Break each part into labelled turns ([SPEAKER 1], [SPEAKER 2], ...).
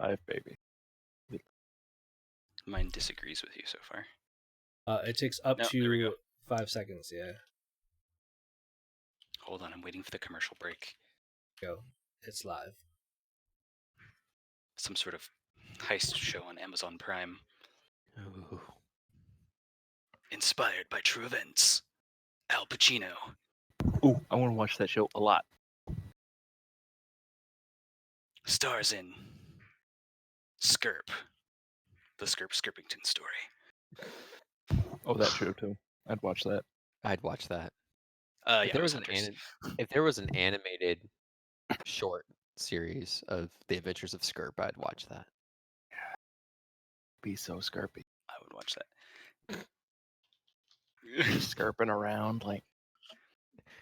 [SPEAKER 1] live, baby.
[SPEAKER 2] Mine disagrees with you so far.
[SPEAKER 3] It takes up
[SPEAKER 2] No, there we
[SPEAKER 3] to
[SPEAKER 2] go.
[SPEAKER 3] 5 seconds. Yeah,
[SPEAKER 2] Hold on, I'm waiting for the commercial break.
[SPEAKER 3] go. It's live.
[SPEAKER 2] Some sort of heist show on Amazon Prime.
[SPEAKER 4] Ooh.
[SPEAKER 2] Inspired by true events. Al Pacino.
[SPEAKER 1] Ooh, I want to watch that show a lot.
[SPEAKER 2] Stars in Skirp. The Skirpington story.
[SPEAKER 1] Oh, that show too. I'd watch that.
[SPEAKER 4] I'd watch that.
[SPEAKER 2] Yeah,
[SPEAKER 4] If there
[SPEAKER 2] it
[SPEAKER 4] was
[SPEAKER 2] Heathers.
[SPEAKER 4] if there was an animated short series of the Adventures of Skirp, I'd watch that.
[SPEAKER 1] Be so skirpy.
[SPEAKER 2] I would watch that.
[SPEAKER 1] Just skirping around like.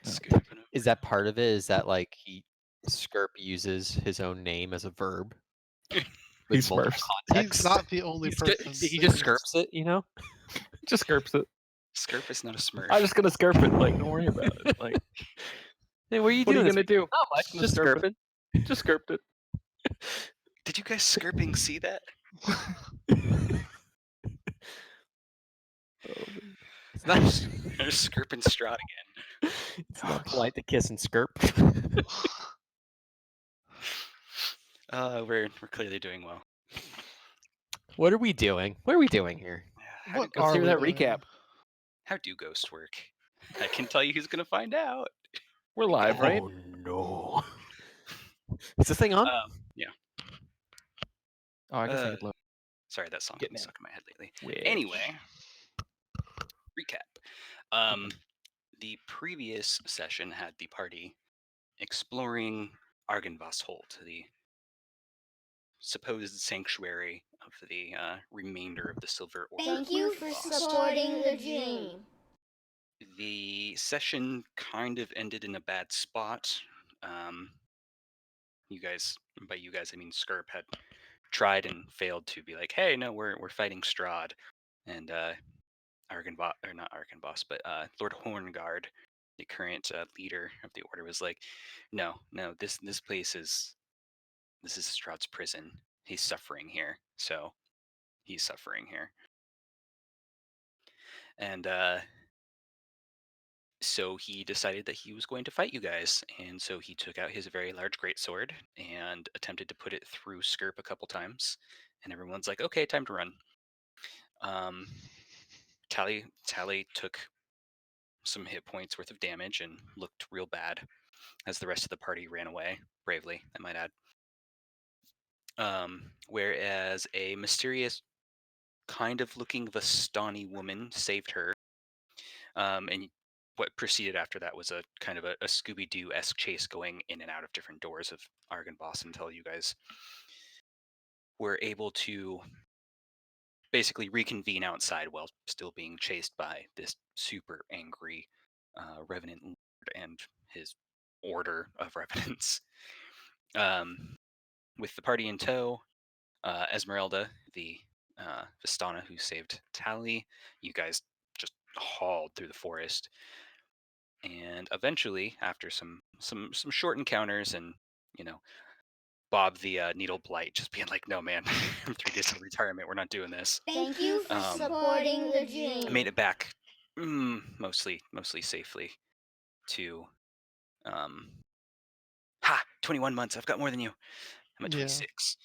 [SPEAKER 2] Skirping over.
[SPEAKER 4] Is that part of it? Is that like Skirp uses his own name as a verb?
[SPEAKER 1] He
[SPEAKER 4] With multiple
[SPEAKER 1] smurfs.
[SPEAKER 4] contexts?
[SPEAKER 5] He's not the only person.
[SPEAKER 4] He just skirps it, you know?
[SPEAKER 1] Just skirps it.
[SPEAKER 2] Skirp is not a smurf.
[SPEAKER 1] I'm just gonna skirp it. Like, don't worry about it. Like,
[SPEAKER 4] Hey, what are you
[SPEAKER 1] what are
[SPEAKER 4] doing?
[SPEAKER 1] you gonna do?
[SPEAKER 4] Not much,
[SPEAKER 1] Just
[SPEAKER 4] just
[SPEAKER 1] skirp
[SPEAKER 4] skirping.
[SPEAKER 1] Just skirped it.
[SPEAKER 2] Did you guys skirping see that?
[SPEAKER 4] It's not.
[SPEAKER 2] There's Skirping Strahd again.
[SPEAKER 4] It's not polite to kiss and skirp.
[SPEAKER 2] We're clearly doing well.
[SPEAKER 4] What are we doing? What are we doing here?
[SPEAKER 2] How
[SPEAKER 5] What
[SPEAKER 2] do,
[SPEAKER 1] Let's
[SPEAKER 5] are
[SPEAKER 1] hear
[SPEAKER 5] we
[SPEAKER 1] that
[SPEAKER 5] doing?
[SPEAKER 1] recap.
[SPEAKER 2] how do ghosts work? I can tell you who's gonna find out.
[SPEAKER 1] We're live, right?
[SPEAKER 4] Oh no! Is this thing on?
[SPEAKER 2] Yeah.
[SPEAKER 1] Oh, I guess I could look.
[SPEAKER 2] Sorry, that song
[SPEAKER 1] Getting
[SPEAKER 2] has
[SPEAKER 1] in.
[SPEAKER 2] stuck in my head lately.
[SPEAKER 1] Which-
[SPEAKER 2] Anyway, recap. The previous session had the party exploring Argynvoss Holt, the supposed sanctuary of the remainder of the Silver Order.
[SPEAKER 6] Thank you for supporting the dream.
[SPEAKER 2] The session kind of ended in a bad spot. You guys, by you guys I mean Skirp, had tried and failed to be like, hey, no, we're fighting Strahd, and Argynvoss, or not Argynvoss, but Lord Horngard, the current leader of the Order, was like, no, this place is Strahd's prison. He's suffering here, so he's suffering here, and so he decided that he was going to fight you guys, and so he took out his very large greatsword and attempted to put it through Skirp a couple times, and everyone's like, okay, time to run. Tally took some hit points worth of damage and looked real bad as the rest of the party ran away, bravely, I might add. Whereas a mysterious kind of looking Vistani woman saved her, and what proceeded after that was a kind of a Scooby-Doo-esque chase going in and out of different doors of Argynvoss until you guys were able to basically reconvene outside while still being chased by this super angry Revenant Lord and his order of Revenants. With the party in tow, Esmeralda, the Vistana who saved Tally, you guys just hauled through the forest. And eventually, after some short encounters and, Bob the Needle Blight just being like, no, man, I'm 3 days of retirement. We're not doing this.
[SPEAKER 6] Thank you for supporting the dream.
[SPEAKER 2] I made it back mostly safely to 21 months. I've got more than you. I'm at
[SPEAKER 5] Yeah.
[SPEAKER 2] 26.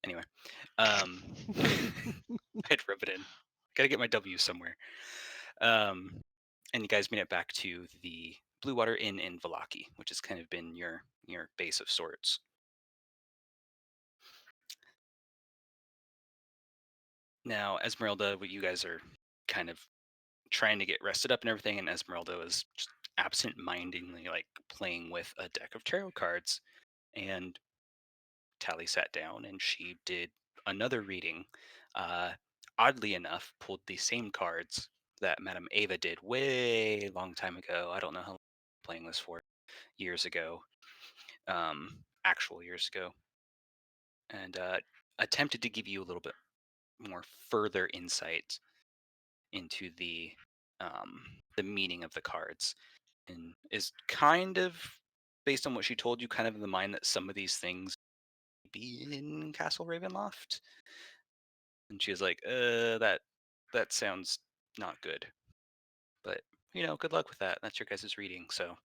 [SPEAKER 2] Anyway, I'd rub it in. Gotta get my W somewhere. And you guys made it back to the Blue Water Inn in Vallaki, which has kind of been your base of sorts. Now, Esmeralda, you guys are kind of trying to get rested up and everything, and Esmeralda is just absent-mindedly like playing with a deck of tarot cards, and Tally sat down and she did another reading. Oddly enough, pulled the same cards that Madame Ava did way long time ago. I don't know how long I've been playing this for, years ago, actual years ago, and attempted to give you a little bit more further insight into the meaning of the cards, and is kind of based on what she told you, kind of in the mind that some of these things be in Castle Ravenloft. And she was like, that sounds not good. But, good luck with that. That's your guys' reading, so.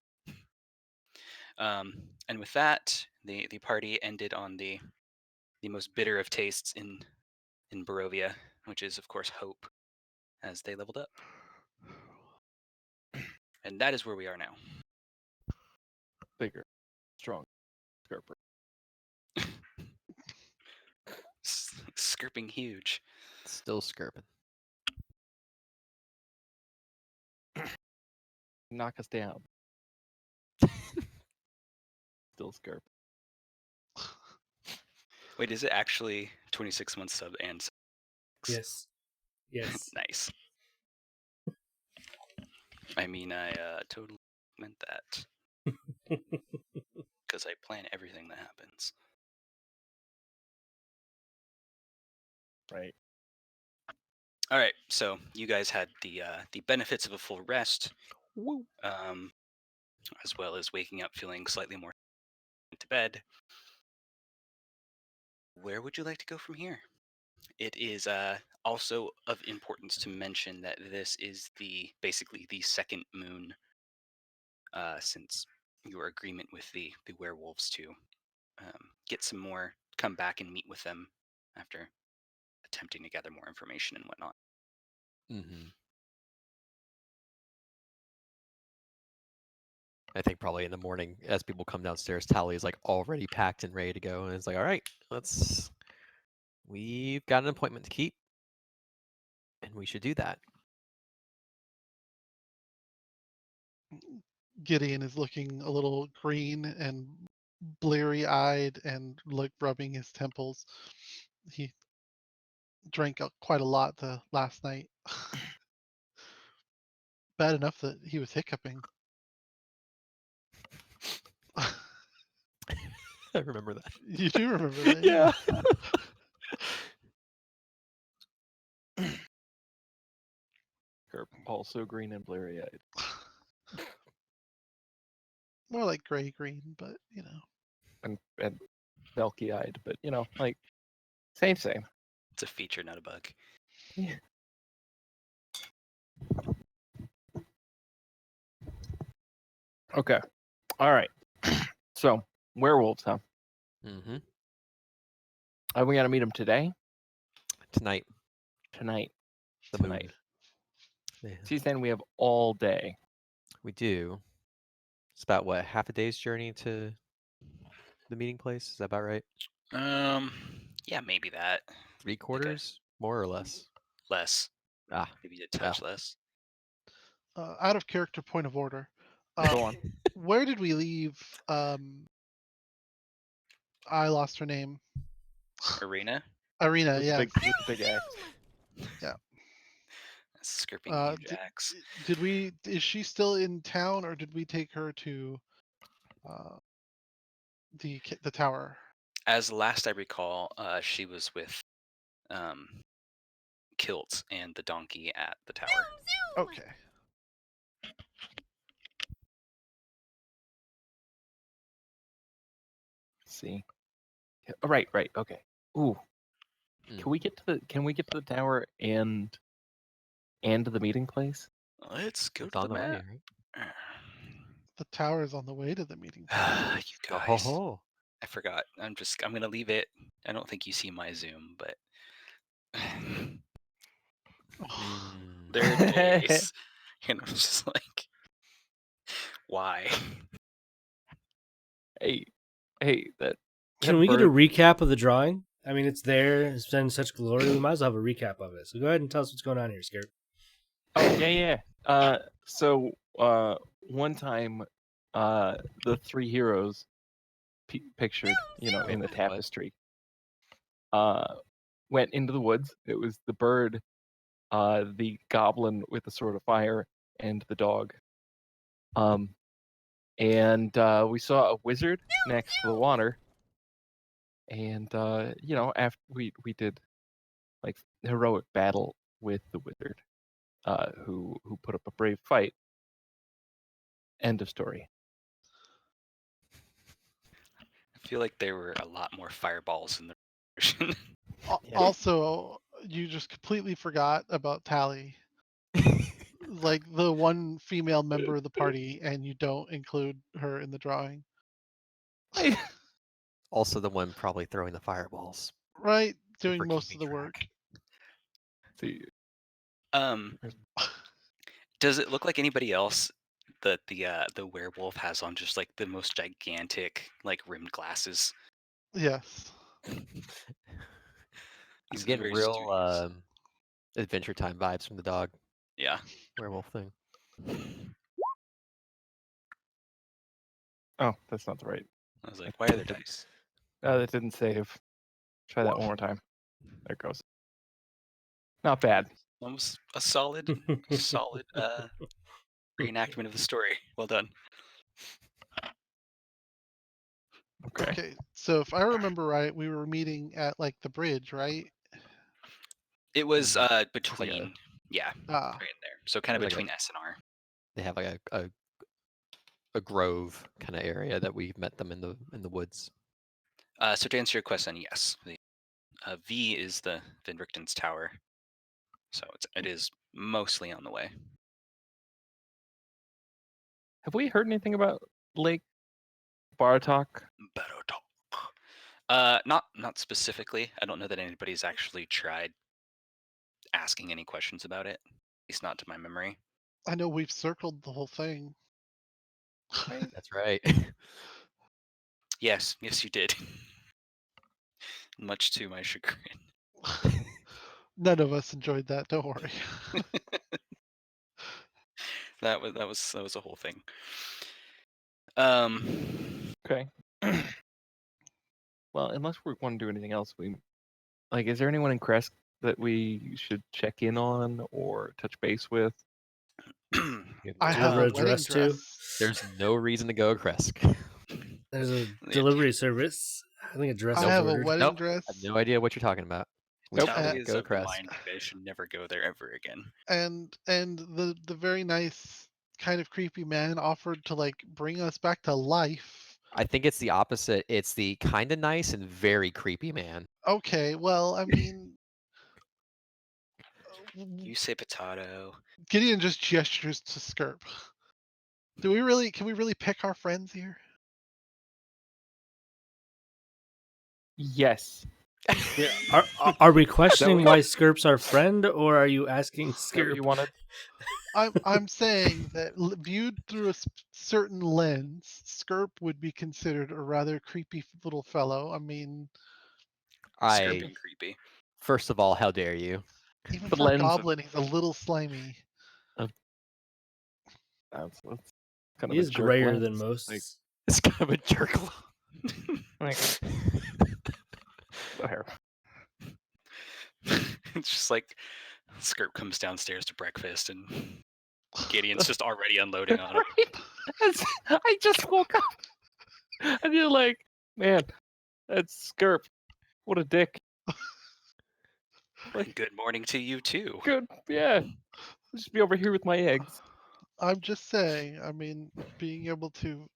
[SPEAKER 2] And with that, the party ended on the most bitter of tastes in Barovia, which is, of course, hope, as they leveled up. And that is where we are now.
[SPEAKER 1] Bigger, strong, Scarper.
[SPEAKER 2] Skirping huge.
[SPEAKER 4] Still skirping.
[SPEAKER 1] Knock us down. Still Scarper.
[SPEAKER 2] Wait, is it actually 26 months sub and sub?
[SPEAKER 3] Yes. Yes.
[SPEAKER 2] Nice. I mean, I totally meant that. Because I plan everything that happens.
[SPEAKER 1] Right.
[SPEAKER 2] All right, so you guys had the benefits of a full rest, as well as waking up feeling slightly more to bed. Where would you like to go from here? It is also of importance to mention that this is basically the second moon since your agreement with the werewolves to get some more, come back and meet with them after attempting to gather more information and whatnot.
[SPEAKER 4] Mm-hmm. I think probably in the morning, as people come downstairs, Tally is like already packed and ready to go, and it's like, all right, we've got an appointment to keep, and we should do that.
[SPEAKER 5] Gideon is looking a little green and bleary-eyed and like rubbing his temples. He drank quite a lot the last night. Bad enough that he was hiccuping.
[SPEAKER 4] I remember that.
[SPEAKER 5] You do remember that?
[SPEAKER 1] Yeah. Scarper, also green and bleary-eyed.
[SPEAKER 5] More like gray green, but
[SPEAKER 1] And Velky-eyed, but like same.
[SPEAKER 2] It's a feature, not a bug.
[SPEAKER 1] Yeah. Okay. All right. So werewolves, huh?
[SPEAKER 4] Mm-hmm.
[SPEAKER 1] We gotta meet them today.
[SPEAKER 4] Tonight.
[SPEAKER 1] The
[SPEAKER 4] Tonight. Yeah.
[SPEAKER 1] She's saying we have all day.
[SPEAKER 4] We do. It's about what, half a day's journey to the meeting place? Is that about right?
[SPEAKER 2] Yeah, maybe that.
[SPEAKER 4] 3/4, more or less.
[SPEAKER 2] Less.
[SPEAKER 4] Ah.
[SPEAKER 2] Maybe a touch less.
[SPEAKER 5] out of character point of order.
[SPEAKER 1] Go on.
[SPEAKER 5] Where did we leave? I lost her name.
[SPEAKER 2] Arena?
[SPEAKER 5] Irina,
[SPEAKER 1] With
[SPEAKER 5] yeah.
[SPEAKER 1] the big axe.
[SPEAKER 5] Yeah.
[SPEAKER 2] Skirping huge axe.
[SPEAKER 5] Is she still in town, or did we take her to the tower?
[SPEAKER 2] As last I recall, she was with Kilt and the donkey at the tower.
[SPEAKER 5] Okay.
[SPEAKER 1] See. Right. Okay. Ooh. Can we get to the tower and to the meeting place?
[SPEAKER 2] Let's go
[SPEAKER 4] It's
[SPEAKER 2] to
[SPEAKER 4] on
[SPEAKER 2] the
[SPEAKER 4] the way,
[SPEAKER 2] map.
[SPEAKER 4] right?
[SPEAKER 5] The tower is on the way to the meeting.
[SPEAKER 2] You guys.
[SPEAKER 4] Oh.
[SPEAKER 2] I forgot. I'm gonna leave it. I don't think you see my Zoom, but there are days. And I'm just like, why?
[SPEAKER 1] Hey, that.
[SPEAKER 3] Can we get a
[SPEAKER 1] bird-
[SPEAKER 3] recap of the drawing? I mean, it's there. It's been such glory. We might as well have a recap of it. So go ahead and tell us what's going on here, Scared.
[SPEAKER 1] Oh yeah. So one time, the three heroes pictured, in the tapestry, went into the woods. It was the bird, the goblin with the sword of fire, and the dog. And we saw a wizard next to the water. And after we did like heroic battle with the wizard, who put up a brave fight. End of story.
[SPEAKER 2] feel like there were a lot more fireballs in the version.
[SPEAKER 4] Yeah.
[SPEAKER 5] Also, you just completely forgot about Tally, like the one female member of the party, and you don't include her in the drawing.
[SPEAKER 4] Also the one probably throwing the fireballs.
[SPEAKER 5] Right,
[SPEAKER 4] if we're
[SPEAKER 5] doing most of
[SPEAKER 4] keeping
[SPEAKER 5] the work.
[SPEAKER 4] track.
[SPEAKER 1] See,
[SPEAKER 2] Um, does it look like anybody else that the werewolf has on just like the most gigantic like rimmed glasses?
[SPEAKER 5] Yes.
[SPEAKER 4] I'm
[SPEAKER 2] He's
[SPEAKER 4] getting
[SPEAKER 2] very
[SPEAKER 4] real
[SPEAKER 2] studious.
[SPEAKER 4] Adventure Time vibes from the dog
[SPEAKER 2] Yeah.
[SPEAKER 4] werewolf thing.
[SPEAKER 1] oh, that's not the right.
[SPEAKER 2] I was like, why are there dice?
[SPEAKER 1] That didn't save. Try that one more time. There it goes. Not bad.
[SPEAKER 2] That was a solid reenactment of the story. Well done.
[SPEAKER 1] Okay.
[SPEAKER 5] Okay, so if I remember right, we were meeting at like the bridge, right?
[SPEAKER 2] It was
[SPEAKER 4] like
[SPEAKER 2] between yeah,
[SPEAKER 5] Ah,
[SPEAKER 2] right in there. So kind of
[SPEAKER 4] Like a-
[SPEAKER 2] between S and R.
[SPEAKER 4] They have like a grove kind of area that we met them in the woods.
[SPEAKER 2] So to answer your question, yes. The V is the Vindricton's tower. So it is mostly on the way.
[SPEAKER 1] Have we heard anything about Lake Bartok?
[SPEAKER 2] Not specifically. I don't know that anybody's actually tried asking any questions about it. At least not to my memory.
[SPEAKER 5] I know we've circled the whole thing.
[SPEAKER 4] That's right.
[SPEAKER 2] Yes, you did. Much to my chagrin.
[SPEAKER 5] None of us enjoyed that. Don't worry.
[SPEAKER 2] That was a whole thing.
[SPEAKER 1] Okay. Well, unless we want to do anything else, is there anyone in Crest that we should check in on or touch base with?
[SPEAKER 5] I have
[SPEAKER 3] Deliver
[SPEAKER 5] a
[SPEAKER 3] a
[SPEAKER 5] wedding
[SPEAKER 3] dress to.
[SPEAKER 5] dress.
[SPEAKER 4] There's no reason to go, Kresk.
[SPEAKER 3] There's a
[SPEAKER 2] Yeah,
[SPEAKER 3] delivery service. I think a dress
[SPEAKER 5] I
[SPEAKER 3] was
[SPEAKER 5] have a
[SPEAKER 3] ordered.
[SPEAKER 5] wedding
[SPEAKER 4] Nope.
[SPEAKER 5] dress,
[SPEAKER 4] I have no idea what you're talking about. We
[SPEAKER 1] Nope.
[SPEAKER 4] should
[SPEAKER 2] Tally is
[SPEAKER 4] go
[SPEAKER 2] of the
[SPEAKER 4] Kresk.
[SPEAKER 2] mind you guys should never go there ever again.
[SPEAKER 5] and the very nice, kind of creepy man offered to like bring us back to life.
[SPEAKER 4] I think it's the opposite. It's the kind of nice and very creepy man.
[SPEAKER 5] Okay, well, I mean,
[SPEAKER 2] You say potato.
[SPEAKER 5] Gideon just gestures to Skirp. Can we really pick our friends here?
[SPEAKER 1] Yes.
[SPEAKER 3] Are we questioning
[SPEAKER 1] what-
[SPEAKER 3] why Skirp's our friend, or are you asking
[SPEAKER 1] Is that what
[SPEAKER 3] Skirp?
[SPEAKER 1] you wanted?
[SPEAKER 5] I'm saying that viewed through a certain lens, Skirp would be considered a rather creepy little fellow. I mean,
[SPEAKER 2] Skirping creepy.
[SPEAKER 4] First of all, how dare you?
[SPEAKER 5] even
[SPEAKER 1] The
[SPEAKER 5] for a
[SPEAKER 1] lens of-
[SPEAKER 5] goblin, he's a little slimy.
[SPEAKER 1] That's kind
[SPEAKER 3] He
[SPEAKER 1] of
[SPEAKER 3] is
[SPEAKER 1] a jerk
[SPEAKER 3] grayer
[SPEAKER 1] lens.
[SPEAKER 3] than most.
[SPEAKER 1] Like,
[SPEAKER 4] It's kind of a jerk.
[SPEAKER 1] so here.
[SPEAKER 2] It's just like Skirp comes downstairs to breakfast and Gideon's just already unloading on him.
[SPEAKER 1] I just woke up, and you're like, man, that's Skirp. What a dick. Like,
[SPEAKER 2] Good morning to you too.
[SPEAKER 1] good, yeah. I'll just be over here with my eggs.
[SPEAKER 5] I'm just saying. I mean, being able to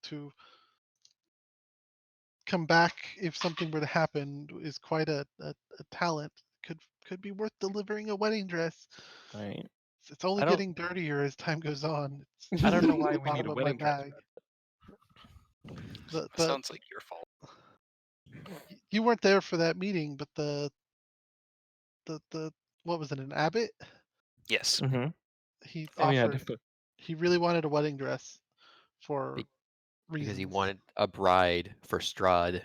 [SPEAKER 5] come back if something were to happen is quite a talent. Could be worth delivering a wedding dress.
[SPEAKER 1] Right.
[SPEAKER 5] It's only
[SPEAKER 1] I don't-
[SPEAKER 5] getting dirtier as time goes on. It's
[SPEAKER 1] I don't know
[SPEAKER 5] getting to
[SPEAKER 1] why
[SPEAKER 5] the
[SPEAKER 1] we need
[SPEAKER 5] bottom
[SPEAKER 1] a
[SPEAKER 5] of my
[SPEAKER 1] wedding dress.
[SPEAKER 5] bag.
[SPEAKER 2] That
[SPEAKER 5] The-
[SPEAKER 2] sounds like your fault.
[SPEAKER 5] You weren't there for that meeting, but the what was it, an abbot?
[SPEAKER 2] Yes.
[SPEAKER 1] Mm-hmm.
[SPEAKER 5] He
[SPEAKER 1] Oh yeah,
[SPEAKER 5] offered.
[SPEAKER 1] definitely.
[SPEAKER 5] He really wanted a wedding dress for
[SPEAKER 4] Be-
[SPEAKER 5] reasons.
[SPEAKER 4] Because he wanted a bride for Strahd.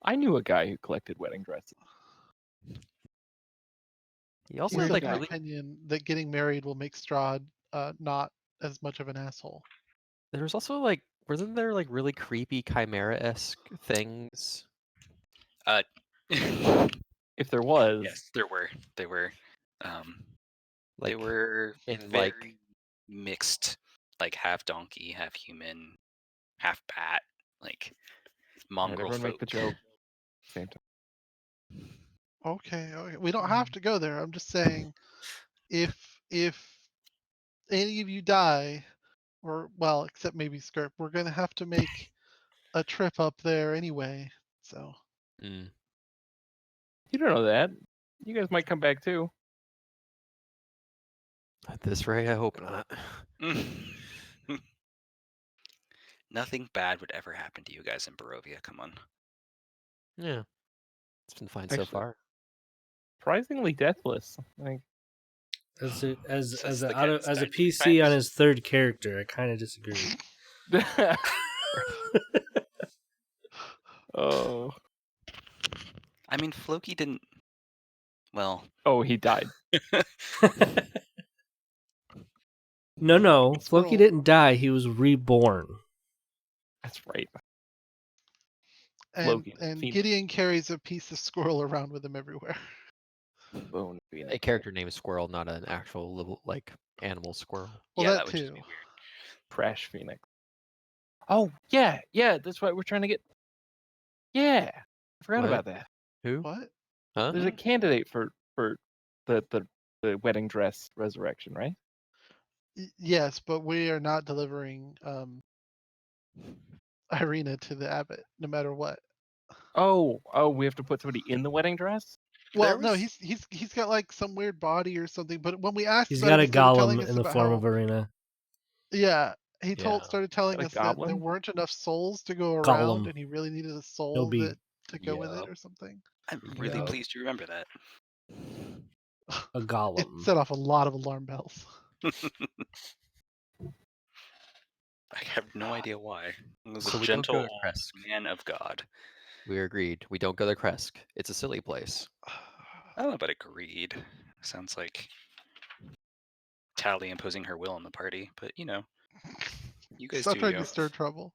[SPEAKER 1] I knew a guy who collected wedding dresses.
[SPEAKER 4] He also
[SPEAKER 5] He's
[SPEAKER 4] had
[SPEAKER 5] of
[SPEAKER 4] like
[SPEAKER 5] the
[SPEAKER 4] really.
[SPEAKER 5] opinion that getting married will make Strahd not as much of an asshole.
[SPEAKER 4] There was also like, wasn't there like really creepy chimera-esque things?
[SPEAKER 1] If there was,
[SPEAKER 2] Yes, there were. They were. They
[SPEAKER 4] Like
[SPEAKER 2] were
[SPEAKER 4] in
[SPEAKER 2] very
[SPEAKER 4] like
[SPEAKER 2] mixed, like half donkey, half human, half bat, like mongrel
[SPEAKER 1] everyone make the
[SPEAKER 2] folk.
[SPEAKER 1] joke. Same time.
[SPEAKER 5] Okay, we don't have to go there. I'm just saying, if any of you die, or well, except maybe Skirp, we're gonna have to make a trip up there anyway. So
[SPEAKER 4] Mm.
[SPEAKER 1] You don't know that. You guys might come back too.
[SPEAKER 4] At this rate, I hope not.
[SPEAKER 2] Nothing bad would ever happen to you guys in Barovia. Come on.
[SPEAKER 4] Yeah, it's been fine so
[SPEAKER 1] Actually-
[SPEAKER 4] far.
[SPEAKER 1] Surprisingly deathless. Like,
[SPEAKER 3] As a, as
[SPEAKER 2] Says
[SPEAKER 3] as
[SPEAKER 2] the
[SPEAKER 3] a,
[SPEAKER 2] guy
[SPEAKER 3] out of,
[SPEAKER 2] that's
[SPEAKER 3] as a
[SPEAKER 2] died three
[SPEAKER 3] PC on
[SPEAKER 2] times.
[SPEAKER 3] his third character, I kind of disagree.
[SPEAKER 1] oh,
[SPEAKER 2] I mean, Floki didn't. Well,
[SPEAKER 1] oh, he died.
[SPEAKER 3] No, Floki
[SPEAKER 5] Squirrel.
[SPEAKER 3] didn't die. He was reborn.
[SPEAKER 1] That's right.
[SPEAKER 5] and
[SPEAKER 1] Logan,
[SPEAKER 5] and
[SPEAKER 1] Phoenix.
[SPEAKER 5] Gideon carries a piece of squirrel around with him everywhere.
[SPEAKER 1] Bone
[SPEAKER 4] A
[SPEAKER 1] Phoenix.
[SPEAKER 4] character named Squirrel, not an actual little like animal squirrel.
[SPEAKER 5] Well,
[SPEAKER 2] yeah,
[SPEAKER 5] that
[SPEAKER 2] that would just
[SPEAKER 5] too.
[SPEAKER 2] be weird.
[SPEAKER 1] Crash Phoenix. Oh yeah, yeah. That's what we're trying to get. Yeah, I forgot
[SPEAKER 4] What?
[SPEAKER 1] about that.
[SPEAKER 4] Who?
[SPEAKER 5] What?
[SPEAKER 4] Huh?
[SPEAKER 1] There's a candidate for the wedding dress resurrection, right?
[SPEAKER 5] Yes, but we are not delivering Irina to the abbot, no matter what.
[SPEAKER 1] Oh, we have to put somebody in the wedding dress.
[SPEAKER 5] Well,
[SPEAKER 2] There
[SPEAKER 5] no,
[SPEAKER 2] was-
[SPEAKER 5] he's got like some weird body or something. But when we asked
[SPEAKER 3] He's
[SPEAKER 5] about
[SPEAKER 3] got
[SPEAKER 5] it,
[SPEAKER 3] a
[SPEAKER 5] he started telling
[SPEAKER 3] golem
[SPEAKER 5] us
[SPEAKER 3] in the
[SPEAKER 5] about
[SPEAKER 3] form
[SPEAKER 5] how
[SPEAKER 3] of Arena.
[SPEAKER 5] yeah, he
[SPEAKER 4] Yeah.
[SPEAKER 5] started telling
[SPEAKER 1] A
[SPEAKER 5] us that there
[SPEAKER 1] goblin?
[SPEAKER 5] weren't enough souls to go around,
[SPEAKER 3] Golem.
[SPEAKER 5] and he really needed a soul
[SPEAKER 3] No B.
[SPEAKER 5] to go with it
[SPEAKER 4] Yup.
[SPEAKER 5] or something.
[SPEAKER 2] I'm really
[SPEAKER 4] Yup.
[SPEAKER 2] pleased you remember that.
[SPEAKER 3] A
[SPEAKER 5] It
[SPEAKER 3] golem.
[SPEAKER 5] set off a lot of alarm bells.
[SPEAKER 2] I have no idea why. It was
[SPEAKER 4] So
[SPEAKER 2] a
[SPEAKER 4] we don't go
[SPEAKER 2] gentle
[SPEAKER 4] to Kresk.
[SPEAKER 2] man of God.
[SPEAKER 4] We agreed. We don't go to Kresk. It's a silly place.
[SPEAKER 2] I don't know about agreed. Sounds like Tally imposing her will on the party, but you know, you guys
[SPEAKER 5] Stop
[SPEAKER 2] do
[SPEAKER 5] trying
[SPEAKER 2] you.
[SPEAKER 5] to stir trouble.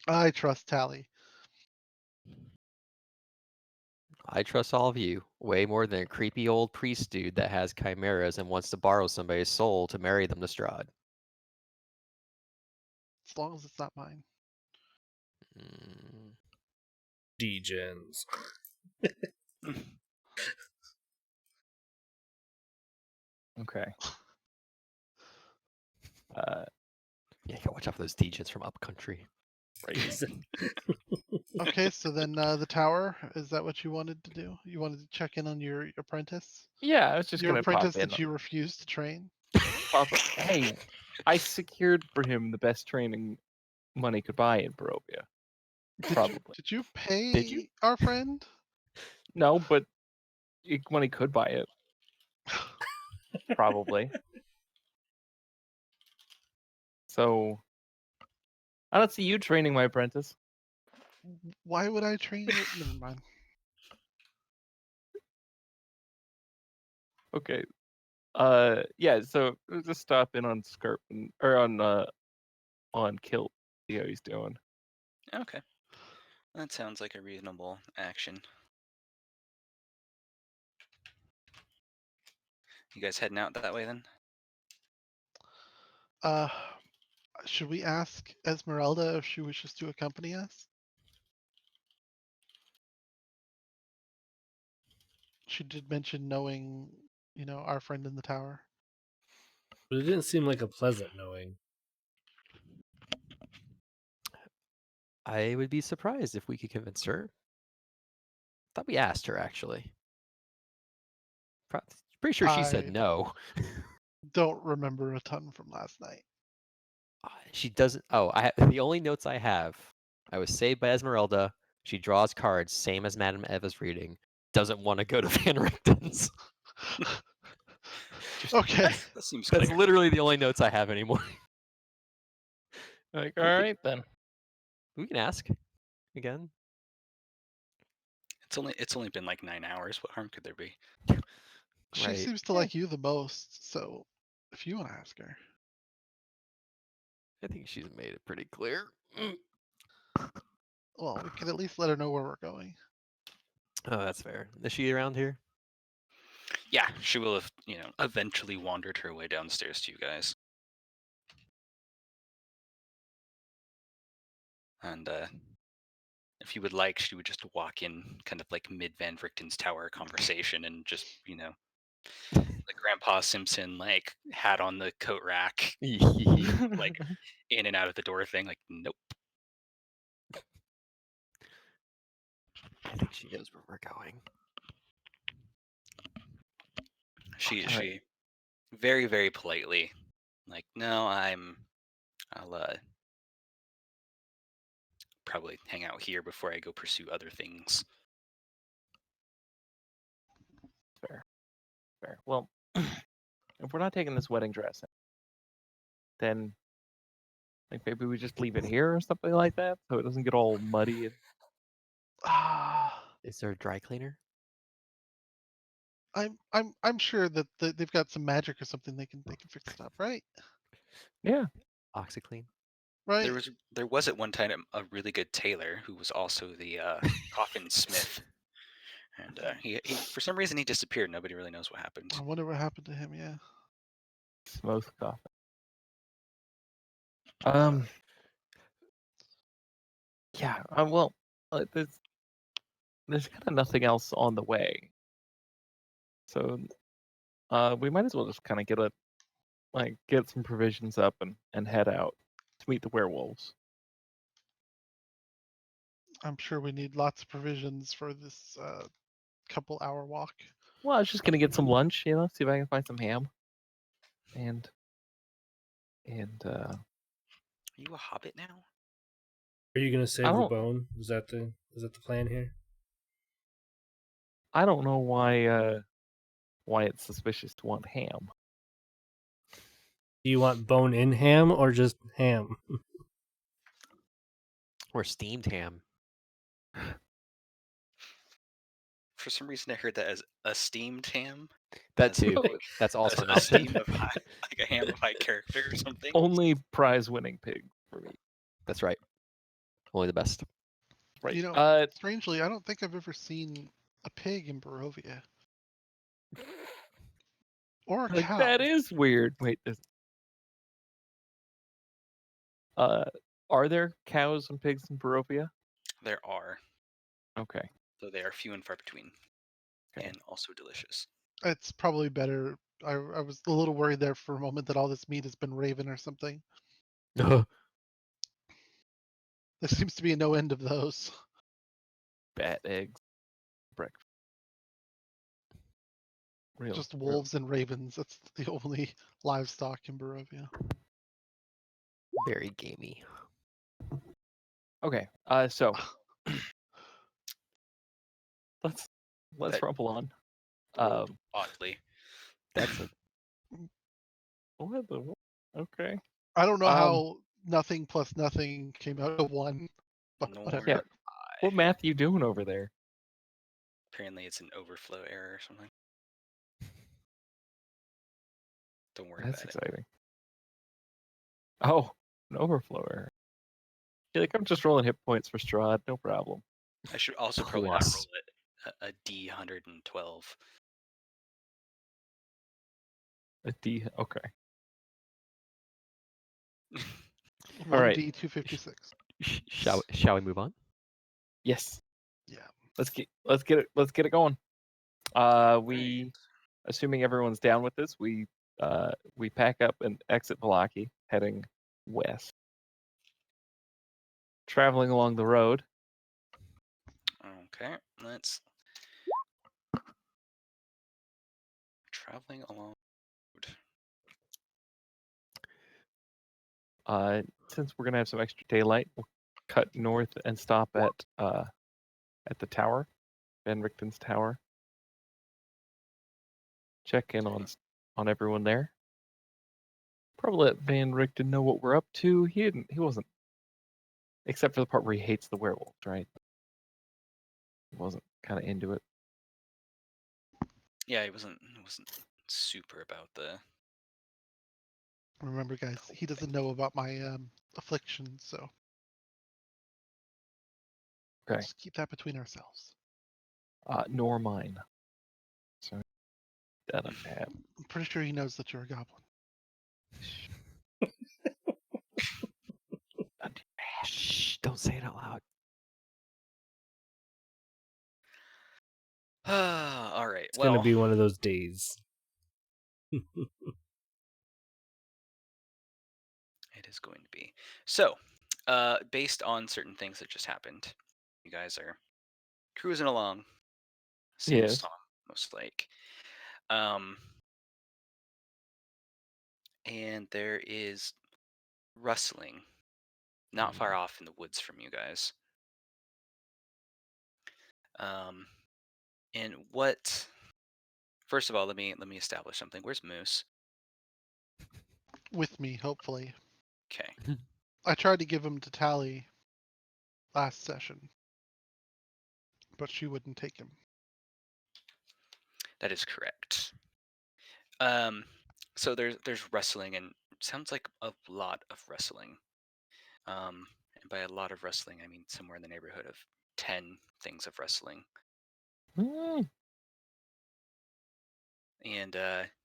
[SPEAKER 5] I trust Tally.
[SPEAKER 4] I trust all of you way more than a creepy old priest dude that has chimeras and wants to borrow somebody's soul to marry them to Strahd.
[SPEAKER 5] As long as it's not mine.
[SPEAKER 4] Mm,
[SPEAKER 3] Degens.
[SPEAKER 1] Okay.
[SPEAKER 4] yeah, you gotta watch out for those degens from upcountry.
[SPEAKER 1] Right.
[SPEAKER 5] Okay, so then the tower, is that what you wanted to do? You wanted to check in on your apprentice?
[SPEAKER 1] Yeah, I was just
[SPEAKER 5] Your
[SPEAKER 1] gonna pop
[SPEAKER 5] apprentice
[SPEAKER 1] in.
[SPEAKER 5] that you refused to train?
[SPEAKER 1] Hey, I secured for him the best training money could buy in Barovia. Probably.
[SPEAKER 5] Did you pay
[SPEAKER 4] Did you?
[SPEAKER 5] our friend?
[SPEAKER 1] No, but money could buy it. Probably. So I don't see you training my apprentice.
[SPEAKER 5] Why would I train you? Never mind.
[SPEAKER 1] Okay. Yeah. So we'll just stop in on Skirp or on Kilt. See how he's doing.
[SPEAKER 2] Okay. That sounds like a reasonable action. You guys heading out that way then?
[SPEAKER 5] Uh, should we ask Esmeralda if she wishes to accompany us? She did mention knowing, our friend in the tower.
[SPEAKER 3] But it didn't seem like a pleasant knowing.
[SPEAKER 4] I would be surprised if we could convince her. Thought we asked her actually. Pretty sure she said
[SPEAKER 5] I
[SPEAKER 4] no.
[SPEAKER 5] don't remember a ton from last night.
[SPEAKER 4] She doesn't. Oh, the only notes I have. I was saved by Esmeralda. She draws cards, same as Madame Eva's reading. Doesn't want to go to Van Richten's.
[SPEAKER 5] Okay.
[SPEAKER 2] That seems
[SPEAKER 4] That's
[SPEAKER 2] clear.
[SPEAKER 4] literally the only notes I have anymore.
[SPEAKER 1] Like, all right then.
[SPEAKER 4] We can ask again.
[SPEAKER 2] It's only been like 9 hours. What harm could there be?
[SPEAKER 5] She
[SPEAKER 4] Right.
[SPEAKER 5] seems to like you the most, so if you want to ask her.
[SPEAKER 4] I think she's made it pretty clear.
[SPEAKER 5] Well, we can at least let her know where we're going.
[SPEAKER 4] Oh, that's fair. Is she around here?
[SPEAKER 2] Yeah, she will have, eventually wandered her way downstairs to you guys. And if you would like, she would just walk in kind of like mid Van Richten's tower conversation and just, the Grandpa Simpson like hat on the coat rack, like in and out of the door thing. Like, nope.
[SPEAKER 4] I think she knows where we're going.
[SPEAKER 2] She
[SPEAKER 1] Alright.
[SPEAKER 2] very, very politely, like, no, I'll probably hang out here before I go pursue other things.
[SPEAKER 1] Fair. Well, if we're not taking this wedding dress, then like maybe we just leave it here or something like that, so it doesn't get all muddy.
[SPEAKER 5] Ah,
[SPEAKER 4] Is there a dry cleaner?
[SPEAKER 5] I'm sure that they've got some magic or something they can fix it up, right?
[SPEAKER 1] Yeah.
[SPEAKER 4] OxyClean?
[SPEAKER 5] Right.
[SPEAKER 2] There was at one time a really good tailor who was also the coffin smith, and he for some reason he disappeared. Nobody really knows what happened.
[SPEAKER 5] I wonder what happened to him. Yeah.
[SPEAKER 1] Smoke coffin. Yeah. Well, there's kind of nothing else on the way, so we might as well just kind of get some provisions up and head out to meet the werewolves.
[SPEAKER 5] I'm sure we need lots of provisions for this couple-hour walk.
[SPEAKER 1] Well, I was just gonna get some lunch, see if I can find some ham. And
[SPEAKER 2] Are you a hobbit now?
[SPEAKER 3] Are you gonna
[SPEAKER 1] I
[SPEAKER 3] save the
[SPEAKER 1] don't
[SPEAKER 3] bone? Is that the plan here?
[SPEAKER 1] I don't know why it's suspicious to want ham.
[SPEAKER 3] Do you want bone in ham or just ham?
[SPEAKER 4] Or steamed ham?
[SPEAKER 2] For some reason, I heard that as a steamed ham.
[SPEAKER 4] That
[SPEAKER 2] as
[SPEAKER 4] too.
[SPEAKER 2] like
[SPEAKER 4] That's also
[SPEAKER 2] a
[SPEAKER 4] not
[SPEAKER 2] steam of high, like a ham of high character or something.
[SPEAKER 1] Only prize-winning pig for me.
[SPEAKER 4] That's right. Only the best.
[SPEAKER 1] Right.
[SPEAKER 5] You know, strangely, I don't think I've ever seen a pig in Barovia. Or a
[SPEAKER 1] like
[SPEAKER 5] cow.
[SPEAKER 1] that is weird. Wait, are there cows and pigs in Barovia?
[SPEAKER 2] There are,
[SPEAKER 1] Okay.
[SPEAKER 2] though they are few and far between,
[SPEAKER 1] Okay.
[SPEAKER 2] and also delicious.
[SPEAKER 5] It's probably better. I was a little worried there for a moment that all this meat has been raven or something. There seems to be no end of those.
[SPEAKER 1] Bat eggs. Breakfast. Real.
[SPEAKER 5] Just wolves and ravens. That's the only livestock in Barovia.
[SPEAKER 4] Very gamey.
[SPEAKER 1] Okay. So let's
[SPEAKER 4] That-
[SPEAKER 1] rumble on.
[SPEAKER 2] Rolled oddly.
[SPEAKER 4] That's a
[SPEAKER 1] What the? Okay.
[SPEAKER 5] I don't know
[SPEAKER 1] Um,
[SPEAKER 5] how nothing plus nothing came out to 1, but
[SPEAKER 2] Nor
[SPEAKER 5] whatever.
[SPEAKER 1] Yeah. What math you doing over there?
[SPEAKER 2] Apparently, it's an overflow error or something. Don't worry
[SPEAKER 1] That's
[SPEAKER 2] about
[SPEAKER 1] exciting. Oh, an overflow error. Yeah, like I'm just rolling hit points for Strahd, no problem.
[SPEAKER 2] it. I should also probably not
[SPEAKER 4] Plus.
[SPEAKER 2] roll it a D112.
[SPEAKER 1] A D. Okay.
[SPEAKER 5] 1 D256.
[SPEAKER 4] Shall we move on?
[SPEAKER 1] Yes.
[SPEAKER 5] Yeah.
[SPEAKER 1] Let's get it going. We, assuming everyone's down with this, we pack up and exit Valaki, heading west. Traveling along the road.
[SPEAKER 2] Okay, let's traveling along.
[SPEAKER 1] Since we're gonna have some extra daylight, we'll cut north and stop at the tower, Van Richten's tower. Check in on everyone there. Probably let Van Richten know what we're up to. He wasn't, except for the part where he hates the werewolves, right? He wasn't kind of into it.
[SPEAKER 2] Yeah, he wasn't super about the.
[SPEAKER 5] Remember, guys, he doesn't know about my affliction, so
[SPEAKER 1] Okay.
[SPEAKER 5] just keep that between ourselves.
[SPEAKER 1] Nor mine. So that I have.
[SPEAKER 5] I'm pretty sure he knows that you're a goblin.
[SPEAKER 4] Shh! Don't say it out loud.
[SPEAKER 2] All right.
[SPEAKER 3] It's
[SPEAKER 2] Well,
[SPEAKER 3] gonna be one of those days.
[SPEAKER 2] It is going to be. So, based on certain things that just happened, you guys are cruising along. Same
[SPEAKER 1] Yes.
[SPEAKER 2] song, most like. And there is rustling not far off in the woods from you guys. And what? First of all, let me establish something. Where's Moose?
[SPEAKER 5] With me, hopefully.
[SPEAKER 2] Okay.
[SPEAKER 5] I tried to give him to Tally last session, but she wouldn't take him.
[SPEAKER 2] That is correct. So there's wrestling, and sounds like a lot of wrestling. And by a lot of wrestling, I mean somewhere in the neighborhood of 10 things of wrestling. And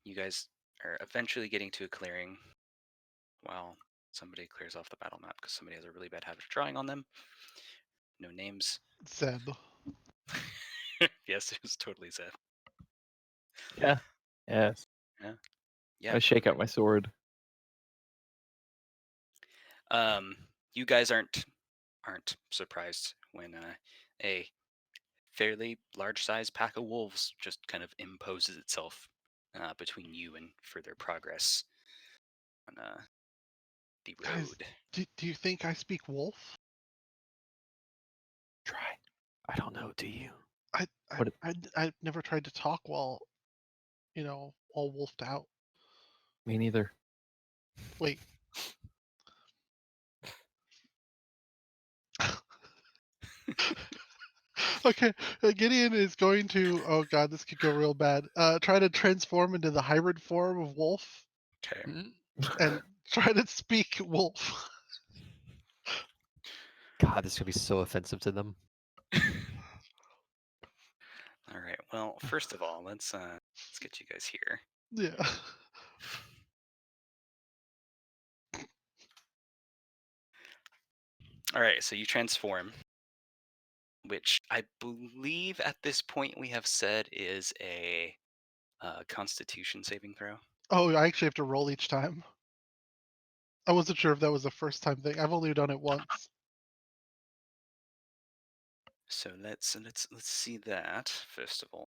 [SPEAKER 2] you guys are eventually getting to a clearing while somebody clears off the battle map because somebody has a really bad habit of drawing on them. No names.
[SPEAKER 5] Zeb.
[SPEAKER 2] Yes, it was totally Zeb.
[SPEAKER 1] Yeah. Yes.
[SPEAKER 2] Yeah.
[SPEAKER 1] I shake out my sword.
[SPEAKER 2] You guys aren't surprised when a fairly large-sized pack of wolves just kind of imposes itself between you and further progress on the
[SPEAKER 5] Guys,
[SPEAKER 2] road.
[SPEAKER 5] do you think I speak wolf?
[SPEAKER 4] Try. I don't know. Do you?
[SPEAKER 5] I've never tried to talk while, all wolfed out.
[SPEAKER 1] Me neither.
[SPEAKER 5] Wait. Okay, Gideon is going to. Oh god, this could go real bad. Try to transform into the hybrid form of wolf
[SPEAKER 2] Okay.
[SPEAKER 5] and try to speak wolf.
[SPEAKER 4] God, this is gonna be so offensive to them.
[SPEAKER 2] All right. Well, first of all, let's get you guys here.
[SPEAKER 5] Yeah.
[SPEAKER 2] All right. So you transform, which I believe at this point we have said is a Constitution saving throw.
[SPEAKER 5] Oh, I actually have to roll each time. I wasn't sure if that was a first time thing. I've only done it once.
[SPEAKER 2] So let's see that first of all.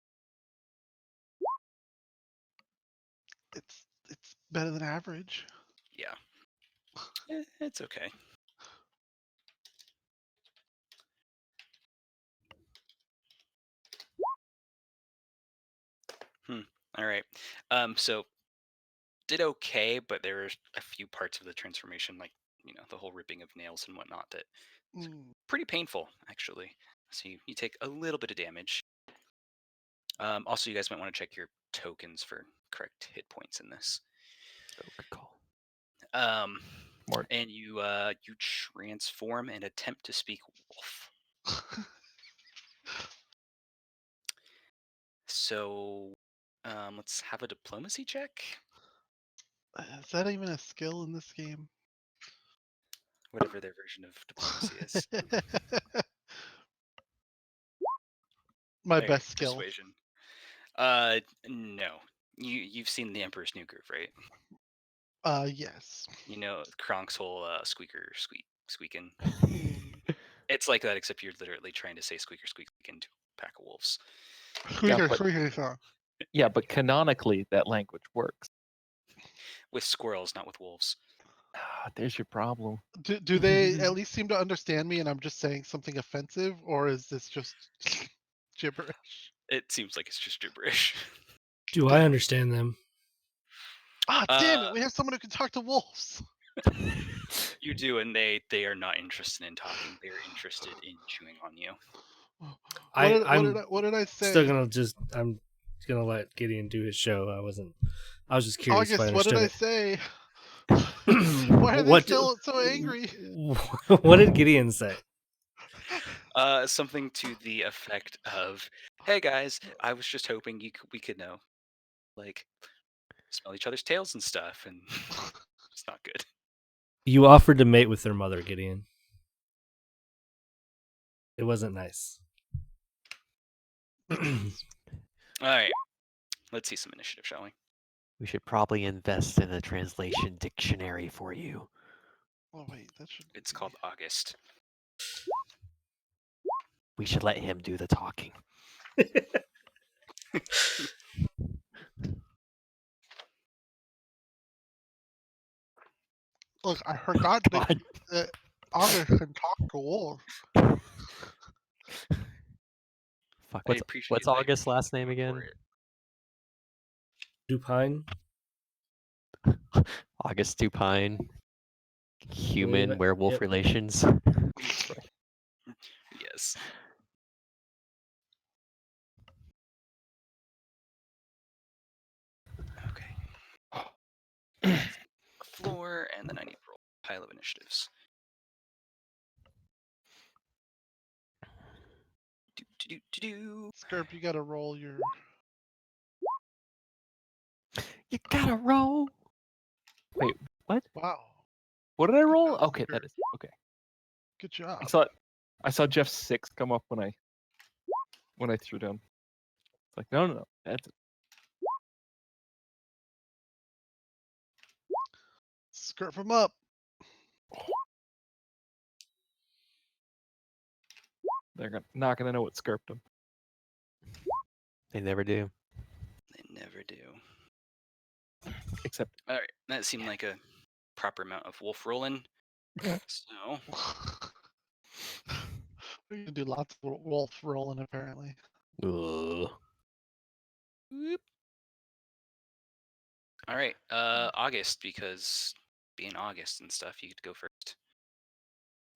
[SPEAKER 5] It's better than average.
[SPEAKER 2] Yeah. It's okay. All right. So did okay, but there were a few parts of the transformation, like the whole ripping of nails and whatnot, that pretty painful actually. So you take a little bit of damage. Also, you guys might want to check your tokens for correct hit points in this.
[SPEAKER 4] Oh, good call.
[SPEAKER 1] Smart.
[SPEAKER 2] And you transform and attempt to speak wolf. So let's have a diplomacy check.
[SPEAKER 5] Is that even a skill in this game?
[SPEAKER 2] Whatever their version of diplomacy is.
[SPEAKER 5] My
[SPEAKER 2] There,
[SPEAKER 5] best skill.
[SPEAKER 2] persuasion. No. You've seen the Emperor's New Groove, right?
[SPEAKER 5] Yes.
[SPEAKER 2] You know Kronk's whole squeaking.
[SPEAKER 5] Mm.
[SPEAKER 2] It's like that, except you're literally trying to say squeaker into a pack of wolves.
[SPEAKER 5] Squeaker,
[SPEAKER 1] but-
[SPEAKER 5] squeaker song.
[SPEAKER 1] Yeah, but canonically that language works.
[SPEAKER 2] With squirrels, not with wolves.
[SPEAKER 1] There's your problem.
[SPEAKER 5] Do they at least seem to understand me and I'm just saying something offensive, or is this just gibberish?
[SPEAKER 2] It seems like it's just gibberish.
[SPEAKER 3] Do I understand them?
[SPEAKER 5] Ah, damn it! We have someone who can talk to wolves.
[SPEAKER 2] You do, and they are not interested in talking. They are interested in chewing on you.
[SPEAKER 5] What did I say?
[SPEAKER 3] I'm gonna let Gideon do his show. I was just curious
[SPEAKER 5] August,
[SPEAKER 3] if I
[SPEAKER 5] what did
[SPEAKER 3] understood
[SPEAKER 5] I say? Why are they still so angry?
[SPEAKER 3] What did Gideon say?
[SPEAKER 2] Something to the effect of, "Hey guys, I was just hoping we could know, like, smell each other's tails and stuff," and it's not good.
[SPEAKER 3] You offered to mate with their mother, Gideon. It wasn't nice.
[SPEAKER 2] All right, let's see some initiative, shall we?
[SPEAKER 4] We should probably invest in a translation dictionary for you.
[SPEAKER 5] Oh wait, that should.
[SPEAKER 2] It's
[SPEAKER 5] be-
[SPEAKER 2] called August.
[SPEAKER 4] We should let him do the talking.
[SPEAKER 5] Look, I forgot
[SPEAKER 4] God.
[SPEAKER 5] that August can talk to wolves.
[SPEAKER 4] Fuck.
[SPEAKER 2] I appreciate
[SPEAKER 4] What's
[SPEAKER 2] that you're
[SPEAKER 4] August's last name
[SPEAKER 2] for
[SPEAKER 4] again?
[SPEAKER 2] it.
[SPEAKER 3] Dupine.
[SPEAKER 4] August Dupine. Human
[SPEAKER 3] it.
[SPEAKER 4] werewolf
[SPEAKER 3] Yep.
[SPEAKER 4] relations.
[SPEAKER 1] That's right.
[SPEAKER 2] Yes. Okay. Floor, and then I need to roll a pile of initiatives. Do.
[SPEAKER 5] Skirp, you gotta roll your.
[SPEAKER 4] You gotta roll.
[SPEAKER 1] Wait, what?
[SPEAKER 5] Wow,
[SPEAKER 1] What did I roll?
[SPEAKER 5] job,
[SPEAKER 1] Okay,
[SPEAKER 5] Skirp.
[SPEAKER 1] that is okay.
[SPEAKER 5] Good job.
[SPEAKER 1] I saw Jeff's 6 come up when I threw down. It's like no, that's
[SPEAKER 5] Skirp him up.
[SPEAKER 1] they're not gonna know what skirped them.
[SPEAKER 4] They never do.
[SPEAKER 2] They never do.
[SPEAKER 1] Except
[SPEAKER 2] All right, that seemed like a proper amount of wolf rolling. So
[SPEAKER 5] We're gonna do lots of wolf rolling apparently.
[SPEAKER 4] Ugh.
[SPEAKER 2] all right, August, because being August and stuff, you get to go first.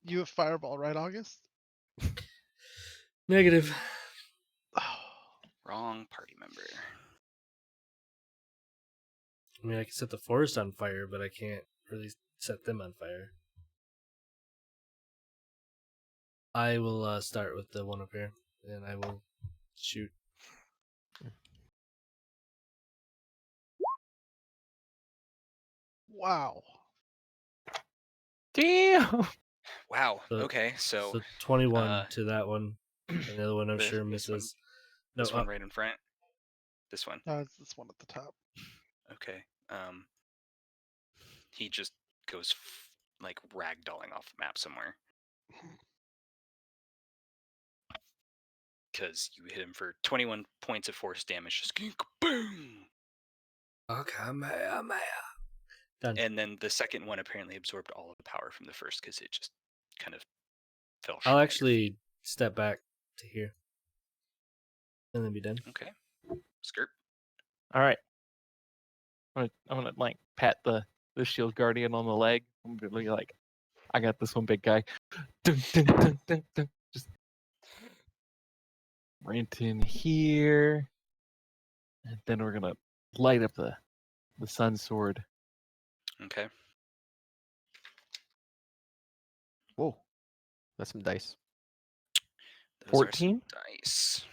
[SPEAKER 5] You have fireball, right, August?
[SPEAKER 3] Negative.
[SPEAKER 2] Wrong party member.
[SPEAKER 3] I mean, I can set the forest on fire, but I can't really set them on fire. I will start with the one up here, and I will shoot.
[SPEAKER 5] Wow.
[SPEAKER 1] damn.
[SPEAKER 2] Wow.
[SPEAKER 3] So-
[SPEAKER 2] Okay, so
[SPEAKER 3] 21 to that one, and the other one I'm
[SPEAKER 2] This-
[SPEAKER 3] sure
[SPEAKER 2] this one-
[SPEAKER 3] misses. No,
[SPEAKER 2] this one right in front. This one.
[SPEAKER 5] It's this one at the top.
[SPEAKER 2] Okay. He just goes like ragdolling off the map somewhere. Because you hit him for 21 points of force damage. Just boom!
[SPEAKER 3] Okay, man. Done.
[SPEAKER 2] And then the second one apparently absorbed all of the power from the first because it just kind of fell short.
[SPEAKER 3] I'll
[SPEAKER 2] at your
[SPEAKER 3] actually step back to here, and then be done.
[SPEAKER 2] feet. Okay. Skirt.
[SPEAKER 1] All right. I'm gonna like pat the shield guardian on the leg. I'm gonna be like, I got this one, big guy. Dun, dun, dun, dun, dun. Just right in here, and then we're gonna light up the sun sword.
[SPEAKER 2] Okay.
[SPEAKER 4] Whoa. That's some dice.
[SPEAKER 2] Those are some
[SPEAKER 1] 14?
[SPEAKER 2] dice.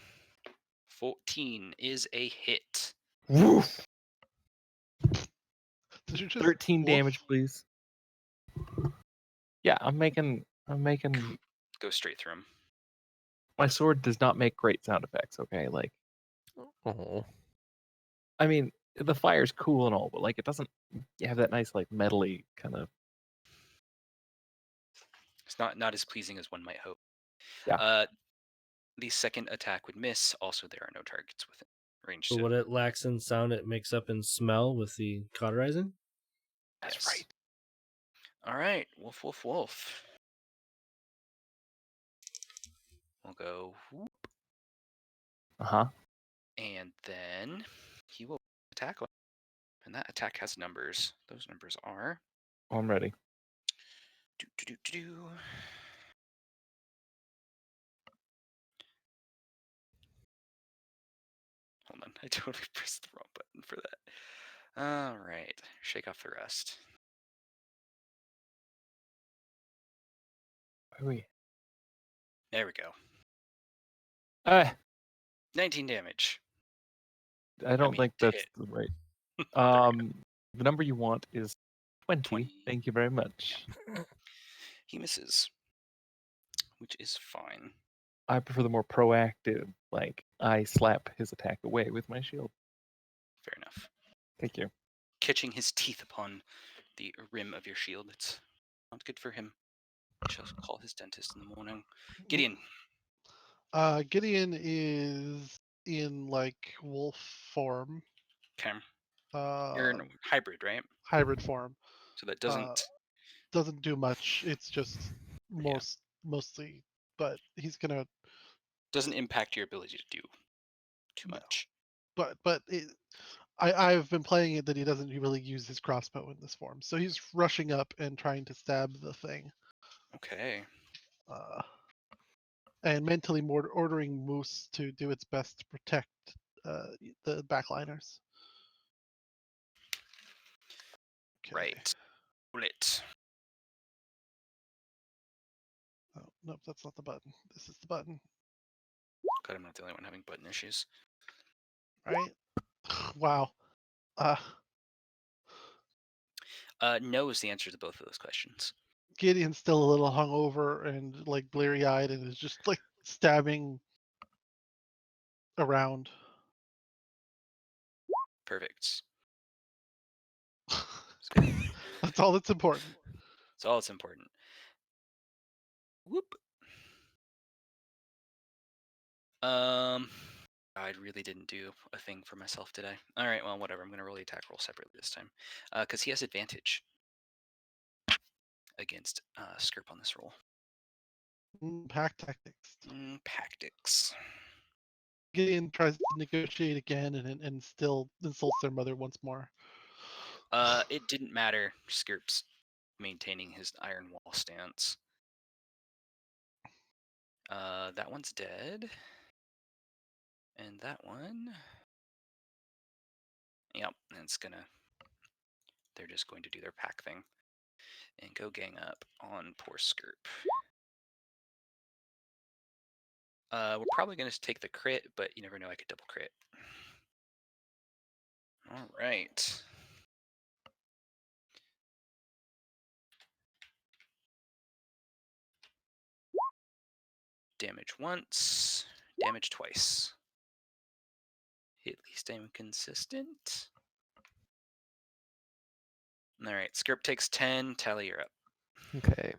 [SPEAKER 2] 14 is a hit.
[SPEAKER 1] Woof.
[SPEAKER 5] Did you just
[SPEAKER 1] 13
[SPEAKER 5] wolf?
[SPEAKER 1] damage, please. Yeah, I'm making.
[SPEAKER 2] Go straight through him.
[SPEAKER 1] My sword does not make great sound effects. Okay, like
[SPEAKER 4] Oh.
[SPEAKER 1] I mean, the fire's cool and all, but like it doesn't have that nice like metally kind of.
[SPEAKER 2] It's not as pleasing as one might hope.
[SPEAKER 1] Yeah.
[SPEAKER 2] The second attack would miss. Also, there are no targets within range.
[SPEAKER 3] So what it lacks in sound, it makes up in smell with the cauterizing.
[SPEAKER 1] That's
[SPEAKER 2] Yes.
[SPEAKER 1] right.
[SPEAKER 2] All right, wolf, wolf, wolf. We'll go whoop, and then he will attack. And that attack has numbers. Those numbers are.
[SPEAKER 1] Oh, I'm ready.
[SPEAKER 2] Hold on, I totally pressed the wrong button for that. All right, shake off the rust.
[SPEAKER 1] Where are we?
[SPEAKER 2] There we go. 19 damage.
[SPEAKER 1] I don't
[SPEAKER 2] mean,
[SPEAKER 1] think
[SPEAKER 2] to
[SPEAKER 1] that's
[SPEAKER 2] hit.
[SPEAKER 1] right.
[SPEAKER 2] There we go.
[SPEAKER 1] The number you want is 20.
[SPEAKER 2] 20.
[SPEAKER 1] Thank you very much.
[SPEAKER 2] He misses, which is fine.
[SPEAKER 1] I prefer the more proactive, like I slap his attack away with my shield.
[SPEAKER 2] Fair enough.
[SPEAKER 1] Thank you.
[SPEAKER 2] catching his teeth upon the rim of your shield. It's not good for him. I shall call his dentist in the morning. Gideon.
[SPEAKER 5] Gideon is in like wolf form,
[SPEAKER 2] Okay. You're in hybrid, right?
[SPEAKER 5] hybrid form.
[SPEAKER 2] So that
[SPEAKER 5] Uh, doesn't do much. It's just mostly, but he's gonna.
[SPEAKER 2] doesn't impact your ability to do too
[SPEAKER 5] No.
[SPEAKER 2] much.
[SPEAKER 5] But I've been playing it that he doesn't really use his crossbow in this form, so he's rushing up and trying to stab the thing.
[SPEAKER 2] Okay.
[SPEAKER 5] And mentally ordering Moose to do its best to protect the backliners. Okay.
[SPEAKER 2] Right. Bullet.
[SPEAKER 5] Oh, nope, that's not the button. This is the button,
[SPEAKER 2] God, I'm not the only one having button issues.
[SPEAKER 5] right? Wow.
[SPEAKER 2] No is the answer to both of those questions.
[SPEAKER 5] Gideon's still a little hungover and like bleary-eyed and is just like stabbing around.
[SPEAKER 2] Perfect.
[SPEAKER 5] That's all that's important.
[SPEAKER 2] That's all that's important. Whoop. I really didn't do a thing for myself, did I? All right, well, whatever. I'm going to roll the attack roll separately this time. Because he has advantage against Skirp on this roll.
[SPEAKER 5] Pack tactics.
[SPEAKER 2] Tactics.
[SPEAKER 5] Gideon tries to negotiate again and still insults their mother once more.
[SPEAKER 2] It didn't matter. Skirp's maintaining his iron wall stance. That one's dead. And that one... Yep, and it's gonna... They're just going to do their pack thing. And go gang up on poor Skirp. We're probably going to take the crit, but you never know, I could double crit. All right. Damage once, damage twice. At least I'm consistent. All right, Skirp takes 10, Tally, you're up.
[SPEAKER 4] Okay.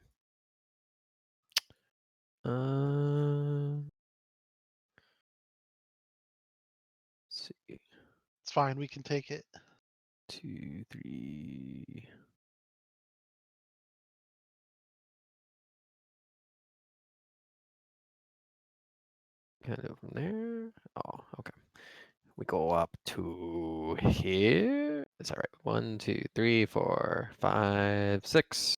[SPEAKER 4] Let's see.
[SPEAKER 5] It's fine, we can take it.
[SPEAKER 4] 2, 3. Kind of from there. Oh, okay. We go up to here. It's all right. 1, 2, 3, 4, 5, 6.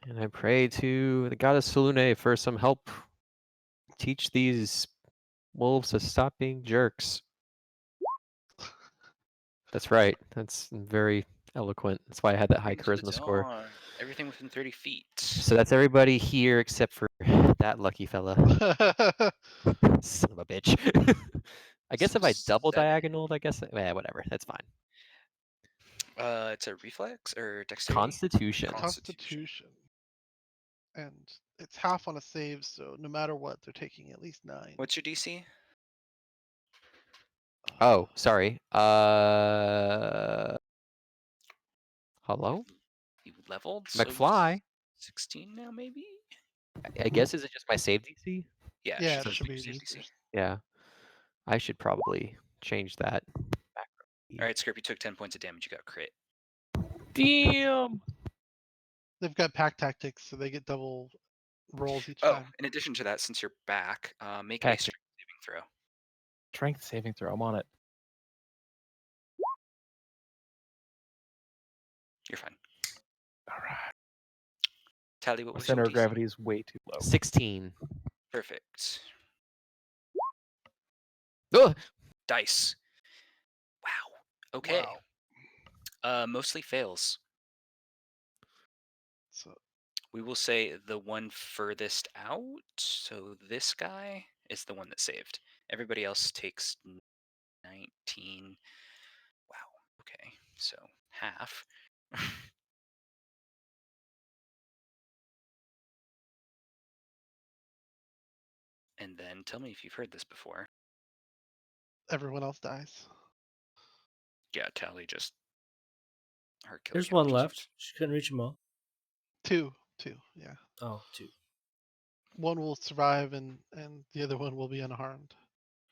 [SPEAKER 4] And I pray to the goddess Selune for some help. Teach these wolves to stop being jerks. That's right. That's very eloquent. That's why I had that high
[SPEAKER 2] Into the
[SPEAKER 4] charisma score.
[SPEAKER 2] dawn. Everything within 30 feet.
[SPEAKER 4] So that's everybody here except for that lucky fella. Son of a bitch. I guess
[SPEAKER 2] So
[SPEAKER 4] if I double
[SPEAKER 2] 7.
[SPEAKER 4] diagonaled, I guess, whatever. That's fine.
[SPEAKER 2] It's a reflex or dexterity?
[SPEAKER 4] Constitution.
[SPEAKER 5] Constitution. And it's half on a save, so no matter what, they're taking at least 9.
[SPEAKER 2] What's your DC?
[SPEAKER 4] Oh, sorry. Hello?
[SPEAKER 2] You leveled?
[SPEAKER 4] McFly?
[SPEAKER 2] 16 now, maybe?
[SPEAKER 4] I guess, is it just my save DC?
[SPEAKER 2] Yeah,
[SPEAKER 5] Yeah,
[SPEAKER 2] it
[SPEAKER 5] it should be
[SPEAKER 2] save
[SPEAKER 5] just
[SPEAKER 2] DC.
[SPEAKER 4] Yeah. I should probably change that.
[SPEAKER 2] All right, Skirp, you took 10 points of damage. You got crit.
[SPEAKER 4] Damn!
[SPEAKER 5] They've got pack tactics, so they get double rolls each
[SPEAKER 2] Oh,
[SPEAKER 5] time.
[SPEAKER 2] in addition to that, since you're back, make a
[SPEAKER 1] Pack
[SPEAKER 2] strength saving throw.
[SPEAKER 1] Strength saving throw. I'm on it.
[SPEAKER 2] You're fine.
[SPEAKER 1] All right.
[SPEAKER 2] Tally, what
[SPEAKER 1] My
[SPEAKER 2] was your
[SPEAKER 1] center of
[SPEAKER 2] DC?
[SPEAKER 1] gravity is way too low.
[SPEAKER 4] 16.
[SPEAKER 2] Perfect.
[SPEAKER 4] Ugh!
[SPEAKER 2] Dice. Wow. Okay.
[SPEAKER 5] Wow.
[SPEAKER 2] Mostly fails.
[SPEAKER 5] So
[SPEAKER 2] We will say the one furthest out. So this guy is the one that saved. Everybody else takes 19. Wow. Okay. So half. And then tell me if you've heard this before.
[SPEAKER 5] everyone else dies.
[SPEAKER 2] Yeah, Tally just her kill
[SPEAKER 3] There's
[SPEAKER 2] count
[SPEAKER 3] one
[SPEAKER 2] just
[SPEAKER 3] left. She couldn't reach them all.
[SPEAKER 5] Two, yeah.
[SPEAKER 3] Oh, two.
[SPEAKER 5] One will survive, and the other one will be unharmed.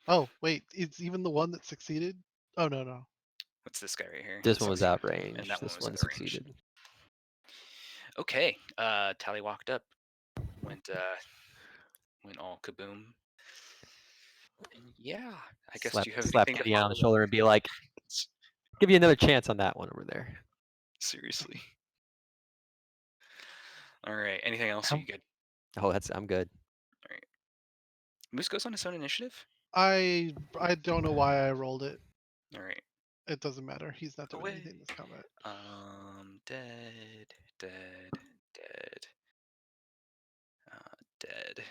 [SPEAKER 5] Oh wait, it's even the one that succeeded. Oh no.
[SPEAKER 2] What's this guy right here?
[SPEAKER 4] This
[SPEAKER 2] He
[SPEAKER 4] one was
[SPEAKER 2] succeeded,
[SPEAKER 4] outrange.
[SPEAKER 2] and that
[SPEAKER 4] This
[SPEAKER 2] one was
[SPEAKER 4] one
[SPEAKER 2] outranged.
[SPEAKER 4] succeeded.
[SPEAKER 2] Okay, Tally walked up, went all kaboom. And yeah, I guess
[SPEAKER 4] Slap,
[SPEAKER 2] do you have
[SPEAKER 4] slap
[SPEAKER 2] anything to
[SPEAKER 4] Kitty on
[SPEAKER 2] follow
[SPEAKER 4] the
[SPEAKER 2] up
[SPEAKER 4] shoulder and be like, "Give you another chance on that one over there."
[SPEAKER 2] Seriously. All right. Anything else?
[SPEAKER 1] How-
[SPEAKER 2] You good?
[SPEAKER 4] Oh, I'm good.
[SPEAKER 2] All right. Moose goes on his own initiative.
[SPEAKER 5] I don't know why I rolled it.
[SPEAKER 2] All right.
[SPEAKER 5] It doesn't matter. He's not doing
[SPEAKER 2] Away.
[SPEAKER 5] anything this combat.
[SPEAKER 2] Dead, dead, dead, dead.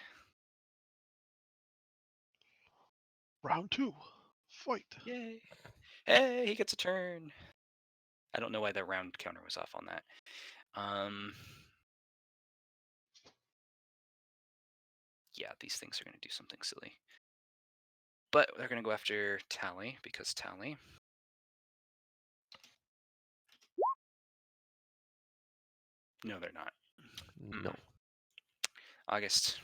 [SPEAKER 5] Round 2, fight.
[SPEAKER 2] Yay! Hey, he gets a turn. I don't know why the round counter was off on that. Yeah, these things are going to do something silly. But they're going to go after Tally, because Tally. No, they're not.
[SPEAKER 4] No.
[SPEAKER 2] August.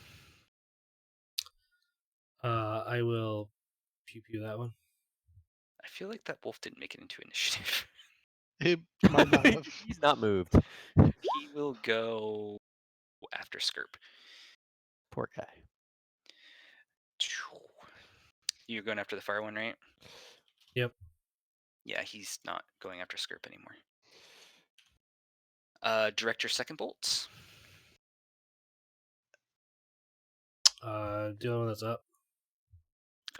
[SPEAKER 3] I will pew pew that one.
[SPEAKER 2] I feel like that wolf didn't make it into initiative.
[SPEAKER 5] It might not have.
[SPEAKER 4] He's not moved.
[SPEAKER 2] He will go after Skirp.
[SPEAKER 4] Poor guy.
[SPEAKER 2] You're going after the fire one, right?
[SPEAKER 3] Yep.
[SPEAKER 2] Yeah, he's not going after Skirp anymore. Direct your second bolts.
[SPEAKER 3] The other one that's up.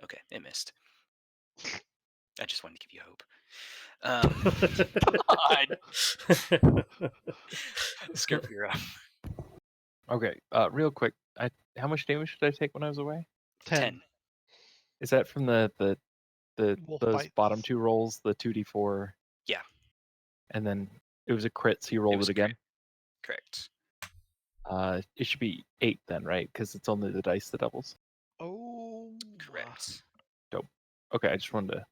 [SPEAKER 2] Okay, it missed. I just wanted to give you hope. Skirp, you're up.
[SPEAKER 1] Okay, real quick, how much damage did I take when I was away?
[SPEAKER 5] 10.
[SPEAKER 1] Is that from the
[SPEAKER 5] Wolf
[SPEAKER 1] those
[SPEAKER 5] bites.
[SPEAKER 1] bottom two rolls, the 2d4?
[SPEAKER 2] Yeah.
[SPEAKER 1] And then it was a crit, so you rolled
[SPEAKER 2] was
[SPEAKER 1] it
[SPEAKER 2] a crit.
[SPEAKER 1] again.
[SPEAKER 2] Correct.
[SPEAKER 1] It should be 8 then, right? Because it's only the dice that doubles.
[SPEAKER 5] Oh.
[SPEAKER 2] Correct.
[SPEAKER 1] Okay, I just wanted to.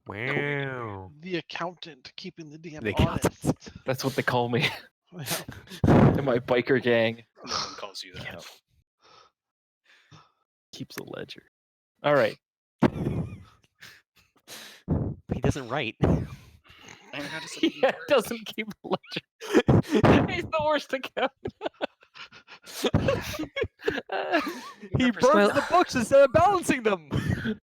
[SPEAKER 4] Wow.
[SPEAKER 5] The accountant keeping the DM
[SPEAKER 4] The
[SPEAKER 5] honest.
[SPEAKER 1] That's what they call me
[SPEAKER 5] Yeah.
[SPEAKER 1] in my biker gang.
[SPEAKER 2] No one calls you that.
[SPEAKER 1] Yeah. Keeps a ledger. All right.
[SPEAKER 4] He doesn't write.
[SPEAKER 2] I mean, how does it even
[SPEAKER 1] Yeah,
[SPEAKER 2] work?
[SPEAKER 1] it doesn't keep a ledger. He's the worst accountant.
[SPEAKER 4] He burns the books instead of balancing them.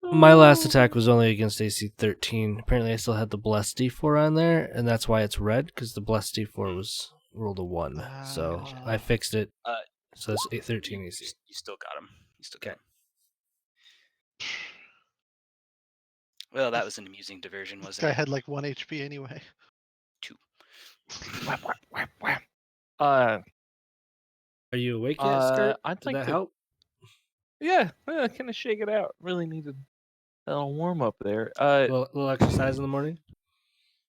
[SPEAKER 3] My last attack was only against AC 13. Apparently, I still had the Blessed D4 on there, and that's why it's red, because the Blessed D4 was rolled a 1. So I fixed it. So it's 813 AC.
[SPEAKER 2] You still got him. You still got
[SPEAKER 3] Okay.
[SPEAKER 2] him. Well, that was an amusing diversion,
[SPEAKER 5] This
[SPEAKER 2] wasn't
[SPEAKER 5] guy
[SPEAKER 2] it?
[SPEAKER 5] had like 1 HP anyway.
[SPEAKER 2] 2.
[SPEAKER 1] Whap, whap, whap, whap.
[SPEAKER 3] Are you awake yet, Skirt?
[SPEAKER 1] I'd
[SPEAKER 3] Did
[SPEAKER 1] like
[SPEAKER 3] that
[SPEAKER 1] to-
[SPEAKER 3] help?
[SPEAKER 1] Yeah, kind of shake it out. Really needed a little warm up there.
[SPEAKER 3] A little exercise in the morning?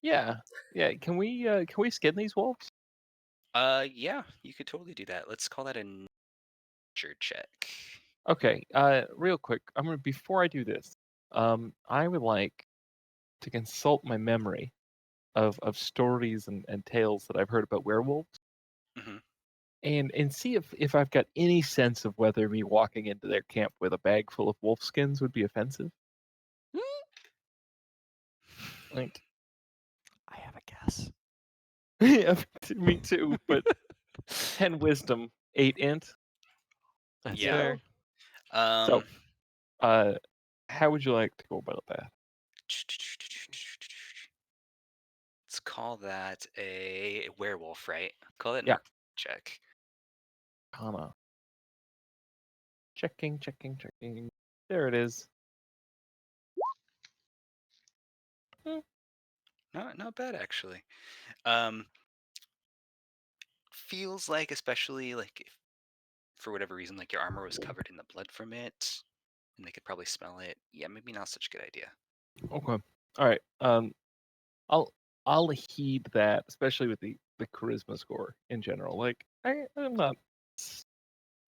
[SPEAKER 1] Yeah. Can we skin these wolves?
[SPEAKER 2] Yeah, you could totally do that. Let's call that a nature check.
[SPEAKER 1] Okay. Real quick, before I do this, I would like to consult my memory of stories and tales that I've heard about werewolves,
[SPEAKER 2] Mm-hmm.
[SPEAKER 1] and see if I've got any sense of whether me walking into their camp with a bag full of wolf skins would be offensive. Like,
[SPEAKER 4] I have a guess.
[SPEAKER 1] yeah, me too. But 10 wisdom, 8 int.
[SPEAKER 4] That's
[SPEAKER 2] Yeah.
[SPEAKER 4] fair.
[SPEAKER 1] So, how would you like to go about that?
[SPEAKER 2] Let's call that a werewolf, right? Call it
[SPEAKER 1] Yeah.
[SPEAKER 2] check.
[SPEAKER 1] Comma. Checking. There it is.
[SPEAKER 2] Not bad actually. Feels like, especially like if for whatever reason, like your armor was covered in the blood from it, and they could probably smell it. Yeah, maybe not such a good idea.
[SPEAKER 1] Okay. All right. I'll heed that, especially with the charisma score in general. Like I'm not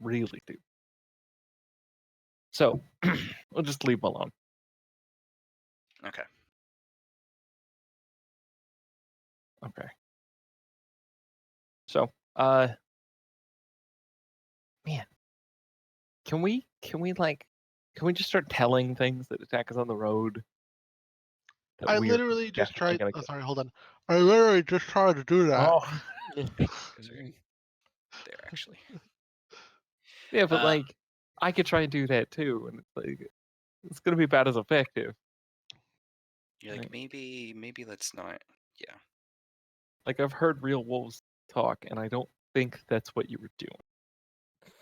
[SPEAKER 1] really too. So we'll just leave him alone.
[SPEAKER 2] Okay.
[SPEAKER 1] Okay. So, man, can we just start telling things that attack us on the road? That
[SPEAKER 5] I
[SPEAKER 1] we are
[SPEAKER 5] literally just
[SPEAKER 1] definitely
[SPEAKER 5] tried.
[SPEAKER 1] gonna
[SPEAKER 5] Oh,
[SPEAKER 1] get.
[SPEAKER 5] sorry, hold on. I literally just tried to do that.
[SPEAKER 1] Oh,
[SPEAKER 2] Goes right there, actually.
[SPEAKER 1] yeah, but
[SPEAKER 2] Uh,
[SPEAKER 1] I could try and do that too, and it's gonna be about as effective.
[SPEAKER 2] You're like,
[SPEAKER 1] Right.
[SPEAKER 2] maybe let's not. Yeah.
[SPEAKER 1] Like I've heard real wolves talk, and I don't think that's what you were doing.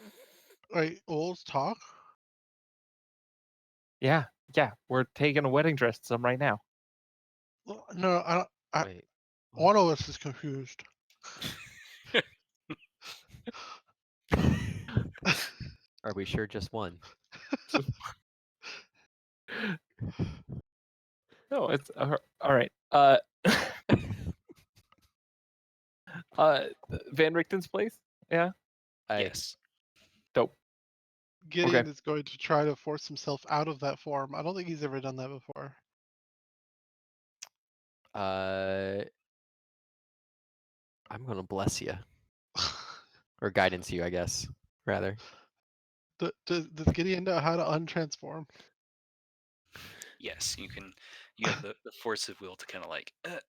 [SPEAKER 5] Wait, wolves talk?
[SPEAKER 1] Yeah, we're taking a wedding dress to some right now.
[SPEAKER 5] Well, no,
[SPEAKER 4] Wait.
[SPEAKER 5] one of us is confused.
[SPEAKER 4] Are we sure just one?
[SPEAKER 1] No, it's all right. Van Richten's place. Yeah,
[SPEAKER 2] Yes.
[SPEAKER 1] dope.
[SPEAKER 5] Gideon is going to try to force himself out of that form. I don't think he's ever done that before.
[SPEAKER 4] I'm gonna bless you or guidance you, I guess. Rather.
[SPEAKER 5] Does Gideon know how to untransform?
[SPEAKER 2] Yes. You have the force of will to kind of like, but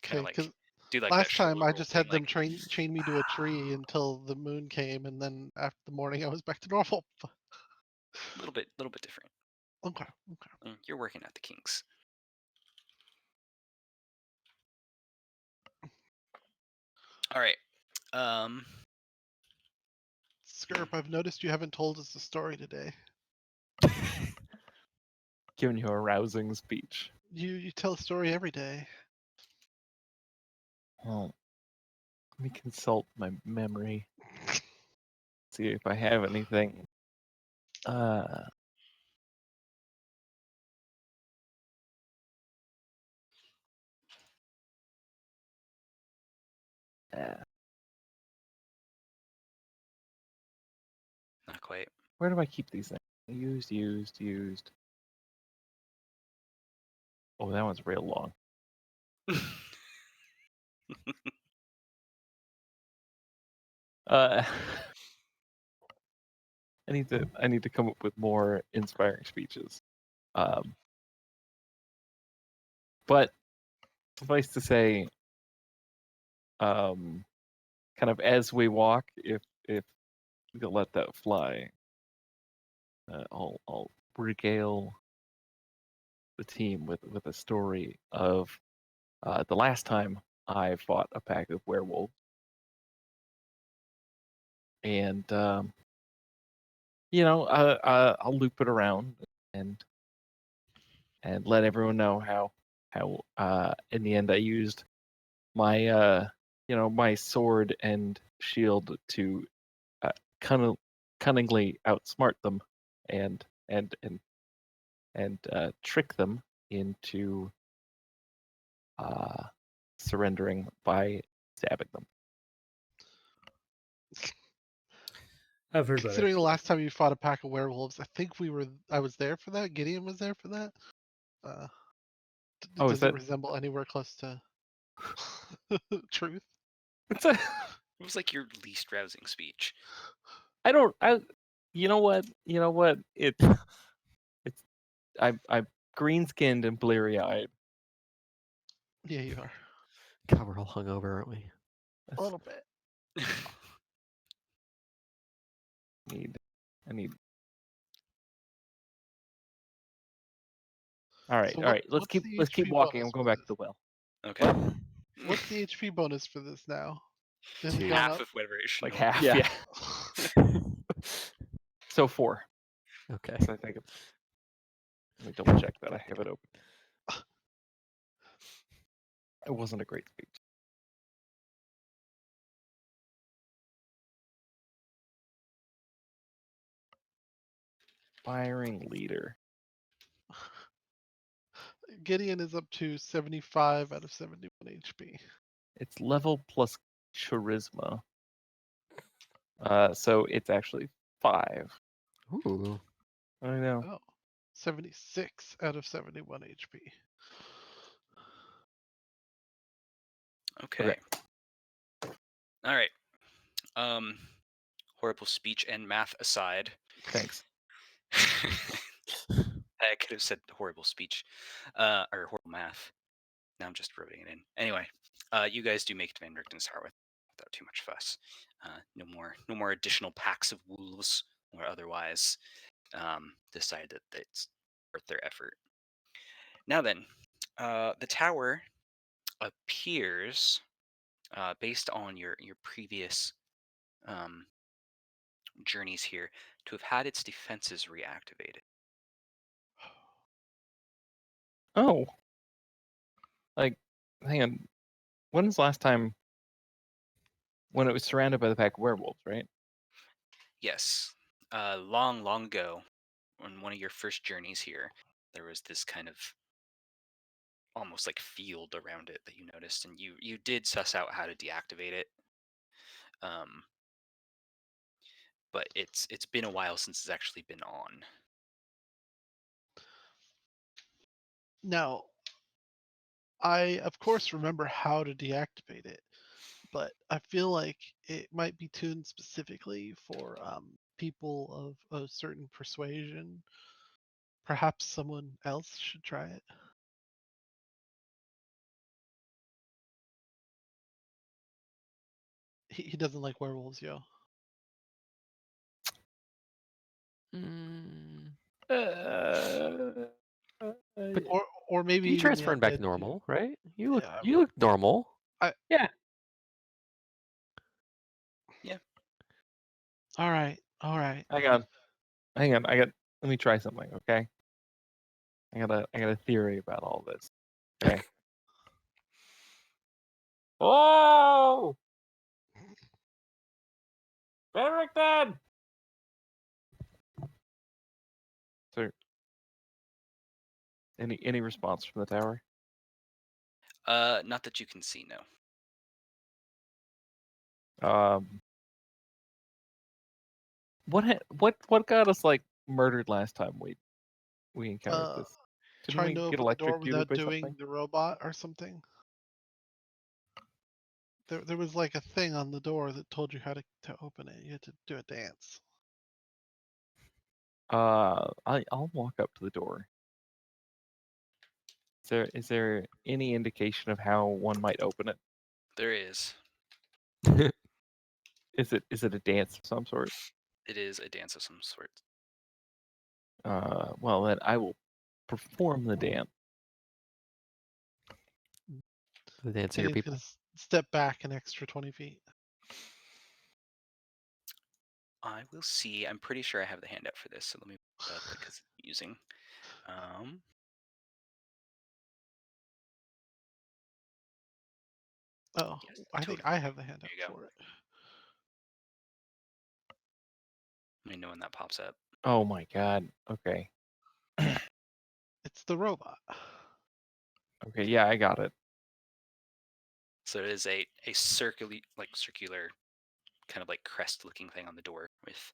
[SPEAKER 2] kind
[SPEAKER 5] Okay,
[SPEAKER 2] of like
[SPEAKER 5] because
[SPEAKER 2] do like that
[SPEAKER 5] last
[SPEAKER 2] shoulder
[SPEAKER 5] time I
[SPEAKER 2] roll
[SPEAKER 5] just
[SPEAKER 2] thing,
[SPEAKER 5] had them
[SPEAKER 2] like
[SPEAKER 5] chain me to a tree until the moon came, and then after the morning I was back to normal.
[SPEAKER 2] a little bit different.
[SPEAKER 5] Okay.
[SPEAKER 2] You're working at the kinks. All right.
[SPEAKER 5] Skirp, I've noticed you haven't told us the story today.
[SPEAKER 1] Giving you a rousing speech.
[SPEAKER 5] You tell a story every day.
[SPEAKER 1] Well, let me consult my memory. See if I have anything. Uh,
[SPEAKER 2] Not quite.
[SPEAKER 1] where do I keep these things? Used. Oh, that one's real long. I need to come up with more inspiring speeches. But suffice to say, kind of as we walk, if we could let that fly, I'll regale the team with a story of the last time I fought a pack of werewolves, and I'll loop it around and let everyone know how in the end I used my my sword and shield to cunningly outsmart them and and and trick them into surrendering by stabbing them.
[SPEAKER 3] I've heard better.
[SPEAKER 5] Considering the last time you fought a pack of werewolves, I think I was there for that. Gideon was there for that.
[SPEAKER 1] Oh, is
[SPEAKER 5] Does it
[SPEAKER 1] that?
[SPEAKER 5] resemble anywhere close to truth?
[SPEAKER 1] It's a.
[SPEAKER 2] It was like your least rousing speech.
[SPEAKER 1] I don't. You know what? It's. I'm green skinned and bleary eyed.
[SPEAKER 5] Yeah, you are.
[SPEAKER 4] God, we're all hungover, aren't we?
[SPEAKER 5] A little bit.
[SPEAKER 1] I need. All right,
[SPEAKER 5] So
[SPEAKER 1] all right. Let's
[SPEAKER 5] what's the
[SPEAKER 1] keep
[SPEAKER 5] HP
[SPEAKER 1] walking. I'm
[SPEAKER 5] bonus
[SPEAKER 1] going
[SPEAKER 5] for
[SPEAKER 1] back to
[SPEAKER 5] this?
[SPEAKER 1] the well.
[SPEAKER 2] Okay.
[SPEAKER 5] What's the HP bonus for this now? Has it
[SPEAKER 4] Two.
[SPEAKER 5] gone
[SPEAKER 2] Half
[SPEAKER 5] up?
[SPEAKER 2] of whatever it should
[SPEAKER 1] Like
[SPEAKER 2] normally
[SPEAKER 1] half.
[SPEAKER 2] be.
[SPEAKER 1] Yeah. So 4.
[SPEAKER 4] Okay.
[SPEAKER 1] So I think. Let me double check that I have it open. It wasn't a great speech. Firing leader.
[SPEAKER 5] Gideon is up to 75 out of 71 HP.
[SPEAKER 1] It's level plus charisma. So it's actually 5.
[SPEAKER 4] Ooh.
[SPEAKER 1] I know.
[SPEAKER 5] Oh, 76 out of 71 HP.
[SPEAKER 2] Okay. All right. Horrible speech and math aside.
[SPEAKER 1] Thanks.
[SPEAKER 2] I could have said horrible speech, or horrible math. Now I'm just rubbing it in. Anyway, you guys do make it to Van Richten's Tower without too much fuss. No more additional packs of wolves or otherwise. Decide that it's worth their effort. Now then, the tower appears, based on your previous journeys here, to have had its defenses reactivated.
[SPEAKER 1] Oh. Like, hang on. When was the last time when it was surrounded by the pack of werewolves, right?
[SPEAKER 2] Yes. Long, long ago, on one of your first journeys here, there was this kind of almost like field around it that you noticed, and you did suss out how to deactivate it. But it's been a while since it's actually been on.
[SPEAKER 5] Now, I of course remember how to deactivate it, but I feel like it might be tuned specifically for people of a certain persuasion. Perhaps someone else should try it. He doesn't like werewolves, yo.
[SPEAKER 4] Mm,
[SPEAKER 1] But
[SPEAKER 5] Or maybe
[SPEAKER 4] you
[SPEAKER 5] even the
[SPEAKER 4] transferring back
[SPEAKER 5] undead too.
[SPEAKER 4] normal, right?
[SPEAKER 5] Yeah,
[SPEAKER 4] You look normal.
[SPEAKER 1] yeah.
[SPEAKER 5] all right, all right.
[SPEAKER 1] Hang on. Let me try something, okay? I got a theory about all this. Okay. Whoa! Barrington! Sir, any response from the tower?
[SPEAKER 2] Not that you can see, no.
[SPEAKER 1] What got us like murdered last time we encountered this? Didn't
[SPEAKER 5] Trying
[SPEAKER 1] we
[SPEAKER 5] to
[SPEAKER 1] get
[SPEAKER 5] open the door
[SPEAKER 1] electrocuted
[SPEAKER 5] without
[SPEAKER 1] by
[SPEAKER 5] doing
[SPEAKER 1] something?
[SPEAKER 5] the robot or something. There was like a thing on the door that told you how to open it. You had to do a dance.
[SPEAKER 1] I'll walk up to the door. Is there any indication of how one might open it?
[SPEAKER 2] There is.
[SPEAKER 1] Is it a dance of some sort?
[SPEAKER 2] It is a dance of some sort.
[SPEAKER 1] Well then I will perform the dance.
[SPEAKER 4] The dance of
[SPEAKER 5] And
[SPEAKER 4] your
[SPEAKER 5] he's
[SPEAKER 4] people.
[SPEAKER 5] gonna step back an extra 20 feet.
[SPEAKER 2] I will see. I'm pretty sure I have the handout for this, so let me pull it up because I'm using.
[SPEAKER 5] Oh,
[SPEAKER 2] Yes,
[SPEAKER 5] I think
[SPEAKER 2] totally.
[SPEAKER 5] I have the handout
[SPEAKER 2] There you go.
[SPEAKER 5] for it.
[SPEAKER 2] Let me know when that pops up.
[SPEAKER 1] Oh my god. Okay.
[SPEAKER 5] It's the robot.
[SPEAKER 1] Okay, yeah, I got it.
[SPEAKER 2] So it is a circular kind of like crest looking thing on the door with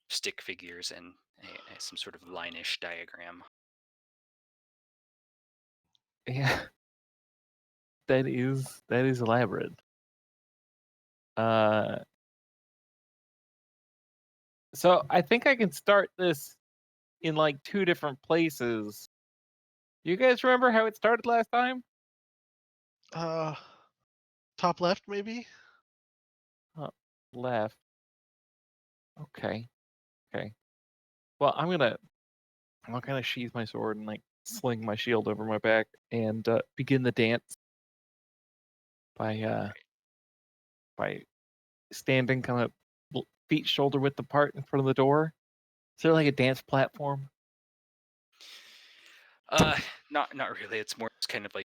[SPEAKER 2] stick figures and some sort of line-ish diagram.
[SPEAKER 1] Yeah. That is elaborate. So I think I can start this in like 2 different places. You guys remember how it started last time?
[SPEAKER 5] Top left maybe?
[SPEAKER 1] Left. Okay. Well, I'll kind of sheath my sword and like sling my shield over my back and begin the dance by standing kind of feet shoulder width apart in front of the door. Is there like a dance platform?
[SPEAKER 2] Not really. It's more just kind of like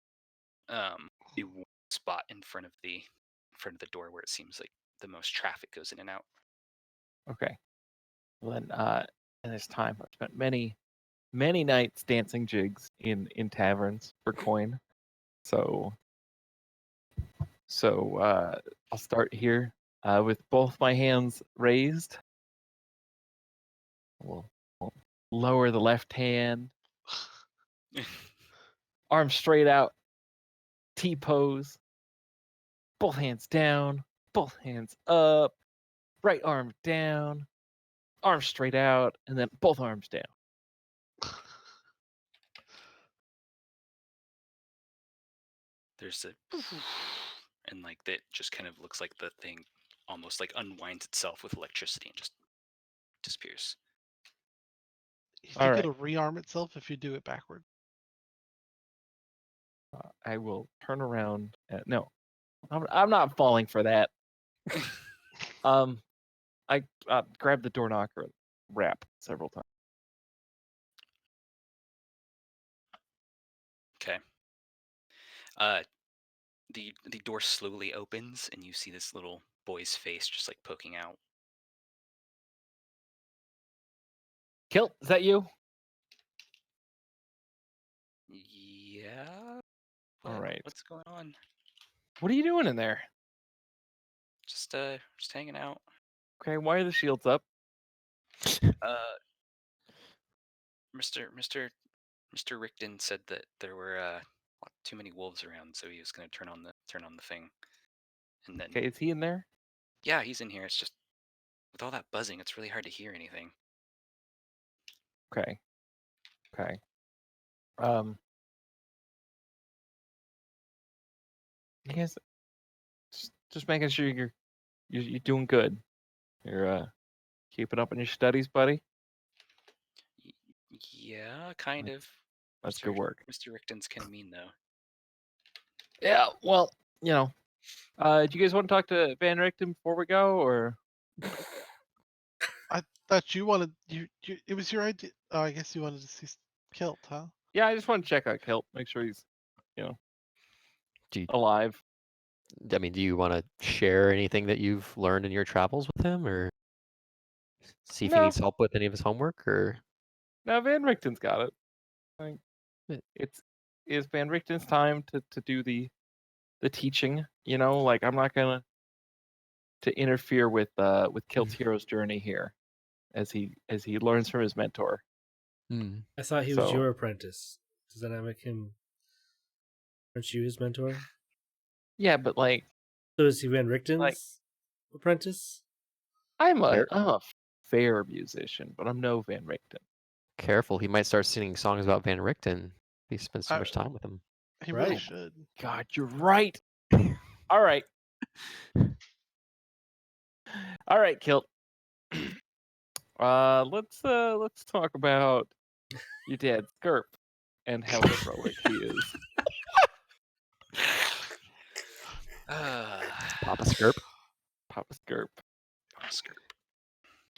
[SPEAKER 2] the one spot in front of the door where it seems like the most traffic goes in and out.
[SPEAKER 1] Okay. Well then, in this time, I've spent many nights dancing jigs in taverns for coin. So I'll start here with both my hands raised. We'll lower the left hand, arm straight out, T pose, both hands down, both hands up, right arm down, arm straight out, and then both arms down.
[SPEAKER 2] There's a and like that just kind of looks like the thing almost like unwinds itself with electricity and just disappears.
[SPEAKER 5] You
[SPEAKER 1] All
[SPEAKER 5] think
[SPEAKER 1] right.
[SPEAKER 5] it'll rearm itself if you do it backward?
[SPEAKER 1] I will turn around. No, I'm not falling for that. I grabbed the door knocker and rap several times.
[SPEAKER 2] Okay. The door slowly opens and you see this little boy's face just like poking out.
[SPEAKER 1] Kilt, is that you?
[SPEAKER 2] Yeah.
[SPEAKER 1] All right.
[SPEAKER 2] What's going on?
[SPEAKER 1] What are you doing in there?
[SPEAKER 2] Just hanging out.
[SPEAKER 1] Okay, why are the shields up?
[SPEAKER 2] Mr. Rickton said that there were too many wolves around, so he was going to turn on the thing. And then
[SPEAKER 1] Okay, is he in there?
[SPEAKER 2] yeah, he's in here. It's just with all that buzzing, it's really hard to hear anything.
[SPEAKER 1] Okay. You guys, just making sure you're doing good. You're keeping up on your studies, buddy.
[SPEAKER 2] Yeah, kind of.
[SPEAKER 1] That's good work.
[SPEAKER 2] Mr. Rickton's kind of mean though.
[SPEAKER 1] Yeah. Well, do you guys want to talk to Van Richten before we go, or?
[SPEAKER 5] I thought you wanted it was your idea. Oh, I guess you wanted to see Kilt, huh?
[SPEAKER 1] Yeah, I just want to check out Kilt, make sure he's,
[SPEAKER 4] Do
[SPEAKER 1] alive.
[SPEAKER 4] do you want to share anything that you've learned in your travels with him, or see if he
[SPEAKER 1] No.
[SPEAKER 4] needs help with any of his homework, or?
[SPEAKER 1] No, Van Richten's got it. I think
[SPEAKER 4] Yeah.
[SPEAKER 1] it's Van Richten's time to do the teaching. Like I'm not gonna to interfere with Kilt's hero's journey here, as he learns from his mentor.
[SPEAKER 3] I thought he was your apprentice. Does that not make him? Aren't you his mentor?
[SPEAKER 1] Yeah, but
[SPEAKER 3] So is he Van Richten's apprentice?
[SPEAKER 1] I'm a fair musician, but I'm no Van Richten.
[SPEAKER 4] Careful, he might start singing songs about Van Richten if he spends too much time with him.
[SPEAKER 5] He really should.
[SPEAKER 1] God, you're right. All right. All right, Kilt. Let's talk about your dad, Skirp, and how heroic he is.
[SPEAKER 4] Papa Skirp.
[SPEAKER 1] Papa Skirp. That's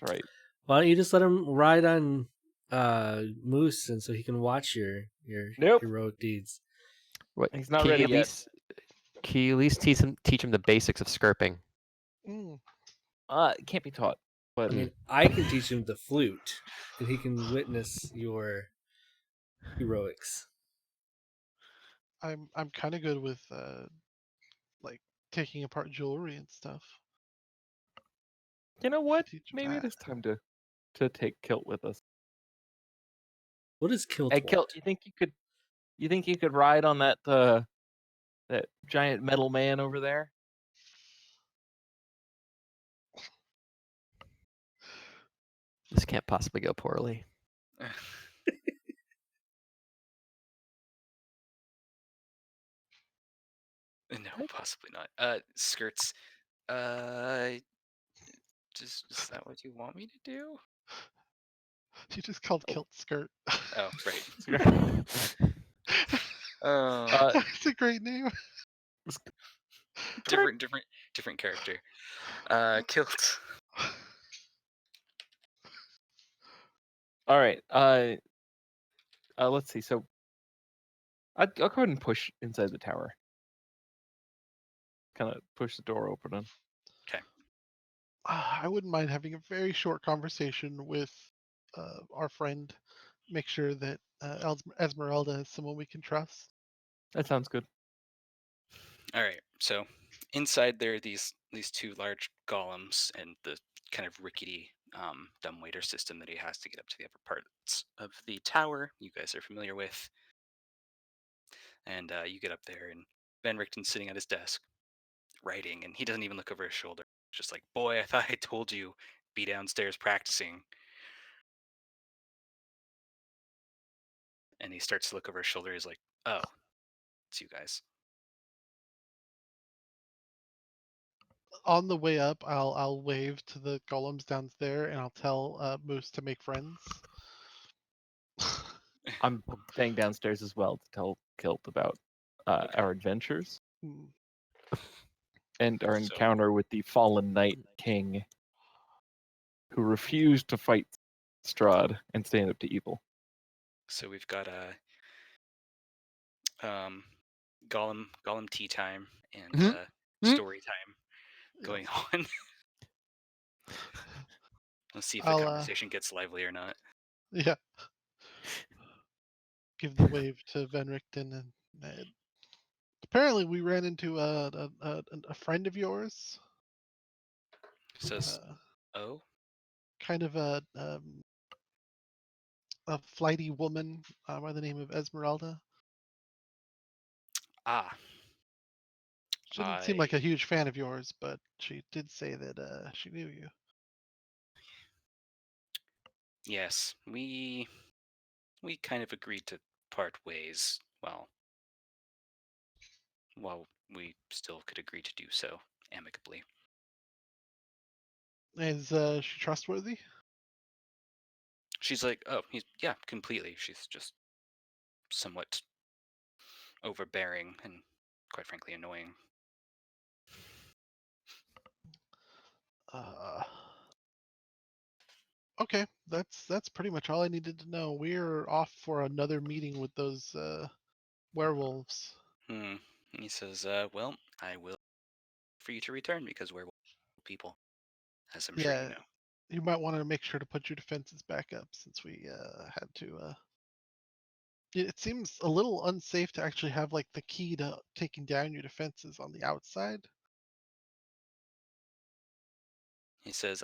[SPEAKER 1] right.
[SPEAKER 3] Why don't you just let him ride on Moose, and so he can watch your heroic deeds?
[SPEAKER 4] What?
[SPEAKER 1] He's not
[SPEAKER 4] Can
[SPEAKER 1] ready
[SPEAKER 4] you
[SPEAKER 1] yet.
[SPEAKER 4] Can you at least teach him the basics of skirping?
[SPEAKER 1] It can't be taught. But
[SPEAKER 3] I mean, I can teach him the flute, and he can witness your heroics.
[SPEAKER 5] I'm kind of good with like taking apart jewelry and stuff.
[SPEAKER 1] You know what?
[SPEAKER 5] Teach him
[SPEAKER 1] Maybe it
[SPEAKER 5] that.
[SPEAKER 1] is time to take Kilt with us.
[SPEAKER 3] What does Kilt
[SPEAKER 1] Hey,
[SPEAKER 3] want?
[SPEAKER 1] Kilt, you think you could ride on that giant metal man over there?
[SPEAKER 4] This can't possibly go poorly.
[SPEAKER 2] No, possibly not. Skirts. Is that what you want me to do?
[SPEAKER 5] You just called Kilt Skirt.
[SPEAKER 2] Oh, right.
[SPEAKER 5] It's a great name.
[SPEAKER 2] different character. Kilt.
[SPEAKER 1] All right. Let's see. So I'll go ahead and push inside the tower. Kind of push the door open.
[SPEAKER 2] Okay.
[SPEAKER 5] I wouldn't mind having a very short conversation with our friend. Make sure that Esmeralda is someone we can trust.
[SPEAKER 1] That sounds good.
[SPEAKER 2] All right. So inside there are these two large golems and the kind of rickety dumbwaiter system that he has to get up to the upper parts of the tower. You guys are familiar with. And you get up there, and Van Richten's sitting at his desk, writing, and he doesn't even look over his shoulder. Just like, boy, I thought I told you, be downstairs practicing. And he starts to look over his shoulder. He's like, oh, it's you guys.
[SPEAKER 5] On the way up, I'll wave to the golems down there, and I'll tell Moose to make friends.
[SPEAKER 1] I'm staying downstairs as well to tell Kilt about
[SPEAKER 2] Okay.
[SPEAKER 1] our adventures
[SPEAKER 5] Hmm.
[SPEAKER 1] and our
[SPEAKER 2] So-
[SPEAKER 1] encounter with the fallen Night King, who refused to fight Strahd and stand up to evil.
[SPEAKER 2] So we've got Gollum tea time and story time going on. Let's see if the
[SPEAKER 5] I'll
[SPEAKER 2] conversation gets lively or not.
[SPEAKER 5] yeah. Give the wave to Venrichten and Ned. Apparently, we ran into a friend of yours.
[SPEAKER 2] Says, oh,
[SPEAKER 5] Kind of a flighty woman by the name of Esmeralda.
[SPEAKER 2] ah,
[SPEAKER 5] She didn't seem like a huge fan of yours, but she did say that she knew you.
[SPEAKER 2] yes, we kind of agreed to part ways. Well, while we still could agree to do so amicably.
[SPEAKER 5] Is she trustworthy?
[SPEAKER 2] She's like, oh, yeah, completely. She's just somewhat overbearing and, quite frankly, annoying.
[SPEAKER 5] Okay, that's pretty much all I needed to know. We're off for another meeting with those werewolves.
[SPEAKER 2] He says, well, I will for you to return because we're people, as I'm sure you
[SPEAKER 5] Yeah,
[SPEAKER 2] know.
[SPEAKER 5] you might want to make sure to put your defenses back up since we had to. It seems a little unsafe to actually have like the key to taking down your defenses on the outside.
[SPEAKER 2] He says,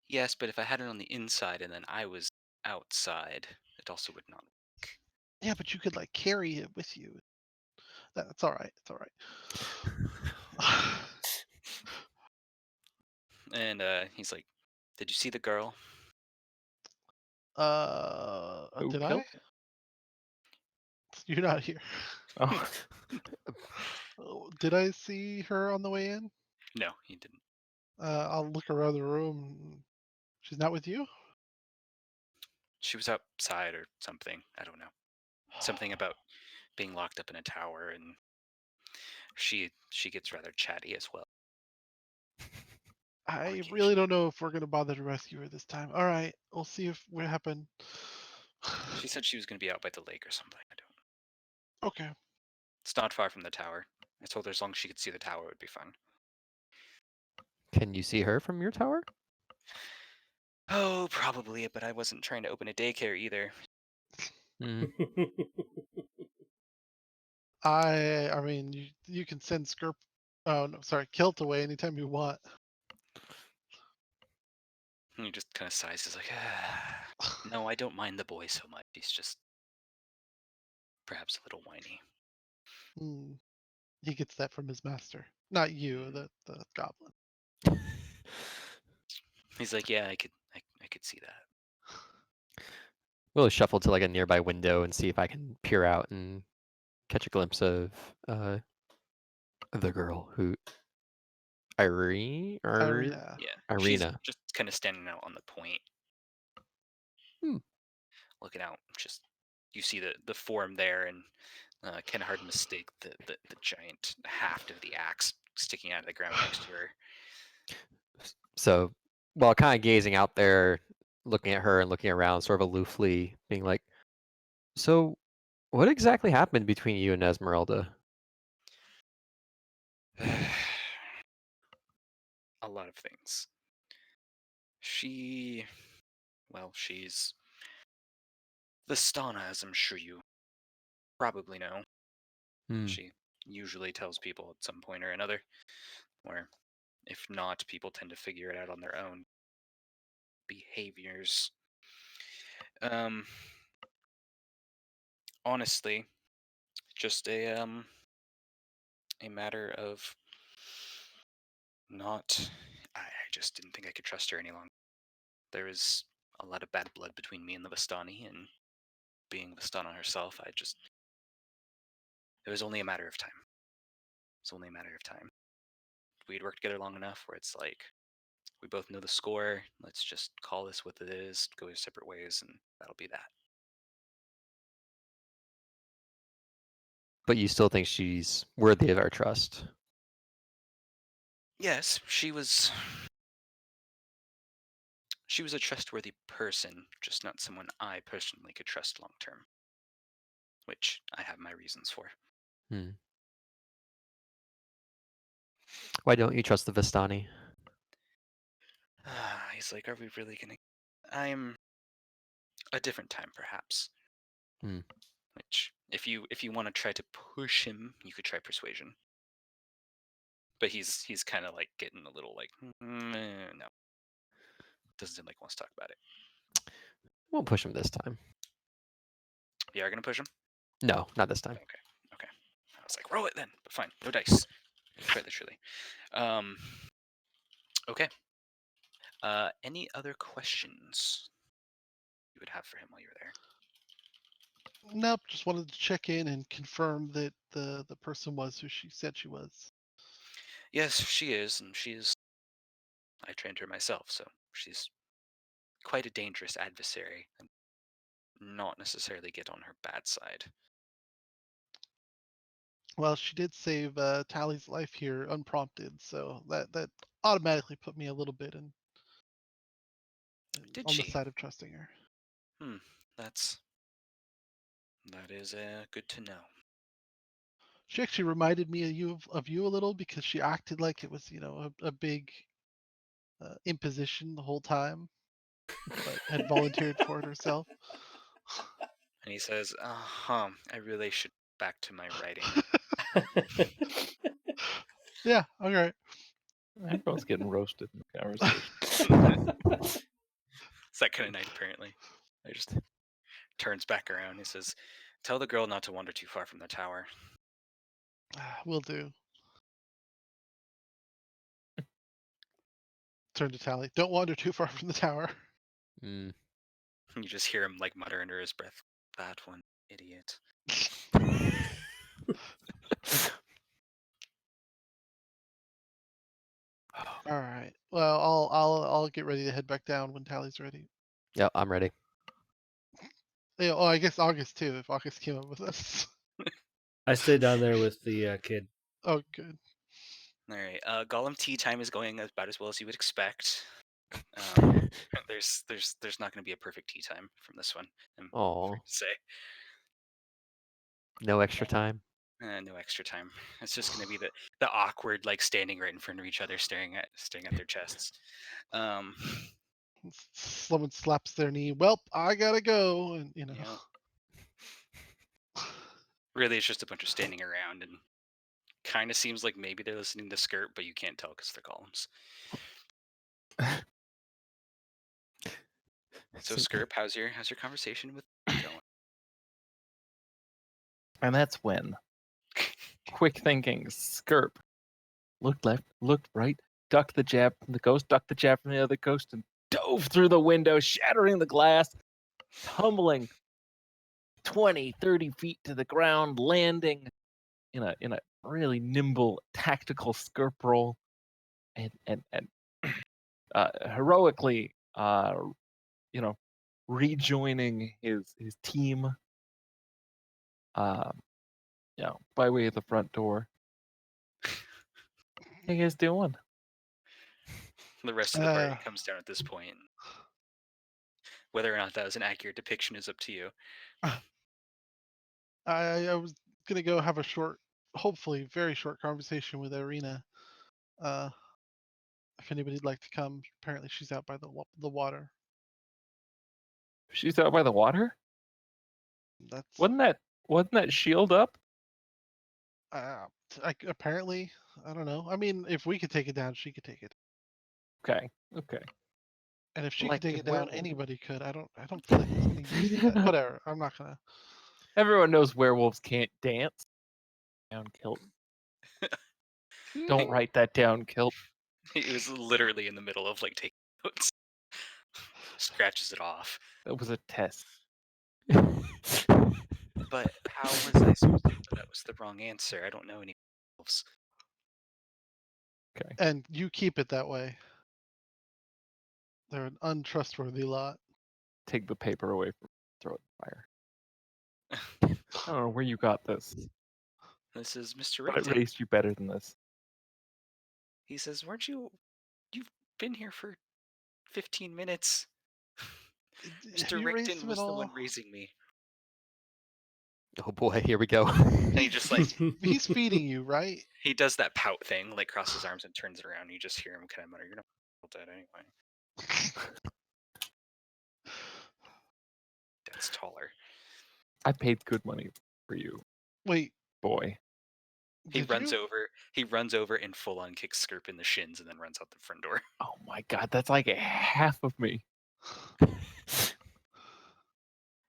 [SPEAKER 2] yes, but if I had it on the inside and then I was outside, it also would not work.
[SPEAKER 5] Yeah, but you could like carry it with you. That's all right. It's all right.
[SPEAKER 2] And he's like, did you see the girl?
[SPEAKER 1] Who
[SPEAKER 5] Did I?
[SPEAKER 1] Kilt?
[SPEAKER 5] You're not here.
[SPEAKER 1] Oh,
[SPEAKER 5] Oh, did I see her on the way in?
[SPEAKER 2] No, he didn't.
[SPEAKER 5] I'll look around the room. She's not with you?
[SPEAKER 2] She was outside or something. I don't know. Something about being locked up in a tower, and she gets rather chatty as well.
[SPEAKER 5] I
[SPEAKER 2] occasion.
[SPEAKER 5] really don't know if we're gonna bother to rescue her this time. All right, we'll see if what happened.
[SPEAKER 2] She said she was going to be out by the lake or something. I don't know.
[SPEAKER 5] Okay.
[SPEAKER 2] It's not far from the tower. I told her as long as she could see the tower, it would be fine.
[SPEAKER 4] Can you see her from your tower?
[SPEAKER 2] Oh, probably, but I wasn't trying to open a daycare either.
[SPEAKER 4] Mm.
[SPEAKER 5] I mean, you can send Skirp. Oh no, sorry, Kilt away anytime you want.
[SPEAKER 2] And he just kind of sighs. He's like, no, I don't mind the boy so much. He's just perhaps a little whiny.
[SPEAKER 5] He gets that from his master, not you, the goblin.
[SPEAKER 2] He's like, yeah, I could see that.
[SPEAKER 4] We'll shuffle to like a nearby window and see if I can peer out and catch a glimpse of the girl who
[SPEAKER 5] Yeah.
[SPEAKER 2] Yeah,
[SPEAKER 4] Irina.
[SPEAKER 2] she's just kind of standing out on the point, looking out. Just you see the form there, and kind of hard to mistake the giant haft of the axe sticking out of the ground next to her.
[SPEAKER 4] So while kind of gazing out there, looking at her and looking around sort of aloofly, being like, so what exactly happened between you and Esmeralda?
[SPEAKER 2] A lot of things. She's the Stana, as I'm sure you probably know. She usually tells people at some point or another, or if not, people tend to figure it out on their own behaviors. Honestly, just a a matter of not. I just didn't think I could trust her any longer. There is a lot of bad blood between me and the Vistani, and being Vistana herself, it was only a matter of time. It's only a matter of time. We'd worked together long enough where it's like, we both know the score. Let's just call this what it is, go your separate ways, and that'll be that.
[SPEAKER 4] But you still think she's worthy of our trust?
[SPEAKER 2] Yes, she was a trustworthy person, just not someone I personally could trust long term, which I have my reasons for.
[SPEAKER 4] Why don't you trust the Vistani?
[SPEAKER 2] He's like, are we really gonna? I'm a different time, perhaps. Which, if you want to try to push him, you could try persuasion. But he's kind of like getting a little like, no. Doesn't seem like he wants to talk about it.
[SPEAKER 4] Won't push him this time.
[SPEAKER 2] You are gonna push him?
[SPEAKER 4] No, not this time.
[SPEAKER 2] Okay. I was like, roll it then, but fine, no dice. Quite literally. Okay. Any other questions you would have for him while you were there?
[SPEAKER 5] Nope, just wanted to check in and confirm that the person was who she said she was.
[SPEAKER 2] Yes, she is, and I trained her myself, so she's quite a dangerous adversary, and not necessarily get on her bad side.
[SPEAKER 5] Well, she did save Tally's life here unprompted, so that automatically put me a little bit
[SPEAKER 2] Did
[SPEAKER 5] on
[SPEAKER 2] she?
[SPEAKER 5] the side of trusting her.
[SPEAKER 2] That is good to know.
[SPEAKER 5] She actually reminded me of you a little because she acted like it was, a big imposition the whole time, but had volunteered for it herself.
[SPEAKER 2] And he says, I really should back to my writing.
[SPEAKER 5] Yeah, okay.
[SPEAKER 1] Everyone's getting roasted in the conversation.
[SPEAKER 2] It's that kind of night, apparently. He just turns back around. He says, tell the girl not to wander too far from the tower.
[SPEAKER 5] Will do. Turn to Tally. Don't wander too far from the tower.
[SPEAKER 2] You just hear him like mutter under his breath, that one idiot.
[SPEAKER 5] All right. Well, I'll get ready to head back down when Tally's ready.
[SPEAKER 4] Yep, I'm ready.
[SPEAKER 5] Yeah, oh, I guess August too, if August came up with us.
[SPEAKER 3] I stayed down there with the kid.
[SPEAKER 5] Oh, good.
[SPEAKER 2] All right. Gollum tea time is going about as well as you would expect. There's not going to be a perfect tea time from this one. I'm afraid to say.
[SPEAKER 4] No extra time.
[SPEAKER 2] No extra time. It's just going to be the awkward, like standing right in front of each other, staring at their chests.
[SPEAKER 5] Someone slaps their knee. Well, I gotta go, and
[SPEAKER 2] Yeah. Really, it's just a bunch of standing around, and kind of seems like maybe they're listening to Skirt, but you can't tell because they're columns. So, Skirp, how's your conversation with going?
[SPEAKER 1] And that's when quick thinking Skirp looked left, looked right, ducked the jab from the ghost, ducked the jab from the other ghost, and dove through the window, shattering the glass, tumbling 20, 30 feet to the ground, landing in a really nimble tactical Skirp roll, and heroically rejoining his team by way of the front door. How you guys doing?
[SPEAKER 2] The rest of the party comes down at this point. Whether or not that was an accurate depiction is up to you.
[SPEAKER 5] I was gonna go have a short, hopefully very short conversation with Irina. If anybody'd like to come, apparently she's out by the water.
[SPEAKER 1] She's out by the water? Wasn't that shield up?
[SPEAKER 5] Apparently, I don't know. I mean, if we could take it down, she could take it.
[SPEAKER 1] Okay.
[SPEAKER 5] And if she could take it down, anybody could. I don't feel like there's any reason that. Whatever. I'm not gonna.
[SPEAKER 1] Everyone knows werewolves can't dance. Down kilt. Don't write that down, Kilt.
[SPEAKER 2] He was literally in the middle of like taking notes. Scratches it off.
[SPEAKER 1] That was a test.
[SPEAKER 2] But how was I supposed to know that was the wrong answer? I don't know any elves.
[SPEAKER 1] Okay.
[SPEAKER 5] And you keep it that way. They're an untrustworthy lot.
[SPEAKER 1] Take the paper away from throw it in the fire. I don't know where you got this,
[SPEAKER 2] This is Mr.
[SPEAKER 1] but I
[SPEAKER 2] Rickton.
[SPEAKER 1] raised you better than this.
[SPEAKER 2] He says, "Weren't you? You've been here for 15 minutes."
[SPEAKER 5] Have
[SPEAKER 2] Mr.
[SPEAKER 5] you raised
[SPEAKER 2] Rickton
[SPEAKER 5] him
[SPEAKER 2] was
[SPEAKER 5] at
[SPEAKER 2] the
[SPEAKER 5] all?
[SPEAKER 2] one raising me.
[SPEAKER 4] Oh boy, here we go.
[SPEAKER 2] And he just like
[SPEAKER 5] He's feeding you, right?
[SPEAKER 2] he does that pout thing, like crosses his arms and turns it around. And you just hear him kind of mutter, "You're not dead anyway." That's taller.
[SPEAKER 1] I paid good money for you,
[SPEAKER 5] Wait,
[SPEAKER 1] boy.
[SPEAKER 2] He
[SPEAKER 5] did
[SPEAKER 2] runs
[SPEAKER 5] you?
[SPEAKER 2] over. He runs over and full on kicks Skirp in the shins, and then runs out the front door.
[SPEAKER 1] Oh my god, that's like half of me.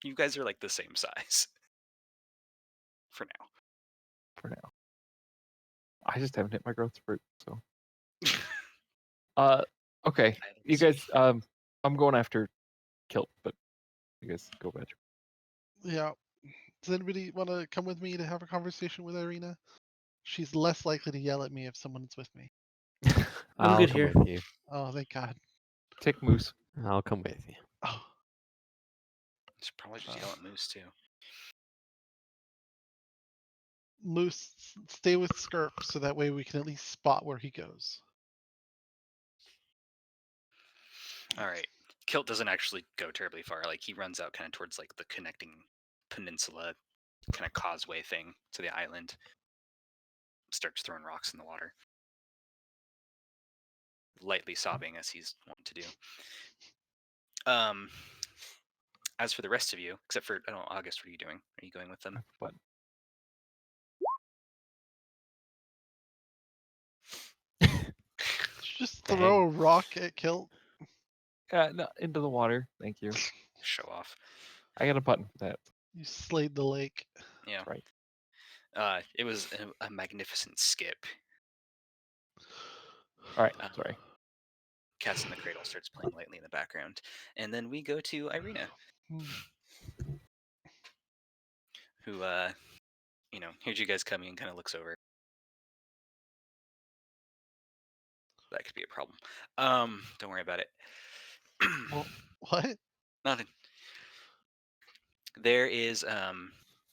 [SPEAKER 2] You guys are like the same size. For now.
[SPEAKER 1] For now. I just haven't hit my growth spurt, so. Okay. You guys, I'm going after Kilt, but you guys go back.
[SPEAKER 5] Yeah. Does anybody want to come with me to have a conversation with Irina? She's less likely to yell at me if someone's with me.
[SPEAKER 4] I'll
[SPEAKER 3] good
[SPEAKER 4] come
[SPEAKER 3] here.
[SPEAKER 4] with you.
[SPEAKER 5] Oh, thank God.
[SPEAKER 1] Take Moose.
[SPEAKER 4] I'll come with you.
[SPEAKER 5] Oh,
[SPEAKER 2] Should probably just yell at Moose too.
[SPEAKER 5] Moose, stay with Skirp so that way we can at least spot where he goes.
[SPEAKER 2] All right. Kilt doesn't actually go terribly far. Like he runs out kind of towards like the connecting peninsula, kind of causeway thing to the island. Starts throwing rocks in the water, lightly sobbing as he's wanting to do. As for the rest of you, except for I don't know, August, what are you doing? Are you going with them?
[SPEAKER 1] But
[SPEAKER 5] Just throw a rock at Kilt.
[SPEAKER 1] no, into the water. Thank you.
[SPEAKER 2] Show off.
[SPEAKER 1] I got a button for that.
[SPEAKER 5] You slayed the lake.
[SPEAKER 2] Yeah.
[SPEAKER 1] That's right.
[SPEAKER 2] It was a magnificent skip.
[SPEAKER 1] All right. Sorry.
[SPEAKER 2] Cats in the Cradle starts playing lightly in the background, and then we go to Irina, who hears you guys coming and kind of looks over. That could be a problem. Don't worry about it.
[SPEAKER 5] What?
[SPEAKER 2] Nothing. There is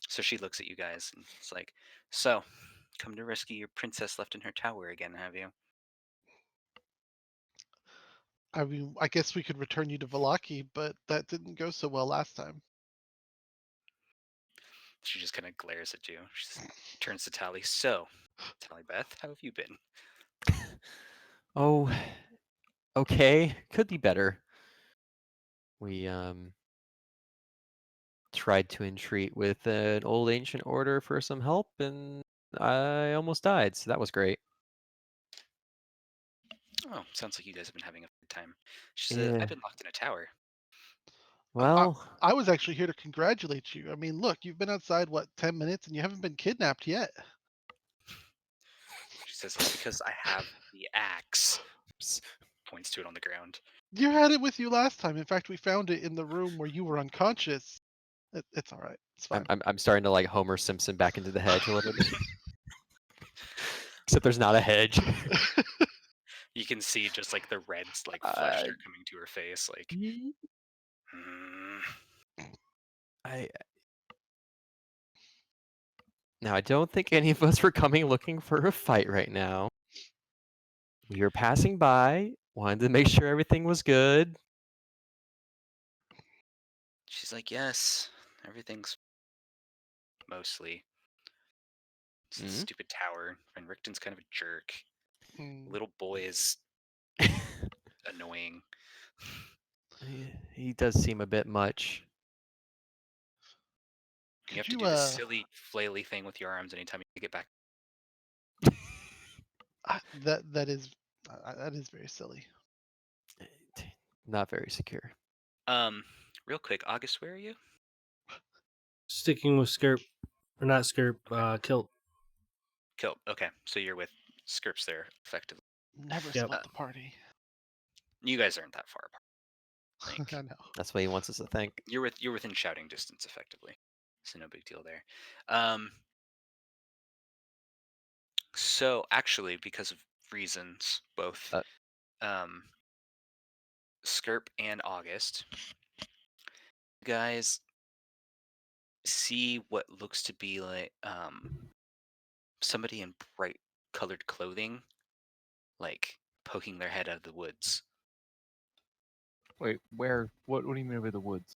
[SPEAKER 2] so she looks at you guys and it's like, so come to rescue your princess left in her tower again, have you?
[SPEAKER 5] I mean, I guess we could return you to Valaki, but that didn't go so well last time.
[SPEAKER 2] She just kind of glares at you. She turns to Tally. So, Tally Beth, how have you been?
[SPEAKER 4] Oh, okay. Could be better. We tried to entreat with an old ancient order for some help, and I almost died. So that was great.
[SPEAKER 2] Oh, sounds like you guys have been having a good time. She said, I've been locked in a tower.
[SPEAKER 4] Well,
[SPEAKER 5] I was actually here to congratulate you. I mean, look, you've been outside, 10 minutes, and you haven't been kidnapped yet.
[SPEAKER 2] She says, it's because I have the axe. Points to it on the ground.
[SPEAKER 5] You had it with you last time. In fact, we found it in the room where you were unconscious. It's all right. It's fine.
[SPEAKER 4] I'm starting to like Homer Simpson back into the hedge a little bit. Except there's not a hedge.
[SPEAKER 2] You can see just like the reds, like flesh start coming to her face. Like,
[SPEAKER 4] Now, I don't think any of us were coming looking for a fight right now. We were passing by, wanted to make sure everything was good.
[SPEAKER 2] She's like, yes, everything's mostly. It's a stupid tower, and Rickton's kind of a jerk. Little boy is annoying.
[SPEAKER 4] He does seem a bit much.
[SPEAKER 2] You have to do this silly flaily thing with your arms anytime you get back.
[SPEAKER 5] That is very silly.
[SPEAKER 4] Not very secure.
[SPEAKER 2] Real quick, August, where are you?
[SPEAKER 3] Sticking with Skirp, or not Skirp, Kilt.
[SPEAKER 2] Kilt. Okay, so you're with Skirp's there effectively.
[SPEAKER 5] Never
[SPEAKER 3] Yep.
[SPEAKER 5] split the party.
[SPEAKER 2] You guys aren't that far apart. Like,
[SPEAKER 5] I know.
[SPEAKER 4] That's what he wants us to think.
[SPEAKER 2] you're within shouting distance effectively, so no big deal there. So actually, because of reasons, both Skirp and August, you guys see what looks to be like somebody in bright colored clothing, like poking their head out of the woods.
[SPEAKER 1] Wait, where? What do you mean by the woods?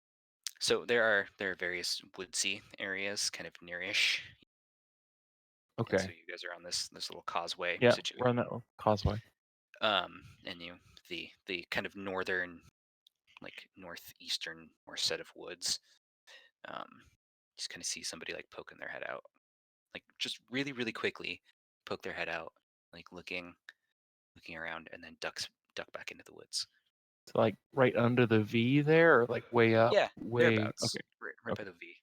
[SPEAKER 2] So there are various woodsy areas, kind of nearish.
[SPEAKER 1] Okay.
[SPEAKER 2] And so you guys are on this little causeway
[SPEAKER 1] Yeah,
[SPEAKER 2] situation.
[SPEAKER 1] we're on that causeway.
[SPEAKER 2] And the kind of northern, like northeastern or set of woods. Just kind of see somebody like poking their head out, like just really, really quickly poke their head out, like looking around, and then duck back into the woods.
[SPEAKER 1] So like right under the V there, or like way up?
[SPEAKER 2] Yeah,
[SPEAKER 1] way
[SPEAKER 2] thereabouts.
[SPEAKER 1] okay.
[SPEAKER 2] Right
[SPEAKER 1] Okay.
[SPEAKER 2] by the V.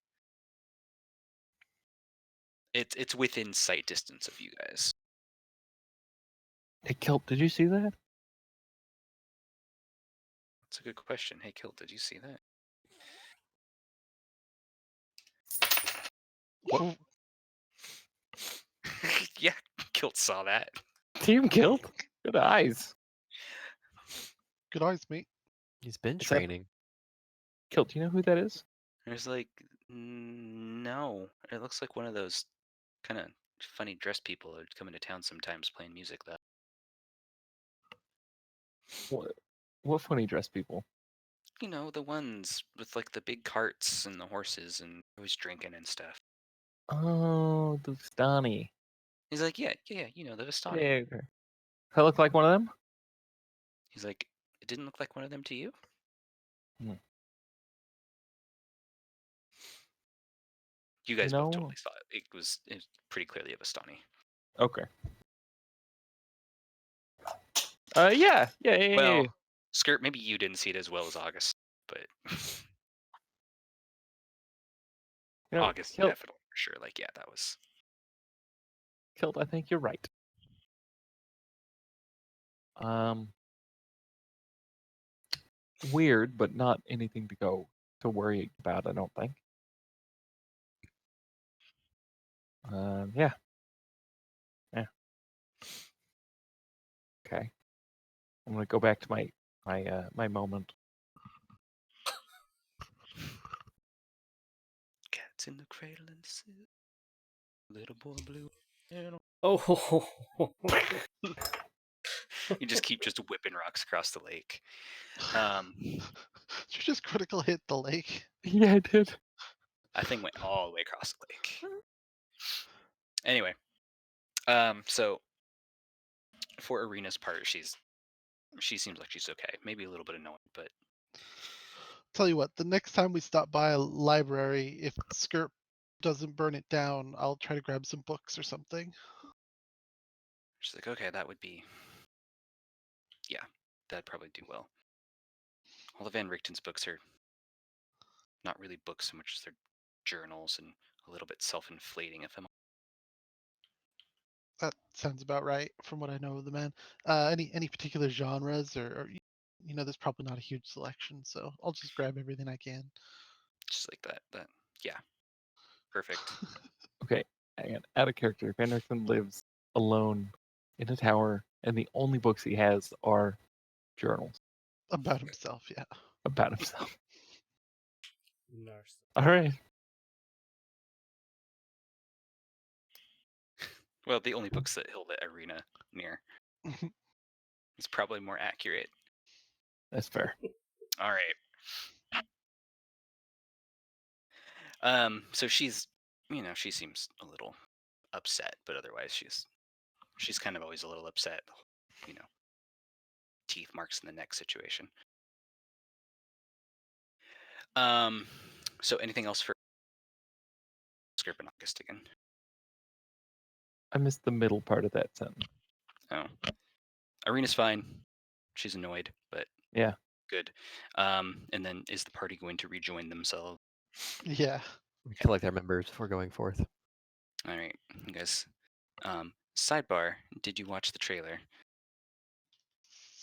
[SPEAKER 2] It's within sight distance of you guys.
[SPEAKER 1] Hey, Kilt, did you see that?
[SPEAKER 2] That's a good question. Hey, Kilt, did you see that?
[SPEAKER 1] What?
[SPEAKER 2] Yeah, Kilt saw that.
[SPEAKER 1] Team Kilt? Good eyes.
[SPEAKER 5] Good eyes, mate.
[SPEAKER 4] He's been
[SPEAKER 1] Is that-
[SPEAKER 4] training.
[SPEAKER 1] Kilt, do you know who that is?
[SPEAKER 2] There's like, no. It looks like one of those kind of funny dressed people that come into town sometimes playing music, though.
[SPEAKER 1] What funny dressed people?
[SPEAKER 2] You know, the ones with like the big carts and the horses and always drinking and stuff.
[SPEAKER 1] Oh, the Vistani.
[SPEAKER 2] He's like, yeah, you know, the Vistani.
[SPEAKER 1] Yeah, okay. I look like one of them?
[SPEAKER 2] He's like, it didn't look like one of them to you?
[SPEAKER 1] Hmm.
[SPEAKER 2] You guys
[SPEAKER 1] No.
[SPEAKER 2] both totally saw it. It was pretty clearly a Vistani.
[SPEAKER 1] Okay. Yeah.
[SPEAKER 2] Well, Skirt, maybe you didn't see it as well as August, but
[SPEAKER 1] You know,
[SPEAKER 2] August
[SPEAKER 1] Kilt,
[SPEAKER 2] definitely for sure. Like, yeah, that was.
[SPEAKER 1] Kilt, I think you're right. Weird, but not anything to worry about, I don't think. Yeah. Okay. I'm gonna go back to my moment.
[SPEAKER 2] Cats in the cradle and sit. Little boy blue.
[SPEAKER 3] Oh,
[SPEAKER 2] You just keep whipping rocks across the lake.
[SPEAKER 5] Did you just critical hit the lake?
[SPEAKER 1] Yeah, I did.
[SPEAKER 2] That thing went all the way across the lake. Anyway, so for Arena's part, she seems like she's okay. Maybe a little bit annoyed, but
[SPEAKER 5] Tell you what, the next time we stop by a library, if Skirt doesn't burn it down, I'll try to grab some books or something.
[SPEAKER 2] she's like, okay, that would be, yeah, that'd probably do well. All the Van Richten's books are not really books so much as they're journals and a little bit self-inflating, if I'm.
[SPEAKER 5] That sounds about right from what I know of the man. Any particular genres or there's probably not a huge selection, so I'll just grab everything I can.
[SPEAKER 2] Just like that, yeah, perfect.
[SPEAKER 1] Okay, hang on. Out of character. Van Richten lives alone in a tower, and the only books he has are journals
[SPEAKER 5] About himself, yeah.
[SPEAKER 1] about himself.
[SPEAKER 3] Narc.
[SPEAKER 1] All right.
[SPEAKER 2] Well, the only books that he'll let Arena near is probably more accurate.
[SPEAKER 1] That's fair.
[SPEAKER 2] All right. So she's, she seems a little upset, but otherwise she's kind of always a little upset, teeth marks in the neck situation. So anything else for Skirp and August again?
[SPEAKER 1] I missed the middle part of that sentence.
[SPEAKER 2] Oh, Arena's fine. She's annoyed, but
[SPEAKER 1] Yeah.
[SPEAKER 2] good. And then is the party going to rejoin themselves?
[SPEAKER 5] Yeah.
[SPEAKER 4] We collect our members before going forth.
[SPEAKER 2] All right, you guys Sidebar: did you watch the trailer?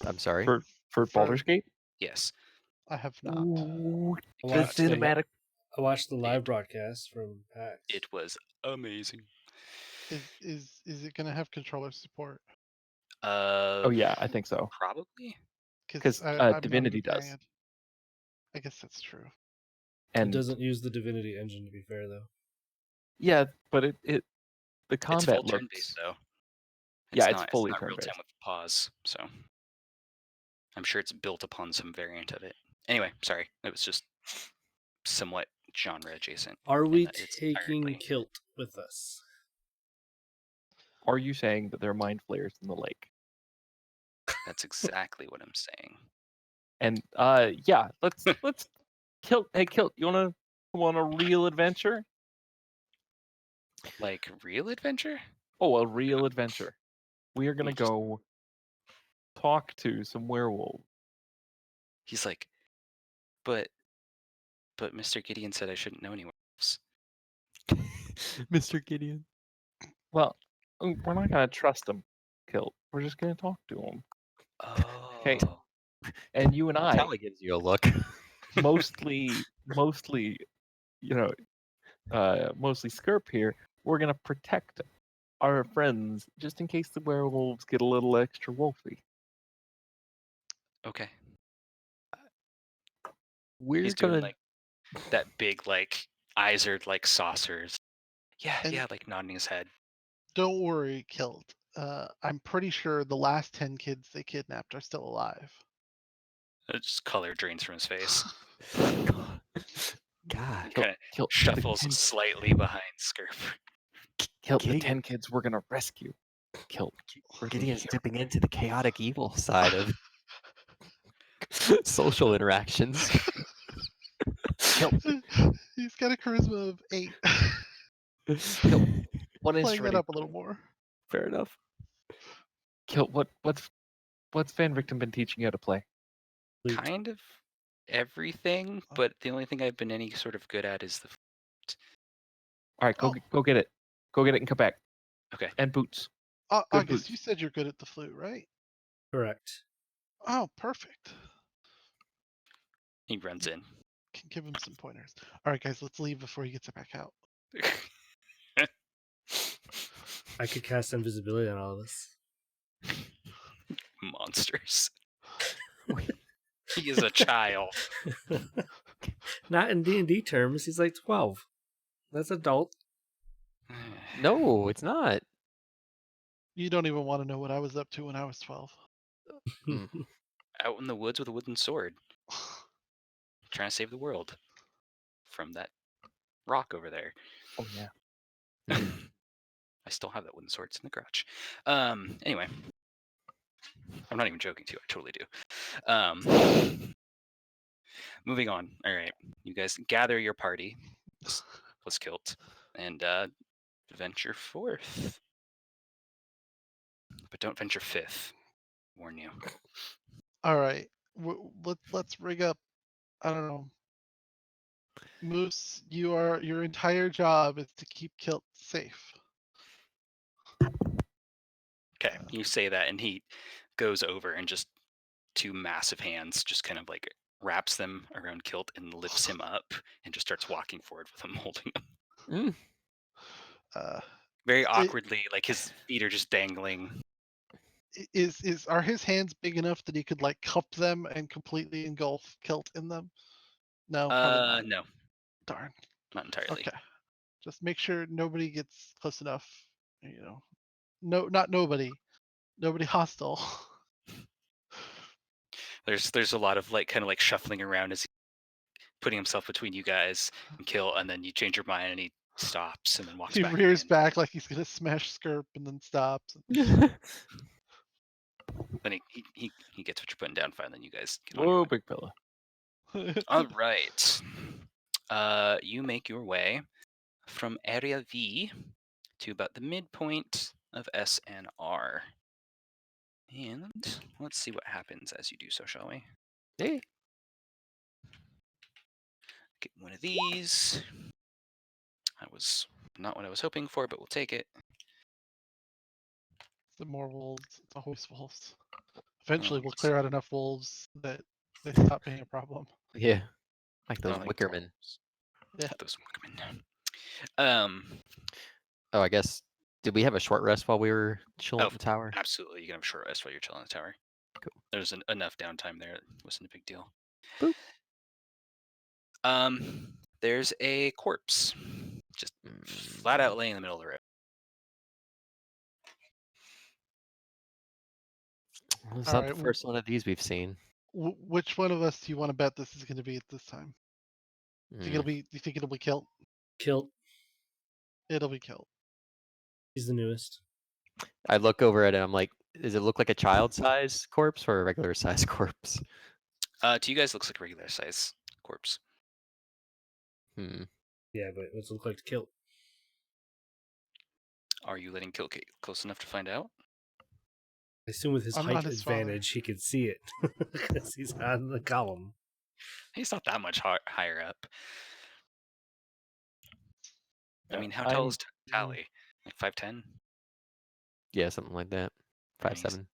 [SPEAKER 4] I'm sorry.
[SPEAKER 1] For Baldur's Gate?
[SPEAKER 2] Yes.
[SPEAKER 5] I have not.
[SPEAKER 1] Ooh,
[SPEAKER 3] I
[SPEAKER 1] the
[SPEAKER 3] watched the-
[SPEAKER 1] cinematic.
[SPEAKER 3] I watched the live broadcast from PAX.
[SPEAKER 2] It was amazing.
[SPEAKER 5] Is it gonna have controller support?
[SPEAKER 1] Oh yeah, I think so.
[SPEAKER 2] Probably.
[SPEAKER 1] Because
[SPEAKER 5] I'm not a
[SPEAKER 1] Divinity
[SPEAKER 5] big
[SPEAKER 1] does.
[SPEAKER 5] fan. I guess that's true.
[SPEAKER 3] It
[SPEAKER 1] And
[SPEAKER 3] doesn't use the Divinity engine, to be fair, though.
[SPEAKER 1] yeah, but it the
[SPEAKER 2] It's
[SPEAKER 1] combat
[SPEAKER 2] full turn-based
[SPEAKER 1] looks.
[SPEAKER 2] though.
[SPEAKER 1] Yeah, it's
[SPEAKER 2] not,
[SPEAKER 1] fully
[SPEAKER 2] it's not real time
[SPEAKER 1] turn-based.
[SPEAKER 2] with pause, so I'm sure it's built upon some variant of it. Anyway, sorry, it was just somewhat genre adjacent.
[SPEAKER 3] Are
[SPEAKER 2] in
[SPEAKER 3] we
[SPEAKER 2] that it's
[SPEAKER 3] taking
[SPEAKER 2] entirely-
[SPEAKER 3] Kilt with us?
[SPEAKER 1] Are you saying that there are mind flayers in the lake?
[SPEAKER 2] That's exactly what I'm saying.
[SPEAKER 1] And yeah, let's Kilt. Hey Kilt, you wanna go on a real adventure?
[SPEAKER 2] Like real adventure?
[SPEAKER 1] Oh, a real adventure. We are gonna
[SPEAKER 2] We just-
[SPEAKER 1] go talk to some werewolves.
[SPEAKER 2] He's like, but Mr. Gideon said I shouldn't know anyone else.
[SPEAKER 4] Mr. Gideon.
[SPEAKER 1] Well, we're not gonna trust them, Kilt. We're just gonna talk to them.
[SPEAKER 2] Oh.
[SPEAKER 1] And you and I,
[SPEAKER 4] Tally gives you a look.
[SPEAKER 1] mostly, you know, mostly Skirp here. We're gonna protect our friends just in case the werewolves get a little extra wolfy.
[SPEAKER 2] Okay.
[SPEAKER 4] We're
[SPEAKER 2] He's doing
[SPEAKER 4] gonna.
[SPEAKER 2] like that big like eyes are like saucers. Yeah,
[SPEAKER 5] And-
[SPEAKER 2] yeah, like nodding his head.
[SPEAKER 5] Don't worry, Kilt. I'm pretty sure the last 10 kids they kidnapped are still alive.
[SPEAKER 2] Just color drains from his face.
[SPEAKER 4] God.
[SPEAKER 2] Kind of
[SPEAKER 1] Kilt,
[SPEAKER 2] shuffles slightly behind Skirp.
[SPEAKER 1] Kilt, the
[SPEAKER 4] Gideon.
[SPEAKER 1] 10 kids we're gonna rescue. Kilt.
[SPEAKER 4] Gideon's dipping into the chaotic evil side of social interactions.
[SPEAKER 1] Kilt,
[SPEAKER 5] He's got a charisma of 8.
[SPEAKER 1] what
[SPEAKER 5] Playing
[SPEAKER 1] instrument?
[SPEAKER 5] that up a little more.
[SPEAKER 4] Fair enough.
[SPEAKER 1] Kilt, what's Van Richten been teaching you how to play?
[SPEAKER 3] Flute.
[SPEAKER 2] Kind of everything, but the only thing I've been any sort of good at is the.
[SPEAKER 1] All right,
[SPEAKER 5] Oh.
[SPEAKER 1] go get it. Go get it and come back.
[SPEAKER 2] Okay.
[SPEAKER 1] And boots. Good
[SPEAKER 5] August,
[SPEAKER 1] boots.
[SPEAKER 5] you said you're good at the flute, right?
[SPEAKER 3] Correct.
[SPEAKER 5] Oh, perfect.
[SPEAKER 2] He runs in.
[SPEAKER 5] Can give him some pointers. All right, guys, let's leave before he gets it back out.
[SPEAKER 3] I could cast invisibility on all of us.
[SPEAKER 2] Monsters. He is a child.
[SPEAKER 3] Not in D&D terms. He's like 12. That's adult.
[SPEAKER 4] No, it's not.
[SPEAKER 5] You don't even want to know what I was up to when I was 12.
[SPEAKER 2] Out in the woods with a wooden sword, trying to save the world from that rock over there.
[SPEAKER 1] Oh yeah.
[SPEAKER 2] I still have that wooden sword. It's in the garage. Anyway, I'm not even joking too. I totally do. Moving on. All right, you guys gather your party, plus Kilt, and venture forth. But don't venture fifth. Warn you.
[SPEAKER 5] All right, let's rig up. I don't know. Moose, your entire job is to keep Kilt safe.
[SPEAKER 2] Okay, you say that, and he goes over and just two massive hands just kind of like wraps them around Kilt and lifts him up and just starts walking forward with him holding him.
[SPEAKER 5] Uh,
[SPEAKER 2] Very awkwardly, like his feet are just dangling.
[SPEAKER 5] are his hands big enough that he could like cup them and completely engulf Kilt in them? No, probably not.
[SPEAKER 2] No,
[SPEAKER 5] Darn.
[SPEAKER 2] not entirely.
[SPEAKER 5] Okay. Just make sure nobody gets close enough. You know, no, not nobody. Nobody hostile.
[SPEAKER 2] There's a lot of like kind of like shuffling around as he putting himself between you guys and Kill, and then you change your mind and he stops and then walks
[SPEAKER 5] He
[SPEAKER 2] back.
[SPEAKER 5] rears
[SPEAKER 2] in.
[SPEAKER 5] back like he's gonna smash Skirp and then stops.
[SPEAKER 2] Then he gets what you're putting down. Fine. Then you guys get on your
[SPEAKER 1] Whoa,
[SPEAKER 2] way.
[SPEAKER 1] big fella.
[SPEAKER 2] All right. You make your way from Area V to about the midpoint of S and R. And let's see what happens as you do so, shall we?
[SPEAKER 4] Hey.
[SPEAKER 2] Get one of these. That was not what I was hoping for, but we'll take it.
[SPEAKER 5] The more wolves, it's always wolves. Eventually,
[SPEAKER 2] Oh,
[SPEAKER 5] we'll clear out enough wolves that they stop being a problem.
[SPEAKER 4] Yeah, like
[SPEAKER 2] I
[SPEAKER 4] those
[SPEAKER 2] like
[SPEAKER 4] Wickermen.
[SPEAKER 5] Yeah.
[SPEAKER 2] those Wickermen.
[SPEAKER 4] Oh, I guess. Did we have a short rest while we were chilling
[SPEAKER 2] Oh,
[SPEAKER 4] at the tower?
[SPEAKER 2] absolutely. You can have a short rest while you're chilling in the tower.
[SPEAKER 4] Cool.
[SPEAKER 2] There's enough downtime there. It wasn't a big deal.
[SPEAKER 4] Boop.
[SPEAKER 2] There's a corpse just flat out laying in the middle of the road.
[SPEAKER 4] Well, it's
[SPEAKER 5] All
[SPEAKER 4] not
[SPEAKER 5] right,
[SPEAKER 4] the first one of these we've seen.
[SPEAKER 5] Which one of us do you want to bet this is going to be at this time? Do you think it'll be Kilt?
[SPEAKER 3] Kilt.
[SPEAKER 5] It'll be Kilt.
[SPEAKER 3] He's the newest.
[SPEAKER 4] I look over it and I'm like, does it look like a child-size corpse or a regular-size corpse?
[SPEAKER 2] To you guys, looks like a regular size corpse.
[SPEAKER 3] Yeah, but what's it look like to Kilt?
[SPEAKER 2] Are you letting Kilt get close enough to find out?
[SPEAKER 3] I assume with his
[SPEAKER 5] I'm
[SPEAKER 3] height
[SPEAKER 5] not his father.
[SPEAKER 3] advantage, he could see it because he's on the column.
[SPEAKER 2] He's not that much higher up. I
[SPEAKER 1] Yeah,
[SPEAKER 2] mean, how tall is Tally? Like 5'10"?
[SPEAKER 4] Yeah, something like that.
[SPEAKER 2] I mean, he's
[SPEAKER 4] 5'7".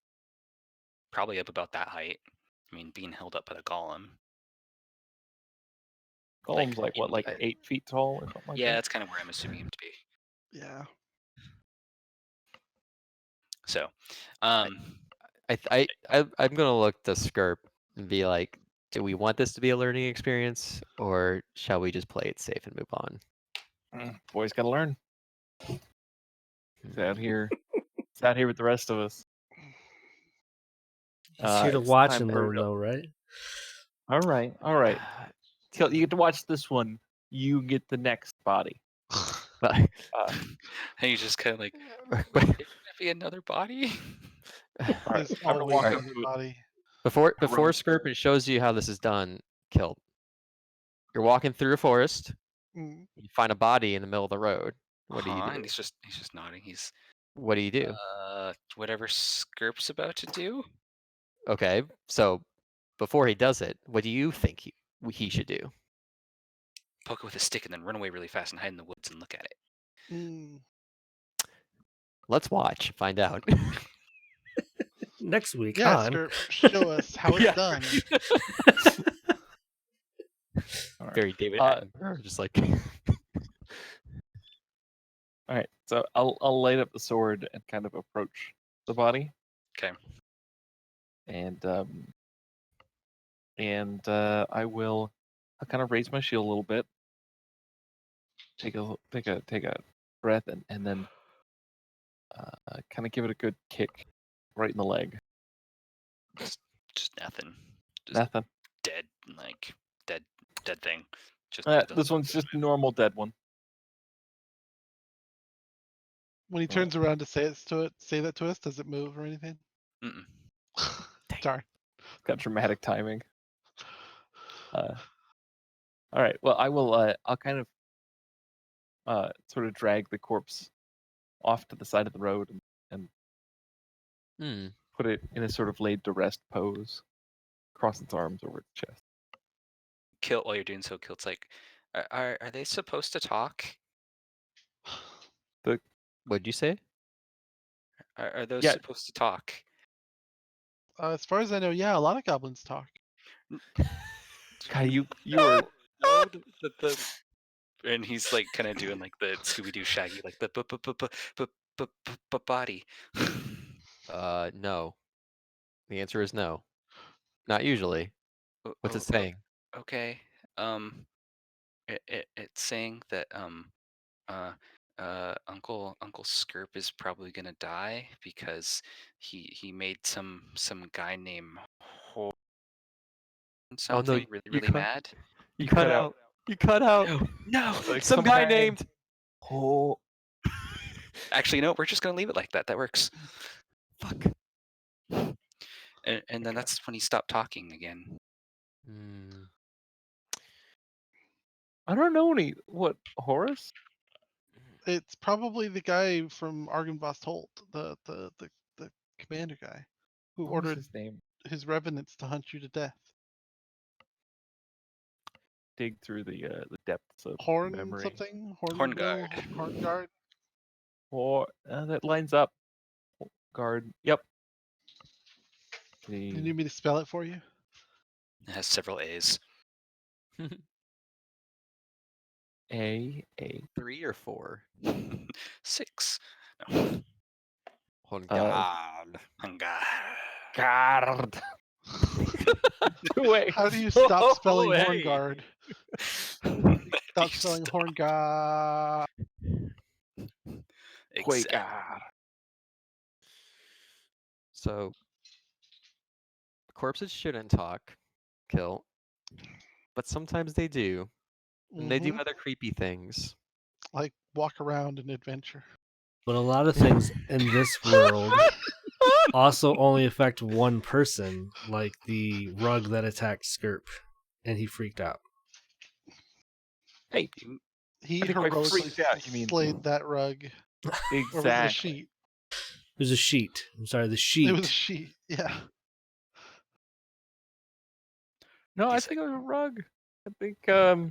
[SPEAKER 2] probably up about that height. I mean, being held up by the golem.
[SPEAKER 1] Golem's like what, like
[SPEAKER 2] I-
[SPEAKER 1] 8 feet tall or something like
[SPEAKER 2] Yeah,
[SPEAKER 1] that?
[SPEAKER 2] that's kind of where I'm assuming him to be.
[SPEAKER 5] Yeah.
[SPEAKER 2] So,
[SPEAKER 4] I'm gonna look to Skirp and be like, do we want this to be a learning experience, or shall we just play it safe and move on?
[SPEAKER 1] Boy's got to learn. He's out here. He's out here with the rest of us.
[SPEAKER 3] He's here to
[SPEAKER 1] It's
[SPEAKER 3] watch
[SPEAKER 1] time
[SPEAKER 3] and
[SPEAKER 1] for
[SPEAKER 3] learn, though, right?
[SPEAKER 1] All right. You get to watch this one. You get the next body.
[SPEAKER 2] and he's just kind of like, "Is there gonna be another body?"
[SPEAKER 1] All right,
[SPEAKER 5] There's
[SPEAKER 1] I'm gonna
[SPEAKER 5] always
[SPEAKER 1] walk
[SPEAKER 5] another
[SPEAKER 1] up to it.
[SPEAKER 5] body.
[SPEAKER 4] Before
[SPEAKER 1] Heroic.
[SPEAKER 4] Skirp shows you how this is done, Kilt. You're walking through a forest.
[SPEAKER 5] Mm.
[SPEAKER 4] You find a body in the middle of the road. What do you do?
[SPEAKER 2] And he's just nodding.
[SPEAKER 4] What do you do?
[SPEAKER 2] Whatever Skirp's about to do.
[SPEAKER 4] Okay, so before he does it, what do you think he should do?
[SPEAKER 2] Poke it with a stick and then run away really fast and hide in the woods and look at it.
[SPEAKER 5] Mm.
[SPEAKER 4] Let's watch, find out.
[SPEAKER 3] Next week
[SPEAKER 5] Yeah,
[SPEAKER 3] on.
[SPEAKER 5] Skirp, show us how it's
[SPEAKER 1] Yeah.
[SPEAKER 5] done.
[SPEAKER 1] All right.
[SPEAKER 4] Very David Attenborough, just like.
[SPEAKER 1] All right. So I'll light up the sword and kind of approach the body.
[SPEAKER 2] Okay.
[SPEAKER 1] I'll kind of raise my shield a little bit. Take a breath and then kind of give it a good kick right in the leg.
[SPEAKER 2] Just nothing. Just
[SPEAKER 1] Nothing.
[SPEAKER 2] dead, like dead thing. Just
[SPEAKER 1] This one's just a normal dead one.
[SPEAKER 5] When he turns around to say that to us, does it move or anything?
[SPEAKER 2] Mm-mm.
[SPEAKER 5] Darn.
[SPEAKER 1] Got dramatic timing. All right. Well, I will. I'll kind of sort of drag the corpse off to the side of the road and put it in a sort of laid to rest pose, cross its arms over its chest.
[SPEAKER 2] Kilt, while you're doing so, Kilt's like, are they supposed to talk?
[SPEAKER 4] What'd you say?
[SPEAKER 2] Are those
[SPEAKER 1] Yeah.
[SPEAKER 2] supposed to talk?
[SPEAKER 5] As far as I know, yeah, a lot of goblins talk.
[SPEAKER 1] God, you were.
[SPEAKER 2] No, and he's like kind of doing like the Scooby Doo Shaggy, like the body.
[SPEAKER 4] No. The answer is no. Not usually. What's it saying?
[SPEAKER 2] Okay. It's saying that Uncle Skirp is probably gonna die because he made some guy named something really mad.
[SPEAKER 4] You cut out. You cut out.
[SPEAKER 2] No,
[SPEAKER 1] Like
[SPEAKER 4] some guy named.
[SPEAKER 1] Oh,
[SPEAKER 2] actually, no. We're just gonna leave it like that. That works.
[SPEAKER 4] Fuck.
[SPEAKER 2] And then that's when he stopped talking again.
[SPEAKER 1] I don't know what Horace.
[SPEAKER 5] It's probably the guy from Argynvost Holt, the commander guy, who
[SPEAKER 1] What was
[SPEAKER 5] ordered
[SPEAKER 1] his name?
[SPEAKER 5] his revenants to hunt you to death.
[SPEAKER 1] Dig through the depths of
[SPEAKER 5] Horn
[SPEAKER 1] memory.
[SPEAKER 5] something?
[SPEAKER 2] Hornguard.
[SPEAKER 5] Hornguard?
[SPEAKER 1] Or that lines up. guard. Yep.
[SPEAKER 5] You need me to spell it for you?
[SPEAKER 2] It has several A's.
[SPEAKER 1] A.
[SPEAKER 4] 3 or 4?
[SPEAKER 2] 6. No.
[SPEAKER 4] Oh God.
[SPEAKER 2] Hangar.
[SPEAKER 1] Guard. Wait.
[SPEAKER 5] How do you stop spelling
[SPEAKER 4] Oh,
[SPEAKER 5] horn
[SPEAKER 4] hey.
[SPEAKER 5] guard?
[SPEAKER 2] You
[SPEAKER 5] Stop spelling horn guard.
[SPEAKER 1] Wait.
[SPEAKER 2] Exactly.
[SPEAKER 4] So corpses shouldn't talk, kill, but sometimes they do. And they do
[SPEAKER 5] Mhm.
[SPEAKER 4] other creepy things.
[SPEAKER 5] Like walk around and adventure.
[SPEAKER 3] But a lot of things in this world also only affect one person, like the rug that attacked Skirp, and he freaked out.
[SPEAKER 1] Hey.
[SPEAKER 5] He
[SPEAKER 1] I think by
[SPEAKER 5] heroically
[SPEAKER 1] freaked out, you mean-
[SPEAKER 5] slayed that rug. Or was it a
[SPEAKER 1] Exactly.
[SPEAKER 5] sheet?
[SPEAKER 3] It was a sheet. I'm sorry, the
[SPEAKER 5] It
[SPEAKER 3] sheet.
[SPEAKER 5] was a sheet. Yeah.
[SPEAKER 1] No, I
[SPEAKER 2] He's
[SPEAKER 1] think it was a rug. I think I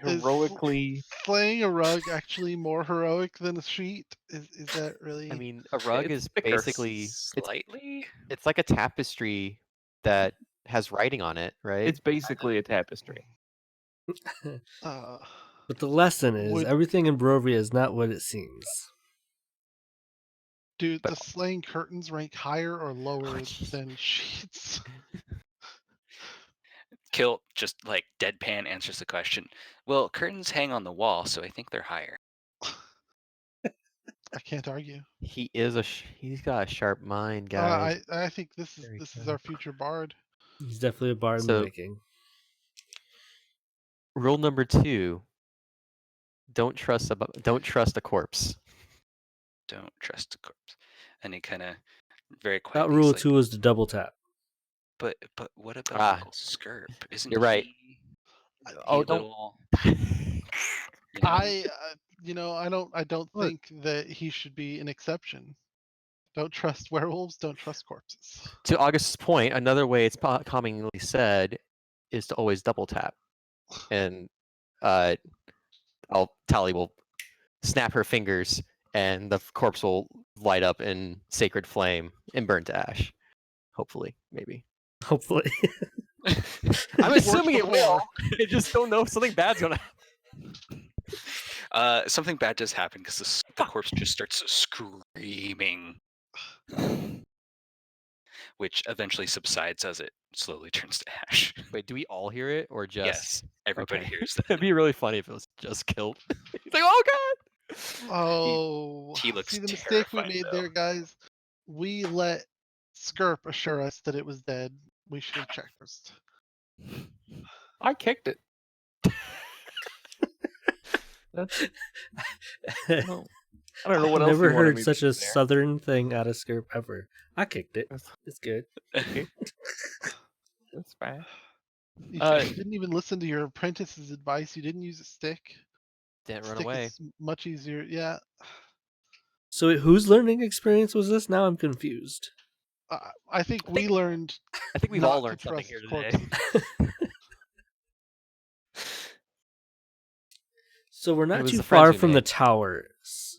[SPEAKER 5] Is
[SPEAKER 1] heroically.
[SPEAKER 5] slaying a rug actually more heroic than a sheet? Is that really?
[SPEAKER 4] I mean, a rug
[SPEAKER 1] It's
[SPEAKER 4] is
[SPEAKER 1] thicker.
[SPEAKER 4] basically
[SPEAKER 2] Slightly.
[SPEAKER 4] it's like a tapestry that has writing on it, right?
[SPEAKER 1] It's basically a tapestry.
[SPEAKER 3] But the lesson is
[SPEAKER 5] Would-
[SPEAKER 3] everything in Barovia is not what it seems.
[SPEAKER 5] do
[SPEAKER 1] But-
[SPEAKER 5] the slaying curtains rank higher or lower
[SPEAKER 4] jeez.
[SPEAKER 5] than sheets?
[SPEAKER 2] Kill just like deadpan answers the question. Well, curtains hang on the wall, so I think they're higher.
[SPEAKER 5] I can't argue.
[SPEAKER 4] He's got a sharp mind, guys.
[SPEAKER 5] I think this
[SPEAKER 4] Very
[SPEAKER 5] is
[SPEAKER 4] good.
[SPEAKER 5] our future bard.
[SPEAKER 3] He's definitely a bard in
[SPEAKER 4] So-
[SPEAKER 3] the making.
[SPEAKER 4] Rule number 2: don't trust a corpse.
[SPEAKER 2] Don't trust a corpse. And he kind of very
[SPEAKER 3] That
[SPEAKER 2] quietly.
[SPEAKER 3] rule
[SPEAKER 2] he's like,
[SPEAKER 3] 2 is to double tap.
[SPEAKER 2] But what about
[SPEAKER 4] Ah,
[SPEAKER 2] Uncle Skirp? Isn't
[SPEAKER 4] you're right.
[SPEAKER 2] he
[SPEAKER 4] Oh,
[SPEAKER 2] a
[SPEAKER 4] don't-
[SPEAKER 2] little? You know,
[SPEAKER 5] I don't
[SPEAKER 1] Look.
[SPEAKER 5] think that he should be an exception. Don't trust werewolves. Don't trust corpses.
[SPEAKER 4] To August's point, another way it's commonly said is to always double tap. And Tally will snap her fingers and the corpse will light up in sacred flame and burn to ash. Hopefully, maybe.
[SPEAKER 3] Hopefully.
[SPEAKER 4] I'm
[SPEAKER 5] It's worked
[SPEAKER 4] assuming it will.
[SPEAKER 5] before.
[SPEAKER 4] I just don't know if something bad's gonna happen.
[SPEAKER 2] something bad does happen because the corpse just starts screaming, which eventually subsides as it slowly turns to ash.
[SPEAKER 4] Wait, do we all hear it or just?
[SPEAKER 2] Yes, everybody
[SPEAKER 4] Okay.
[SPEAKER 2] hears that.
[SPEAKER 4] It'd be really funny if it was just killed. He's like, oh god.
[SPEAKER 5] Oh,
[SPEAKER 2] he looks
[SPEAKER 5] see the mistake we
[SPEAKER 2] terrified,
[SPEAKER 5] made
[SPEAKER 2] though.
[SPEAKER 5] there, guys. We let Skirp assure us that it was dead. We should have checked first.
[SPEAKER 1] I kicked it. That's no. I don't know what
[SPEAKER 3] I've
[SPEAKER 1] else.
[SPEAKER 3] never
[SPEAKER 1] you wanted
[SPEAKER 3] heard
[SPEAKER 1] me to
[SPEAKER 3] such
[SPEAKER 1] do
[SPEAKER 3] a
[SPEAKER 1] there.
[SPEAKER 3] southern thing out of Skirp ever. I kicked it. It's good.
[SPEAKER 1] Okay. That's fine.
[SPEAKER 5] You
[SPEAKER 1] Uh,
[SPEAKER 5] didn't even listen to your apprentice's advice. You didn't use a stick.
[SPEAKER 4] Didn't run
[SPEAKER 5] Stick
[SPEAKER 4] away.
[SPEAKER 5] is much easier. Yeah.
[SPEAKER 3] So whose learning experience was this? Now I'm confused.
[SPEAKER 5] I think we learned.
[SPEAKER 4] I think we've
[SPEAKER 5] not
[SPEAKER 4] all
[SPEAKER 5] to
[SPEAKER 4] learned something
[SPEAKER 5] trust
[SPEAKER 4] here today.
[SPEAKER 5] corpses.
[SPEAKER 3] So we're
[SPEAKER 4] It
[SPEAKER 3] not
[SPEAKER 4] was
[SPEAKER 3] too
[SPEAKER 4] the friends
[SPEAKER 3] far
[SPEAKER 4] we
[SPEAKER 3] from the
[SPEAKER 4] made.
[SPEAKER 3] towers.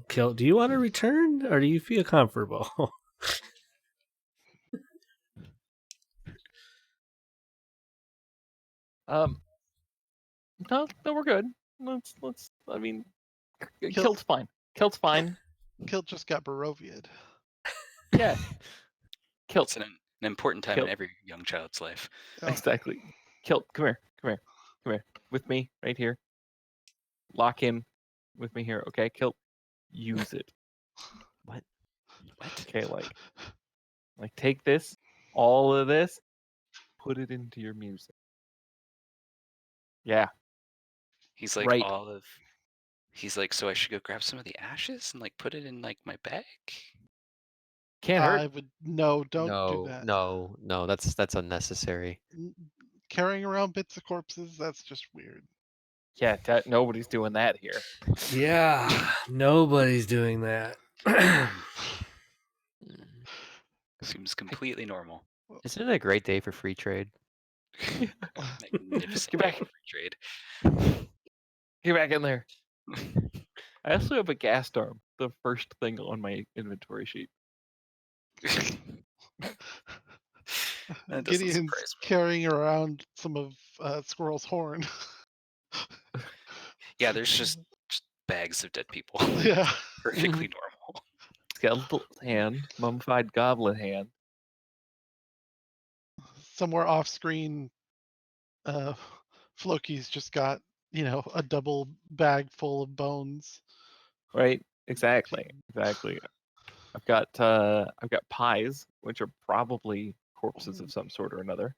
[SPEAKER 3] Kill, do you want to return or do you feel comfortable?
[SPEAKER 1] No, we're good. Let's. I mean,
[SPEAKER 5] Kill-
[SPEAKER 1] Kilt's fine. Kilt's fine.
[SPEAKER 5] Kilt just got Barovia'd.
[SPEAKER 1] Yeah. Kilt.
[SPEAKER 2] It's an important time
[SPEAKER 1] Kill.
[SPEAKER 2] in every young child's life.
[SPEAKER 5] Oh,
[SPEAKER 1] Exactly. Kilt, come here. With me, right here. Lock in with me here, okay? Kilt, use it.
[SPEAKER 2] What?
[SPEAKER 1] Okay, like take this, all of this, put it into your music. Yeah.
[SPEAKER 2] He's like
[SPEAKER 1] Right.
[SPEAKER 2] He's like, so I should go grab some of the ashes and like put it in like my bag.
[SPEAKER 1] Can't hurt.
[SPEAKER 5] I would don't do that.
[SPEAKER 4] No, that's unnecessary.
[SPEAKER 5] Carrying around bits of corpses, that's just weird.
[SPEAKER 1] Yeah, nobody's doing that here.
[SPEAKER 3] Yeah, nobody's doing that.
[SPEAKER 2] Seems completely normal.
[SPEAKER 4] Isn't it a great day for free trade?
[SPEAKER 2] Magnificent
[SPEAKER 1] Get back.
[SPEAKER 2] day for free trade.
[SPEAKER 1] Get back in there. I also have a gas storm the first thing on my inventory sheet.
[SPEAKER 2] That doesn't
[SPEAKER 5] Gideon's
[SPEAKER 2] surprise me.
[SPEAKER 5] carrying around some of Squirrel's horn.
[SPEAKER 2] Yeah, there's just bags of dead people.
[SPEAKER 5] Yeah.
[SPEAKER 2] Perfectly normal.
[SPEAKER 1] Skeletal hand, mummified goblin hand.
[SPEAKER 5] Somewhere off screen, Floki's just got, a double bag full of bones.
[SPEAKER 1] Right? Exactly. I've got pies, which are probably corpses of some sort or another.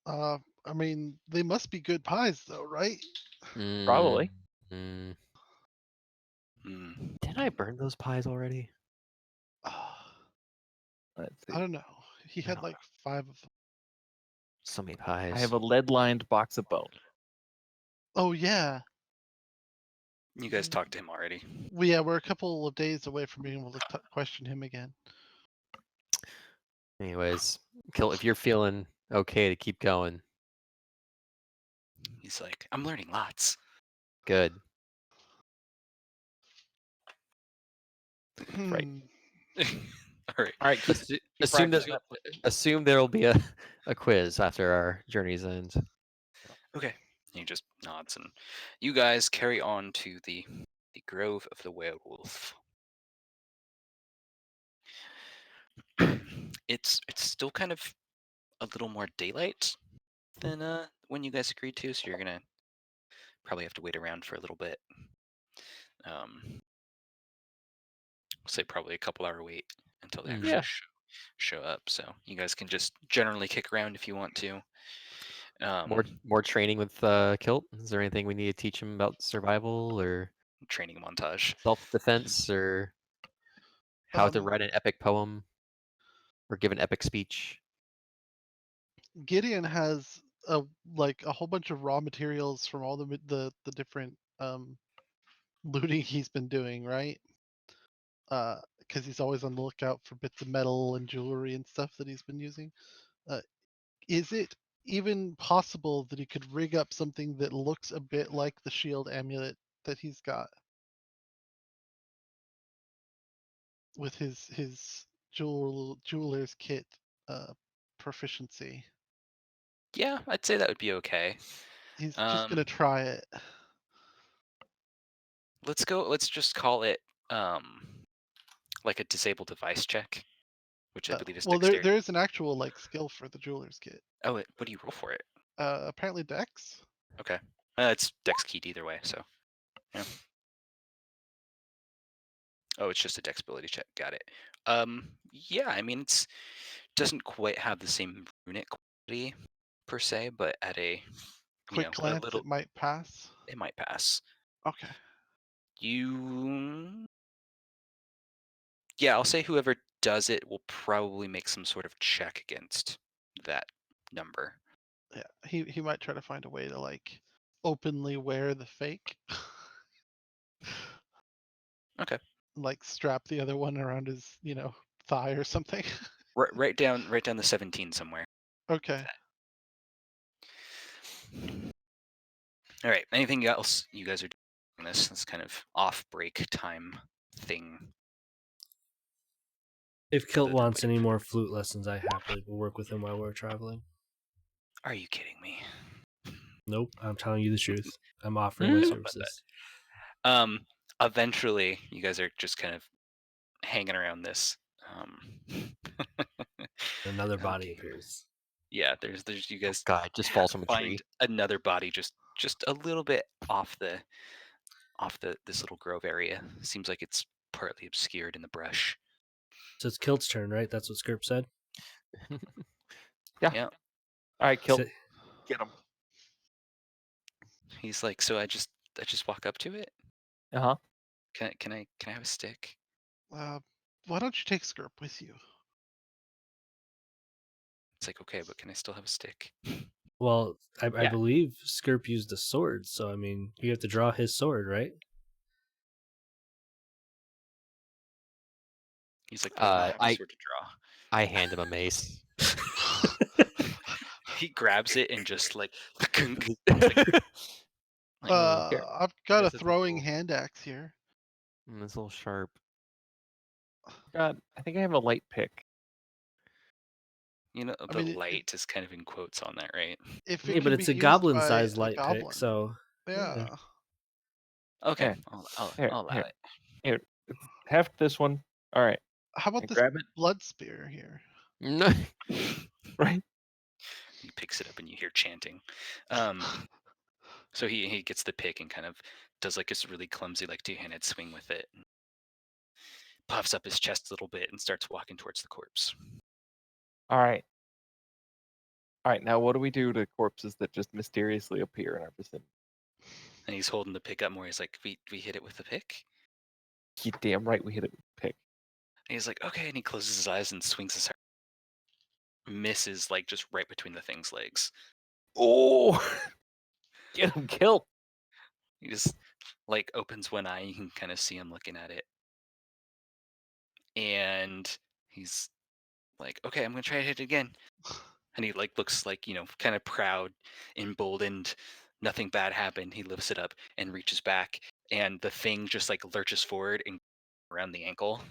[SPEAKER 5] I mean, they must be good pies, though, right?
[SPEAKER 1] Probably.
[SPEAKER 2] Mm.
[SPEAKER 4] Didn't I burn those pies already?
[SPEAKER 1] Let's see.
[SPEAKER 5] I don't know. He had
[SPEAKER 4] don't
[SPEAKER 5] like 5 of them.
[SPEAKER 4] So many pies.
[SPEAKER 1] I have a lead-lined box of bone.
[SPEAKER 5] Oh yeah.
[SPEAKER 2] You guys talked to him already.
[SPEAKER 5] We're a couple of days away from being able to question him again.
[SPEAKER 4] Anyways, Kilt, if you're feeling okay to keep going,
[SPEAKER 2] He's like, I'm learning lots.
[SPEAKER 4] good.
[SPEAKER 1] Right.
[SPEAKER 2] All right.
[SPEAKER 1] All right.
[SPEAKER 4] Assume there'll be a quiz after our journeys end.
[SPEAKER 2] Okay. He just nods, and you guys carry on to the Grove of the Werewolf. It's still kind of a little more daylight than when you guys agreed to, so you're gonna probably have to wait around for a little bit. Say probably a couple-hour wait until they actually show up. So you guys can just generally kick around if you want to.
[SPEAKER 4] More training with Kilt. Is there anything we need to teach him about survival or
[SPEAKER 2] training montage,
[SPEAKER 4] self-defense, or how to write an epic poem or give an epic speech?
[SPEAKER 5] Gideon has a whole bunch of raw materials from all the different looting he's been doing, right? Because he's always on the lookout for bits of metal and jewelry and stuff that he's been using. Is it even possible that he could rig up something that looks a bit like the shield amulet that he's got with his jeweler's kit proficiency?
[SPEAKER 2] Yeah, I'd say that would be okay.
[SPEAKER 5] He's just gonna try it.
[SPEAKER 2] Let's just call it like a disable device check, which I believe is
[SPEAKER 5] Well,
[SPEAKER 2] dexterity.
[SPEAKER 5] there is an actual skill for the jeweler's kit.
[SPEAKER 2] Oh, what do you roll for it?
[SPEAKER 5] Apparently Dex.
[SPEAKER 2] Okay, it's Dex keyed either way, so yeah. Oh, it's just a Dex ability check. Got it. Yeah, I mean it doesn't quite have the same runic quality per se, but at a
[SPEAKER 5] Quick glance, it might pass.
[SPEAKER 2] It might pass.
[SPEAKER 5] Okay.
[SPEAKER 2] Yeah, I'll say whoever does it will probably make some sort of check against that number.
[SPEAKER 5] Yeah, he might try to find a way to openly wear the fake.
[SPEAKER 2] Okay.
[SPEAKER 5] Like strap the other one around his, thigh or something.
[SPEAKER 2] Write down the 17 somewhere.
[SPEAKER 5] Okay.
[SPEAKER 2] All right. Anything else you guys are doing this kind of off break time thing?
[SPEAKER 3] If Kilt wants any more flute lessons, I happily will work with him while we're traveling.
[SPEAKER 2] Are you kidding me?
[SPEAKER 3] Nope, I'm telling you the truth. I'm offering my services.
[SPEAKER 2] Eventually, you guys are just kind of hanging around this.
[SPEAKER 3] Another body appears.
[SPEAKER 2] Yeah, there's you guys.
[SPEAKER 4] God, just falls from a tree.
[SPEAKER 2] Find another body just a little bit off this little grove area. Seems like it's partly obscured in the brush.
[SPEAKER 3] So it's Kilt's turn, right? That's what Skirp said.
[SPEAKER 2] Yeah.
[SPEAKER 1] All right, Kilt. Get him.
[SPEAKER 2] He's like, so I just walk up to it.
[SPEAKER 1] Uh-huh.
[SPEAKER 2] Can I have a stick?
[SPEAKER 5] Why don't you take Skirp with you?
[SPEAKER 2] It's like, okay, but can I still have a stick?
[SPEAKER 3] Well, I believe Skirp used a sword, so I mean, you have to draw his sword, right?
[SPEAKER 2] He's like, I have a sword to draw.
[SPEAKER 4] I hand him a mace.
[SPEAKER 2] He grabs it and just
[SPEAKER 5] I've got a throwing hand axe here.
[SPEAKER 4] It's a little sharp.
[SPEAKER 1] God, I think I have a light pick.
[SPEAKER 2] You know,
[SPEAKER 5] I
[SPEAKER 2] the
[SPEAKER 5] mean,
[SPEAKER 2] light is kind of in quotes on that, right?
[SPEAKER 5] if
[SPEAKER 3] Yeah,
[SPEAKER 5] it
[SPEAKER 3] but
[SPEAKER 5] can
[SPEAKER 3] it's
[SPEAKER 5] be
[SPEAKER 3] a
[SPEAKER 5] used by
[SPEAKER 3] goblin-sized
[SPEAKER 5] a
[SPEAKER 3] light
[SPEAKER 5] goblin,
[SPEAKER 3] pick, so
[SPEAKER 5] yeah.
[SPEAKER 2] Okay,
[SPEAKER 1] Yeah.
[SPEAKER 2] I'll
[SPEAKER 1] Here,
[SPEAKER 2] allow
[SPEAKER 1] here.
[SPEAKER 2] it.
[SPEAKER 1] Here, heft this one. All right,
[SPEAKER 5] How about
[SPEAKER 1] and
[SPEAKER 5] this
[SPEAKER 1] grab it.
[SPEAKER 5] blood spear here?
[SPEAKER 4] No.
[SPEAKER 1] Right.
[SPEAKER 2] He picks it up and you hear chanting. So he gets the pick and kind of does like this really clumsy, like two-handed swing with it. Puffs up his chest a little bit and starts walking towards the corpse.
[SPEAKER 1] All right. All right. Now, what do we do to corpses that just mysteriously appear in our vicinity?
[SPEAKER 2] And he's holding the pick up more. He's like, we hit it with the pick?
[SPEAKER 1] You damn right we hit it with the pick.
[SPEAKER 2] And he's like, okay. And he closes his eyes and swings his heart. Misses like just right between the thing's legs.
[SPEAKER 1] Oh, get him killed.
[SPEAKER 2] He just like opens one eye. You can kind of see him looking at it. And he's like, okay, I'm going to try to hit it again. And he like looks like, kind of proud, emboldened. Nothing bad happened. He lifts it up and reaches back. And the thing just like lurches forward and around the ankle.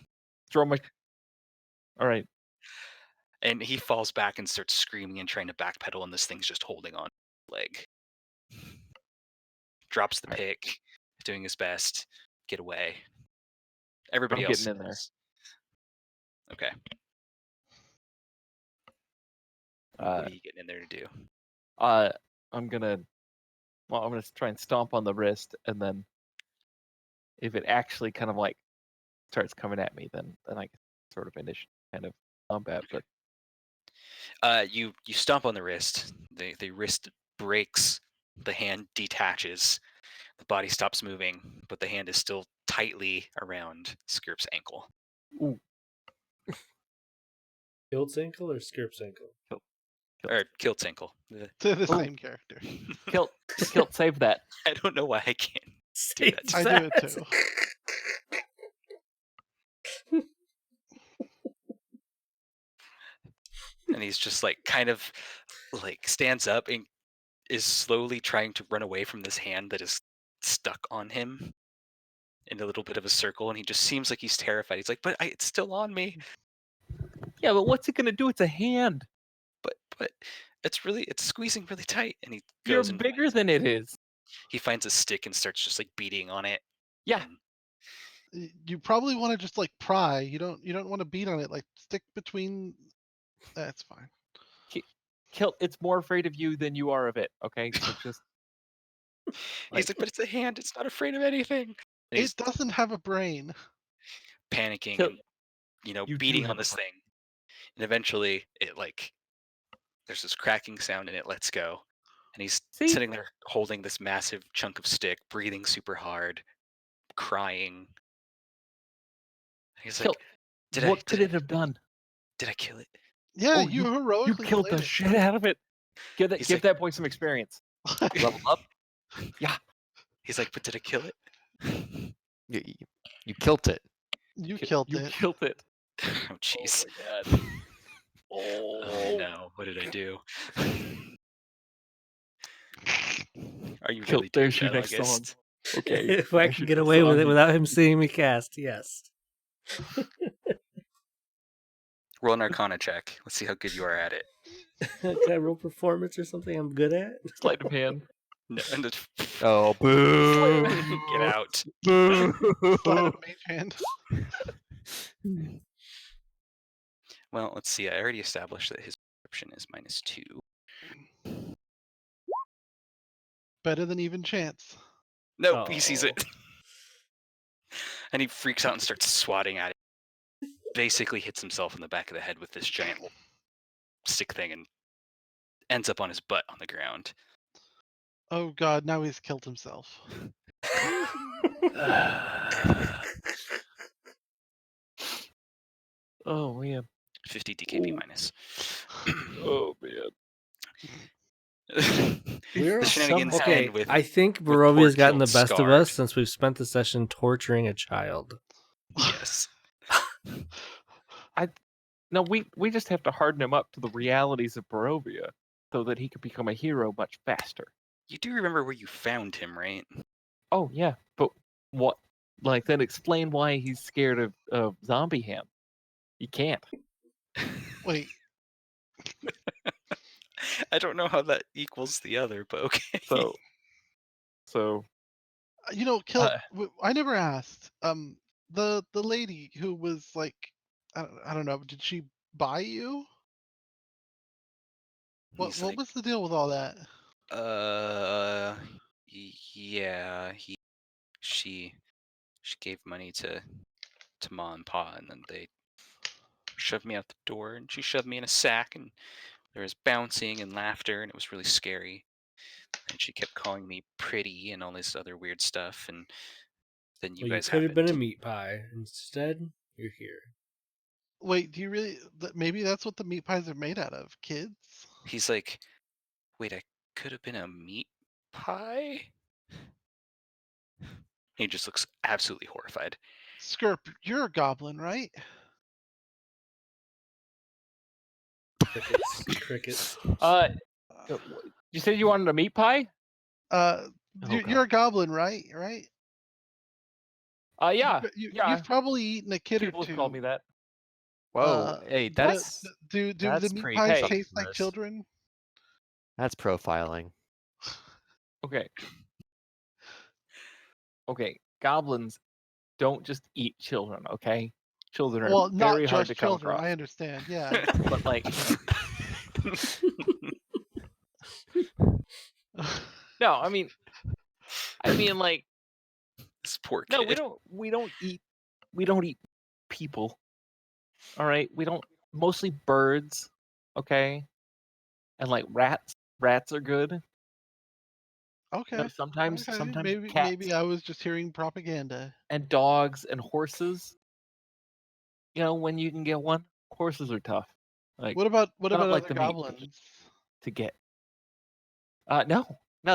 [SPEAKER 1] Throw my. All right.
[SPEAKER 2] And he falls back and starts screaming and trying to backpedal. And this thing's just holding on to his leg. Drops the
[SPEAKER 1] All right.
[SPEAKER 2] pick, doing his best. Get away. Everybody
[SPEAKER 1] I'm
[SPEAKER 2] else
[SPEAKER 1] getting in there.
[SPEAKER 2] Okay. What are you getting in there to do?
[SPEAKER 1] I'm gonna try and stomp on the wrist, and then if it actually kind of like starts coming at me, then I can sort of initiate kind of combat. But
[SPEAKER 2] You stomp on the wrist. The wrist breaks. The hand detaches. The body stops moving, but the hand is still tightly around Skirp's ankle.
[SPEAKER 1] ooh,
[SPEAKER 3] Kilt's ankle or Skirp's ankle?
[SPEAKER 2] Or Kilt's ankle.
[SPEAKER 5] To the
[SPEAKER 1] Oh.
[SPEAKER 5] same character.
[SPEAKER 1] Kilt, save that.
[SPEAKER 2] I don't know why I can't do that.
[SPEAKER 5] I do it too.
[SPEAKER 2] And he's just like kind of like stands up and is slowly trying to run away from this hand that is stuck on him in a little bit of a circle. And he just seems like he's terrified. He's like, but it's still on me.
[SPEAKER 1] Yeah, but what's it gonna do? It's a hand.
[SPEAKER 2] But it's squeezing really tight. And he
[SPEAKER 1] You're
[SPEAKER 2] goes and
[SPEAKER 1] bigger than it is.
[SPEAKER 2] he finds a stick and starts just like beating on it.
[SPEAKER 1] Yeah.
[SPEAKER 2] And
[SPEAKER 5] You probably want to just like pry. You don't want to beat on it. Like stick between. That's fine.
[SPEAKER 1] Kilt, it's more afraid of you than you are of it. Okay, so just.
[SPEAKER 2] he's like, but it's a hand. It's not afraid of anything. And he's
[SPEAKER 5] It doesn't have a brain.
[SPEAKER 2] panicking
[SPEAKER 1] Kilt,
[SPEAKER 2] and
[SPEAKER 1] you do
[SPEAKER 2] beating
[SPEAKER 1] have
[SPEAKER 2] on
[SPEAKER 1] a
[SPEAKER 2] this
[SPEAKER 1] brain.
[SPEAKER 2] thing. And eventually it like there's this cracking sound and it lets go. And he's
[SPEAKER 1] See?
[SPEAKER 2] sitting there holding this massive chunk of stick, breathing super hard, crying. And he's
[SPEAKER 1] Kilt,
[SPEAKER 2] like,
[SPEAKER 1] what could it have done?
[SPEAKER 2] did I kill it?
[SPEAKER 5] Yeah,
[SPEAKER 1] Oh,
[SPEAKER 5] you
[SPEAKER 1] You
[SPEAKER 5] heroically
[SPEAKER 1] killed the
[SPEAKER 5] slayed
[SPEAKER 1] shit out of it. Give
[SPEAKER 2] He's like-
[SPEAKER 1] that boy some experience.
[SPEAKER 5] it.
[SPEAKER 4] Level up.
[SPEAKER 2] He's like, but did I kill it?
[SPEAKER 4] You killed it.
[SPEAKER 5] You killed
[SPEAKER 1] You
[SPEAKER 5] it.
[SPEAKER 1] killed it.
[SPEAKER 2] Oh jeez.
[SPEAKER 1] Oh my god.
[SPEAKER 2] Oh no, what did I do? Are you
[SPEAKER 1] Kilt,
[SPEAKER 2] really doing
[SPEAKER 1] there's your
[SPEAKER 2] that,
[SPEAKER 1] next song.
[SPEAKER 2] August?
[SPEAKER 1] Okay.
[SPEAKER 3] If I
[SPEAKER 1] there's
[SPEAKER 3] can
[SPEAKER 1] your
[SPEAKER 3] get
[SPEAKER 1] next
[SPEAKER 3] away with
[SPEAKER 1] song.
[SPEAKER 3] it without him seeing me cast, yes.
[SPEAKER 2] Roll an Arcana check. Let's see how good you are at it.
[SPEAKER 3] Can I roll performance or something I'm good at?
[SPEAKER 1] Sleight of hand.
[SPEAKER 2] No, and
[SPEAKER 4] Oh, boo!
[SPEAKER 2] get out.
[SPEAKER 4] Boo!
[SPEAKER 5] Slide of mage hand.
[SPEAKER 2] Well, let's see. I already established that his perception is -2.
[SPEAKER 5] Better than even chance.
[SPEAKER 2] Nope, he sees
[SPEAKER 1] Oh.
[SPEAKER 2] it. And he freaks out and starts swatting at it. Basically hits himself in the back of the head with this giant stick thing and ends up on his butt on the ground.
[SPEAKER 5] Oh god, now he's killed himself.
[SPEAKER 1] Oh man.
[SPEAKER 2] 50 DKP
[SPEAKER 1] Ooh.
[SPEAKER 2] minus.
[SPEAKER 1] Oh man.
[SPEAKER 3] We're
[SPEAKER 2] The shenanigans
[SPEAKER 3] okay.
[SPEAKER 2] end with
[SPEAKER 3] I think
[SPEAKER 2] poor
[SPEAKER 3] Barovia's gotten the
[SPEAKER 2] Kilt
[SPEAKER 3] best of
[SPEAKER 2] scarred.
[SPEAKER 3] us since we've spent the session torturing a child.
[SPEAKER 2] yes.
[SPEAKER 1] No, we just have to harden him up to the realities of Barovia so that he could become a hero much faster.
[SPEAKER 2] You do remember where you found him, right?
[SPEAKER 1] Oh yeah, but what like then explain why he's scared of zombie ham. You can't.
[SPEAKER 5] Wait,
[SPEAKER 2] I don't know how that equals the other, but okay.
[SPEAKER 1] So
[SPEAKER 5] Kill. I never asked. The lady who was like, I don't know. Did she buy you? What
[SPEAKER 2] He's like,
[SPEAKER 5] was the deal with all that?
[SPEAKER 2] yeah, she gave money to Ma and Pa, and then they shoved me out the door, and she shoved me in a sack, and there was bouncing and laughter, and it was really scary. And she kept calling me pretty and all this other weird stuff, and then you
[SPEAKER 3] Well, you
[SPEAKER 2] guys
[SPEAKER 3] could have been a
[SPEAKER 2] happened.
[SPEAKER 3] meat pie. Instead, you're here.
[SPEAKER 5] Wait, do you really? Maybe that's what the meat pies are made out of, kids.
[SPEAKER 2] He's like, wait, I could have been a meat pie? He just looks absolutely horrified.
[SPEAKER 5] Skirp, you're a goblin, right?
[SPEAKER 3] Crickets.
[SPEAKER 1] You said you wanted a meat pie?
[SPEAKER 5] You're a goblin, right? Right?
[SPEAKER 1] Yeah.
[SPEAKER 5] You've probably eaten a kid
[SPEAKER 1] People
[SPEAKER 5] or
[SPEAKER 1] have called
[SPEAKER 5] two.
[SPEAKER 1] me that.
[SPEAKER 4] Whoa, hey, that's
[SPEAKER 5] do the
[SPEAKER 4] that's
[SPEAKER 5] meat
[SPEAKER 4] pretty
[SPEAKER 5] pies
[SPEAKER 1] Hey.
[SPEAKER 5] taste like
[SPEAKER 4] dangerous.
[SPEAKER 5] children?
[SPEAKER 4] That's profiling.
[SPEAKER 1] Okay. Okay. Goblins don't just eat children, okay? Children are
[SPEAKER 5] Well,
[SPEAKER 1] very
[SPEAKER 5] not
[SPEAKER 1] hard
[SPEAKER 5] just
[SPEAKER 1] to come
[SPEAKER 5] children.
[SPEAKER 1] across.
[SPEAKER 5] I understand. Yeah.
[SPEAKER 1] But like no, I mean like
[SPEAKER 2] This poor kid.
[SPEAKER 1] no, we don't eat people. All right? We don't mostly birds, okay? And like rats. Rats are good.
[SPEAKER 5] Okay.
[SPEAKER 1] Sometimes
[SPEAKER 5] Okay.
[SPEAKER 1] cats
[SPEAKER 5] Maybe I was just hearing propaganda.
[SPEAKER 1] and dogs and horses. When you can get one, horses are tough. Like
[SPEAKER 5] What about
[SPEAKER 1] I don't like
[SPEAKER 5] other
[SPEAKER 1] the meat
[SPEAKER 5] goblins?
[SPEAKER 1] to get. No,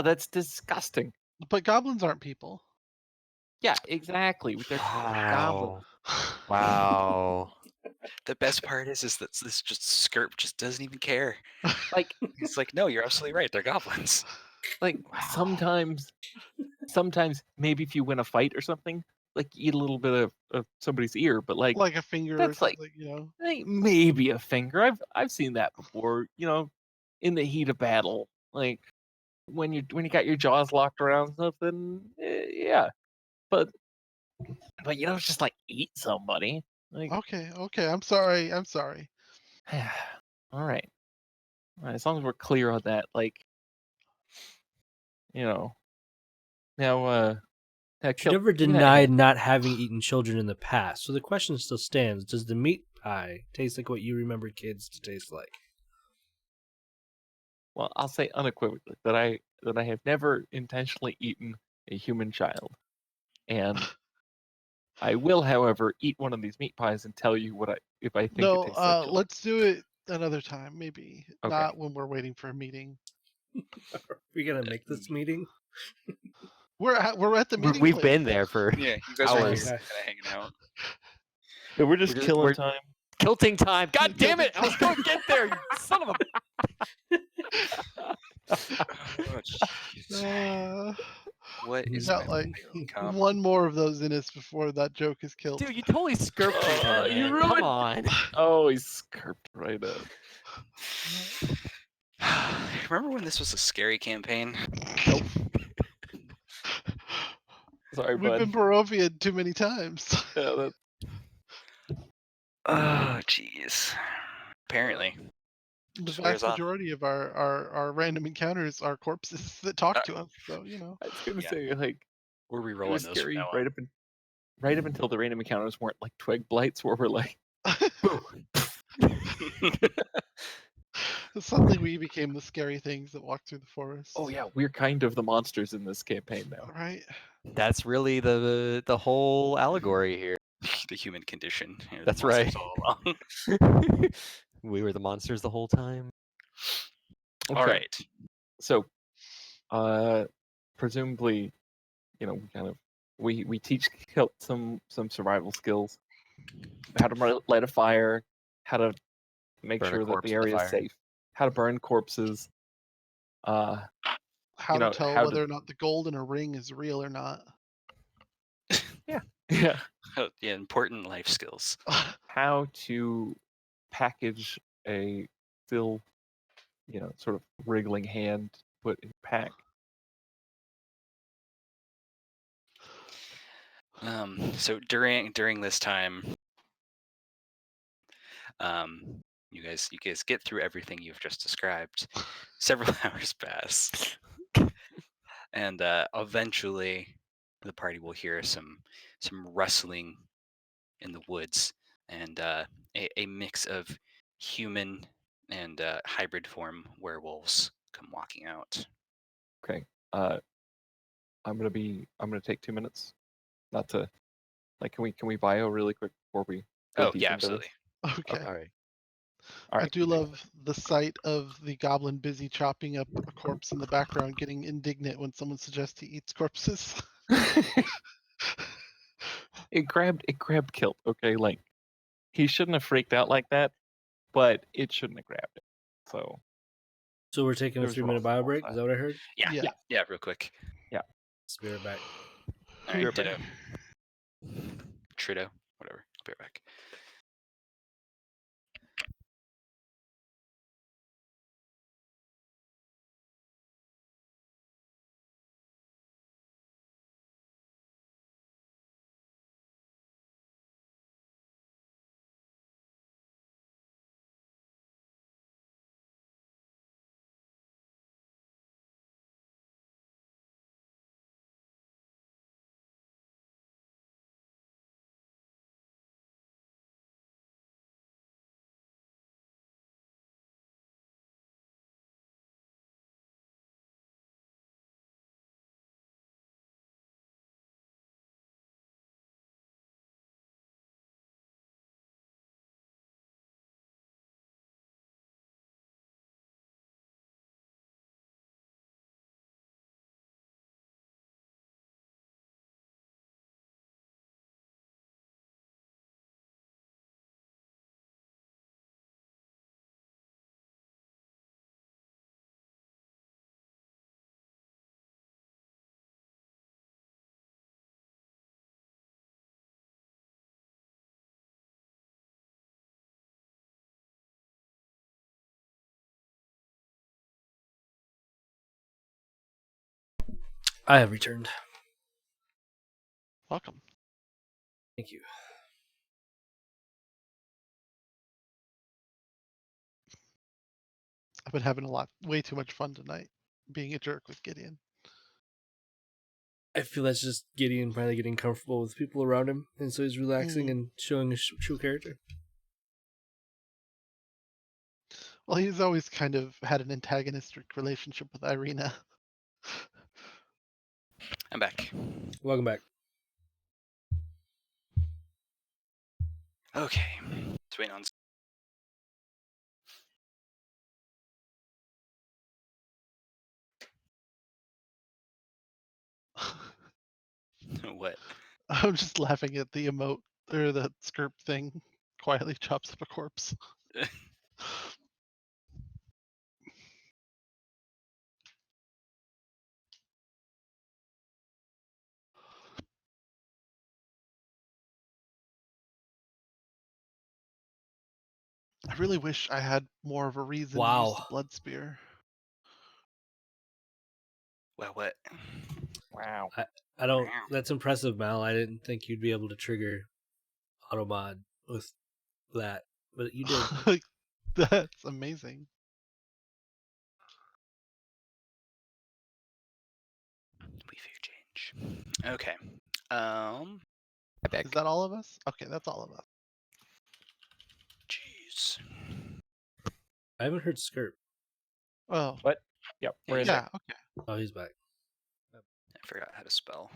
[SPEAKER 1] that's disgusting.
[SPEAKER 5] But goblins aren't people.
[SPEAKER 1] Yeah, exactly. They're goblins.
[SPEAKER 4] Wow.
[SPEAKER 2] The best part is that this just Skirp just doesn't even care.
[SPEAKER 1] Like
[SPEAKER 2] He's like, no, you're absolutely right. They're goblins.
[SPEAKER 1] sometimes maybe if you win a fight or something, like you eat a little bit of somebody's ear, but like
[SPEAKER 5] Like a finger or
[SPEAKER 1] that's like
[SPEAKER 5] something.
[SPEAKER 1] maybe a finger. I've seen that before. In the heat of battle, like when you got your jaws locked around something, yeah. But it's just like eat somebody. Like
[SPEAKER 5] Okay. I'm sorry.
[SPEAKER 1] all right. As long as we're clear on that, like now
[SPEAKER 3] You never denied not having eaten children in the past, so the question still stands: does the meat pie taste like what you remember kids to taste like?
[SPEAKER 1] Well, I'll say unequivocally that I have never intentionally eaten a human child, and I will, however, eat one of these meat pies and tell you if I think it tastes like children.
[SPEAKER 5] Let's do it another time, maybe.
[SPEAKER 1] Okay.
[SPEAKER 5] Not when we're waiting for a meeting.
[SPEAKER 3] We gonna make this meeting?
[SPEAKER 5] We're at the meeting.
[SPEAKER 4] We've
[SPEAKER 5] place.
[SPEAKER 4] been there for
[SPEAKER 2] Yeah, you guys
[SPEAKER 4] hours.
[SPEAKER 2] are kind of hanging out.
[SPEAKER 1] Yeah, we're just killing
[SPEAKER 4] we're-
[SPEAKER 1] time.
[SPEAKER 4] Kilting time. God
[SPEAKER 5] Yeah,
[SPEAKER 4] damn it! I was going to get there, you son of a.
[SPEAKER 2] Oh, jeez. What is
[SPEAKER 5] Got
[SPEAKER 2] my
[SPEAKER 5] like
[SPEAKER 2] daily comp?
[SPEAKER 5] one more of those in us before that joke is killed.
[SPEAKER 4] Dude, you totally skirped me there,
[SPEAKER 1] You
[SPEAKER 4] man.
[SPEAKER 1] ruined-
[SPEAKER 4] Come on.
[SPEAKER 1] Oh, he skirped right up.
[SPEAKER 2] Remember when this was a scary campaign?
[SPEAKER 1] Sorry,
[SPEAKER 5] We've
[SPEAKER 1] bud.
[SPEAKER 5] been Barovian too many times.
[SPEAKER 1] Yeah,
[SPEAKER 2] Oh, jeez. Apparently.
[SPEAKER 5] The
[SPEAKER 2] Just
[SPEAKER 5] vast
[SPEAKER 2] wears off.
[SPEAKER 5] majority of our random encounters are corpses that talk to us. So
[SPEAKER 1] I was gonna
[SPEAKER 2] Yeah.
[SPEAKER 1] say like
[SPEAKER 2] We're
[SPEAKER 1] it
[SPEAKER 2] re-rolling
[SPEAKER 1] was
[SPEAKER 2] those from
[SPEAKER 1] scary
[SPEAKER 2] now on.
[SPEAKER 1] right up until the random encounters weren't like twig blights, where we're like, boom.
[SPEAKER 5] suddenly we became the scary things that walk through the forest.
[SPEAKER 1] Oh yeah, we're kind of the monsters in this campaign now.
[SPEAKER 5] Right.
[SPEAKER 4] That's really the whole allegory here.
[SPEAKER 2] The human condition. The
[SPEAKER 4] That's
[SPEAKER 2] monsters
[SPEAKER 4] right.
[SPEAKER 2] all along.
[SPEAKER 4] We were the monsters the whole time.
[SPEAKER 1] Okay.
[SPEAKER 2] All right.
[SPEAKER 1] So, presumably, we teach Kilt some survival skills, how to light a fire, how to make
[SPEAKER 4] Burn a
[SPEAKER 1] sure that
[SPEAKER 4] corpse
[SPEAKER 1] the
[SPEAKER 4] in the
[SPEAKER 1] area is
[SPEAKER 4] fire.
[SPEAKER 1] safe, how to burn corpses,
[SPEAKER 5] How to tell
[SPEAKER 1] how
[SPEAKER 5] whether or not the gold in a ring is real or not.
[SPEAKER 1] Yeah. Yeah.
[SPEAKER 2] Oh, yeah, important life skills.
[SPEAKER 1] How to package a still, sort of wriggling hand to put in a pack.
[SPEAKER 2] So during this time, you guys get through everything you've just described. Several hours pass, and eventually, the party will hear some rustling in the woods, and a mix of human and hybrid form werewolves come walking out.
[SPEAKER 1] Okay. I'm gonna take 2 minutes. Not to can we bio really quick before we go
[SPEAKER 2] Oh
[SPEAKER 1] deep
[SPEAKER 2] yeah,
[SPEAKER 1] into
[SPEAKER 2] absolutely.
[SPEAKER 1] this?
[SPEAKER 5] Okay.
[SPEAKER 4] All right.
[SPEAKER 1] All
[SPEAKER 5] I
[SPEAKER 1] right.
[SPEAKER 5] do love the sight of the goblin busy chopping up a corpse in the background, getting indignant when someone suggests he eats corpses.
[SPEAKER 1] it grabbed Kilt. Okay, like he shouldn't have freaked out like that, but it shouldn't have grabbed it. So
[SPEAKER 3] So we're taking a
[SPEAKER 1] There's
[SPEAKER 3] 3-minute
[SPEAKER 1] Ross
[SPEAKER 3] bio
[SPEAKER 1] on
[SPEAKER 3] break.
[SPEAKER 1] that.
[SPEAKER 3] Is that what I heard?
[SPEAKER 2] Yeah,
[SPEAKER 5] Yeah.
[SPEAKER 2] yeah, real quick.
[SPEAKER 3] Be right back.
[SPEAKER 2] All right,
[SPEAKER 1] Be right
[SPEAKER 2] ditto. Trudeau, whatever. I'll be right back.
[SPEAKER 3] I have returned.
[SPEAKER 5] Welcome.
[SPEAKER 3] Thank you.
[SPEAKER 5] I've been having way too much fun tonight, being a jerk with Gideon.
[SPEAKER 3] I feel that's just Gideon finally getting comfortable with people around him, and so he's relaxing and showing his true character.
[SPEAKER 5] Well, he's always kind of had an antagonistic relationship with Irina.
[SPEAKER 2] I'm back.
[SPEAKER 3] Welcome back.
[SPEAKER 2] Okay. Just waiting on. What?
[SPEAKER 5] I'm just laughing at the emote or the skirp thing. Quietly chops up a corpse. I really wish I had more of a reason to use the
[SPEAKER 3] Wow.
[SPEAKER 5] blood spear.
[SPEAKER 2] Well, what?
[SPEAKER 1] Wow.
[SPEAKER 3] I don't. That's impressive, Mal. I didn't think you'd be able to trigger automod with that, but you did.
[SPEAKER 5] Like, that's amazing.
[SPEAKER 2] We fear change. Okay.
[SPEAKER 4] I back.
[SPEAKER 5] Is that all of us? Okay, that's all of us.
[SPEAKER 2] Jeez.
[SPEAKER 3] I haven't heard Skirp.
[SPEAKER 5] Oh,
[SPEAKER 1] What? Yep. We're in.
[SPEAKER 5] yeah, okay.
[SPEAKER 3] Oh, he's back.
[SPEAKER 2] I forgot how to spell.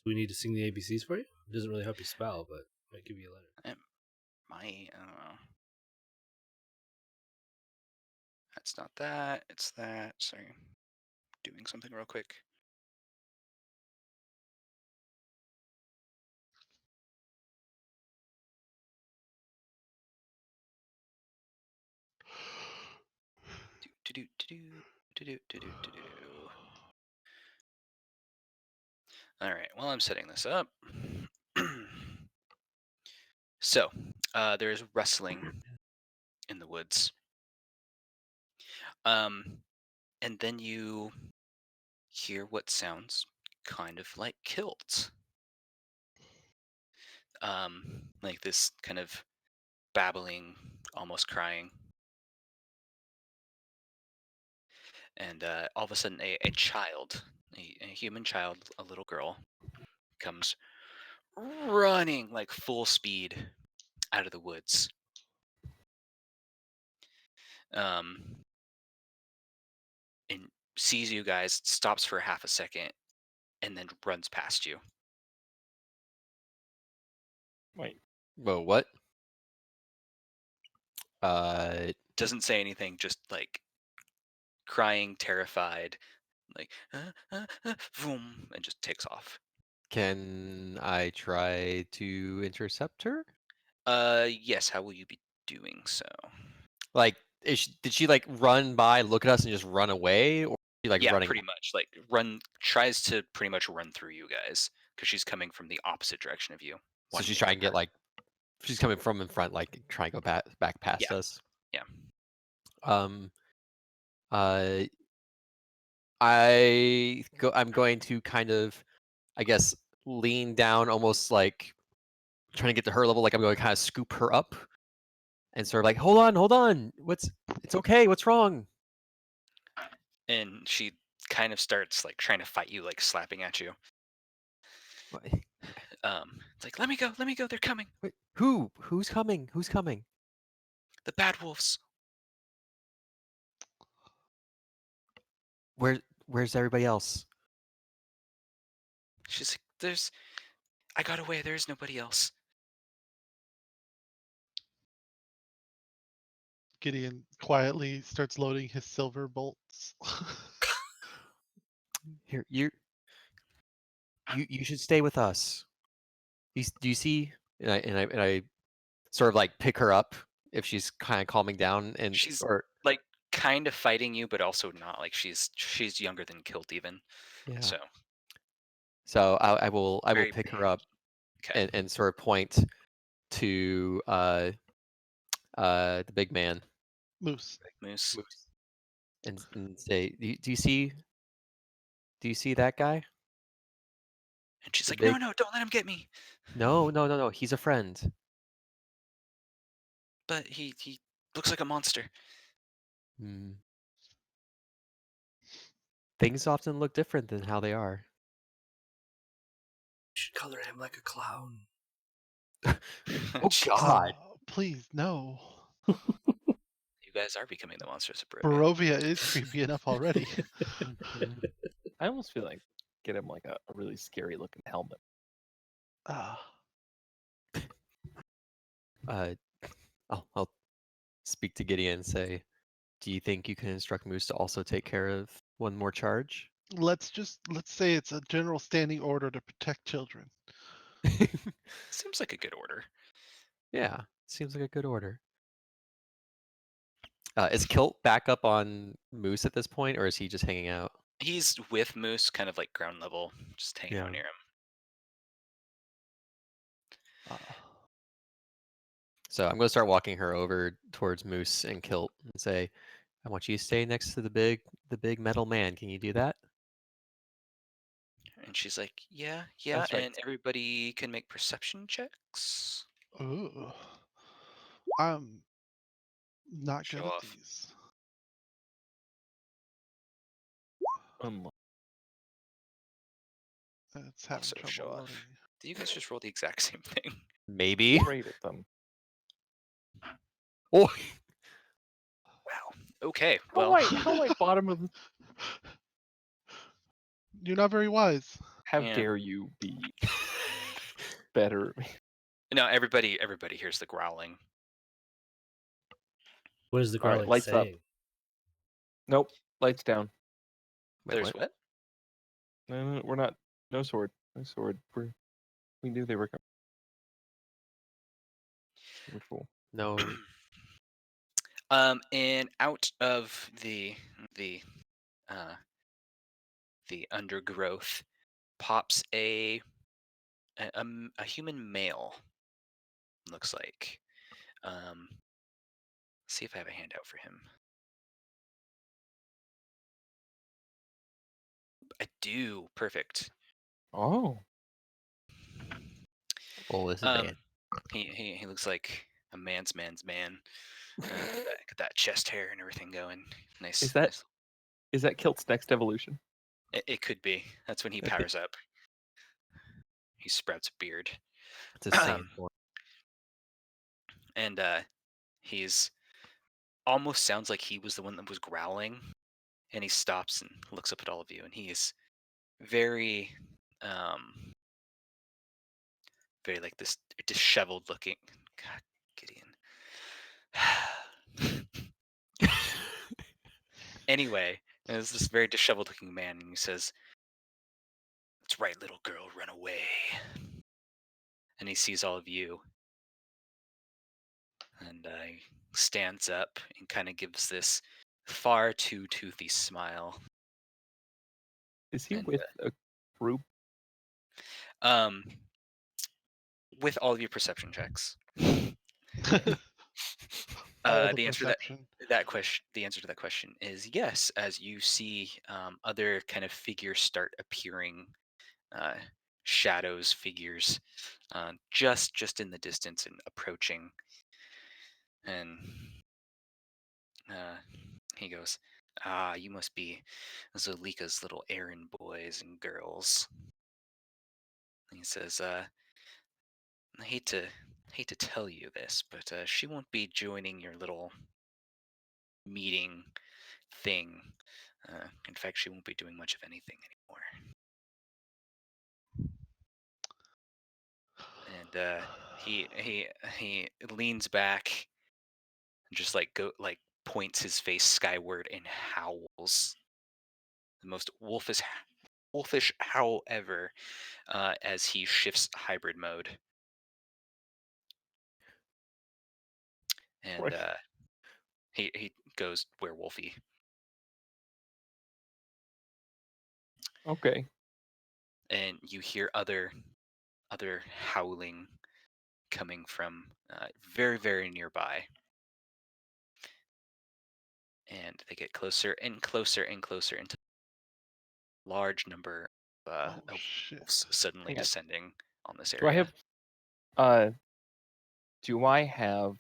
[SPEAKER 3] Do we need to sing the ABCs for you? It doesn't really help you spell, but might give you a letter.
[SPEAKER 2] It might. I don't know. That's not that. It's that. Sorry. Doing something real quick. Do do do do do do do do do do. All right. While I'm setting this up, so there's rustling in the woods, and then you hear what sounds kind of like kilt, like this kind of babbling, almost crying, and all of a sudden, a child, a human child, a little girl, comes running like full speed out of the woods. Um, and sees you guys, stops for half a second, and then runs past you.
[SPEAKER 1] Wait.
[SPEAKER 4] Whoa, what?
[SPEAKER 2] Doesn't say anything, just like crying, terrified, like vroom, and just takes off.
[SPEAKER 4] Can I try to intercept her?
[SPEAKER 2] Yes. How will you be doing so?
[SPEAKER 4] Like, did she like run by, look at us, and just run away, or is she like
[SPEAKER 2] Yeah,
[SPEAKER 4] running?
[SPEAKER 2] pretty much. Like tries to pretty much run through you guys because she's coming from the opposite direction of you.
[SPEAKER 4] So
[SPEAKER 2] wanting
[SPEAKER 4] she's
[SPEAKER 2] to
[SPEAKER 4] trying
[SPEAKER 2] get
[SPEAKER 4] to get
[SPEAKER 2] her.
[SPEAKER 4] like, she's coming from in front, like trying to go back past
[SPEAKER 2] Yeah.
[SPEAKER 4] us.
[SPEAKER 2] Yeah.
[SPEAKER 4] Um. I'm going to kind of, I guess, lean down, almost like trying to get to her level. Like I'm going to kind of scoop her up, and sort of like, hold on, it's okay, what's wrong?
[SPEAKER 2] And she kind of starts like trying to fight you, like slapping at you.
[SPEAKER 4] What-
[SPEAKER 2] It's like, let me go, they're coming.
[SPEAKER 4] Wait, who's coming? Who's coming?
[SPEAKER 2] The bad wolves.
[SPEAKER 4] Where's everybody else?
[SPEAKER 2] She's like, I got away, there's nobody else.
[SPEAKER 5] Gideon quietly starts loading his silver bolts.
[SPEAKER 4] Here, you should stay with us. Do you see? And I sort of like pick her up if she's kind of calming down, and
[SPEAKER 2] She's
[SPEAKER 4] or
[SPEAKER 2] like kind of fighting you, but also not. Like she's younger than Kilt even.
[SPEAKER 4] yeah.
[SPEAKER 2] So
[SPEAKER 4] I will
[SPEAKER 2] very
[SPEAKER 4] pick her up
[SPEAKER 2] okay.
[SPEAKER 4] and sort of point to the big man
[SPEAKER 5] Moose.
[SPEAKER 2] Moose.
[SPEAKER 4] and say, do you see that guy?
[SPEAKER 2] And she's
[SPEAKER 4] The
[SPEAKER 2] like,
[SPEAKER 4] big
[SPEAKER 2] no, don't let him get me.
[SPEAKER 4] no, he's a friend.
[SPEAKER 2] But he looks like a monster.
[SPEAKER 4] Hmm. Things often look different than how they are.
[SPEAKER 3] You should color him like a clown.
[SPEAKER 4] Oh
[SPEAKER 2] Jeez.
[SPEAKER 4] God!
[SPEAKER 5] Please, no.
[SPEAKER 2] You guys are becoming the monsters of Barovia.
[SPEAKER 5] Barovia is creepy enough already.
[SPEAKER 1] I almost feel like get him like a really scary looking helmet.
[SPEAKER 4] I'll speak to Gideon and say, do you think you can instruct Moose to also take care of one more charge?
[SPEAKER 5] Let's say it's a general standing order to protect children.
[SPEAKER 2] Seems like a good order.
[SPEAKER 4] Yeah, seems like a good order. Is Kilt back up on Moose at this point, or is he just hanging out?
[SPEAKER 2] He's with Moose, kind of like ground level, just hanging out near him.
[SPEAKER 4] So I'm going to start walking her over towards Moose and Kilt and say, I want you to stay next to the big metal man. Can you do that?
[SPEAKER 2] And she's like, yeah,
[SPEAKER 1] That's right.
[SPEAKER 2] and everybody can make perception checks.
[SPEAKER 5] Ooh. I'm not
[SPEAKER 2] Show
[SPEAKER 5] good at
[SPEAKER 2] off.
[SPEAKER 5] these. It's having
[SPEAKER 2] Also show
[SPEAKER 5] trouble
[SPEAKER 2] off.
[SPEAKER 5] loading.
[SPEAKER 2] Did you guys just roll the exact same thing?
[SPEAKER 4] Maybe.
[SPEAKER 1] Great at them.
[SPEAKER 4] Oh,
[SPEAKER 2] Wow. Okay.
[SPEAKER 1] How
[SPEAKER 2] Well,
[SPEAKER 1] am I bottom of?
[SPEAKER 5] You're not very wise.
[SPEAKER 1] How
[SPEAKER 2] Yeah.
[SPEAKER 1] dare you be better?
[SPEAKER 2] no, everybody hears the growling.
[SPEAKER 3] What is the
[SPEAKER 1] All right,
[SPEAKER 3] growling
[SPEAKER 1] lights up.
[SPEAKER 3] saying?
[SPEAKER 1] Nope, lights down.
[SPEAKER 4] wait,
[SPEAKER 2] There's
[SPEAKER 4] what?
[SPEAKER 2] what?
[SPEAKER 1] No, we're not. No sword. No sword. We knew they were coming. We're cool.
[SPEAKER 4] No.
[SPEAKER 2] And out of the undergrowth pops a human male. Looks like. See if I have a handout for him. I do. Perfect.
[SPEAKER 1] Oh.
[SPEAKER 4] Oh, this is bad.
[SPEAKER 2] He looks like a man's man. Got that chest hair and everything going. Nice.
[SPEAKER 1] Is that
[SPEAKER 2] Nice.
[SPEAKER 1] is that Kilt's next evolution?
[SPEAKER 2] It could be. That's when he
[SPEAKER 1] Okay.
[SPEAKER 2] powers up. He sprouts a beard.
[SPEAKER 4] It's a Saiyan form.
[SPEAKER 2] And he's almost sounds like he was the one that was growling. And he stops and looks up at all of you, and he is very very like this disheveled looking. God, Gideon. Anyway, there's this very disheveled looking man, and he says, "That's right, little girl, run away." And he sees all of you, and he stands up and kind of gives this far too toothy smile.
[SPEAKER 1] Is he
[SPEAKER 2] And
[SPEAKER 1] with a group?
[SPEAKER 2] with all of your perception checks.
[SPEAKER 5] All the
[SPEAKER 2] The answer
[SPEAKER 5] perception.
[SPEAKER 2] the answer to that question is yes, as you see other kind of figures start appearing, shadows, figures, just in the distance and approaching. And he goes, "Ah, you must be Zolika's little errand boys and girls." And he says, "I hate to tell you this, but she won't be joining your little meeting thing. In fact, she won't be doing much of anything anymore." And he leans back and just points his face skyward and howls the most wolfish howl ever, as he shifts hybrid mode. And
[SPEAKER 1] Right.
[SPEAKER 2] he goes werewolfy.
[SPEAKER 1] Okay.
[SPEAKER 2] And you hear other howling coming from very, very nearby. And they get closer and closer and closer into a large number
[SPEAKER 5] Oh
[SPEAKER 2] of
[SPEAKER 5] shit.
[SPEAKER 2] wolves suddenly
[SPEAKER 1] Hang on.
[SPEAKER 2] descending on this
[SPEAKER 1] Do I
[SPEAKER 2] area.
[SPEAKER 1] have do I have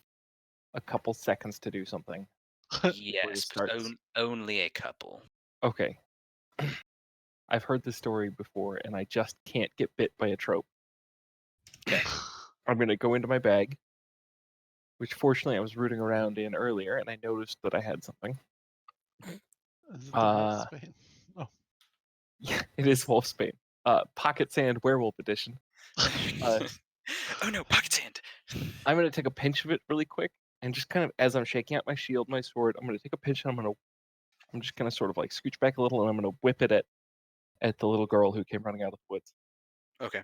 [SPEAKER 1] a couple seconds to do something before
[SPEAKER 2] Yes,
[SPEAKER 1] this
[SPEAKER 2] but
[SPEAKER 1] starts?
[SPEAKER 2] only a couple.
[SPEAKER 1] Okay. I've heard this story before and I just can't get bit by a trope.
[SPEAKER 2] Okay.
[SPEAKER 1] I'm gonna go into my bag, which fortunately I was rooting around in earlier and I noticed that I had something.
[SPEAKER 5] Is it the Wolfsbane? Oh.
[SPEAKER 1] Yeah, it is Wolfsbane. Pocket Sand Werewolf Edition.
[SPEAKER 2] Oh no, pocket sand!
[SPEAKER 1] I'm gonna take a pinch of it really quick, and just kind of as I'm shaking out my shield, my sword, I'm gonna take a pinch and I'm just gonna sort of like scooch back a little, and I'm gonna whip it at the little girl who came running out of the woods.
[SPEAKER 2] Okay.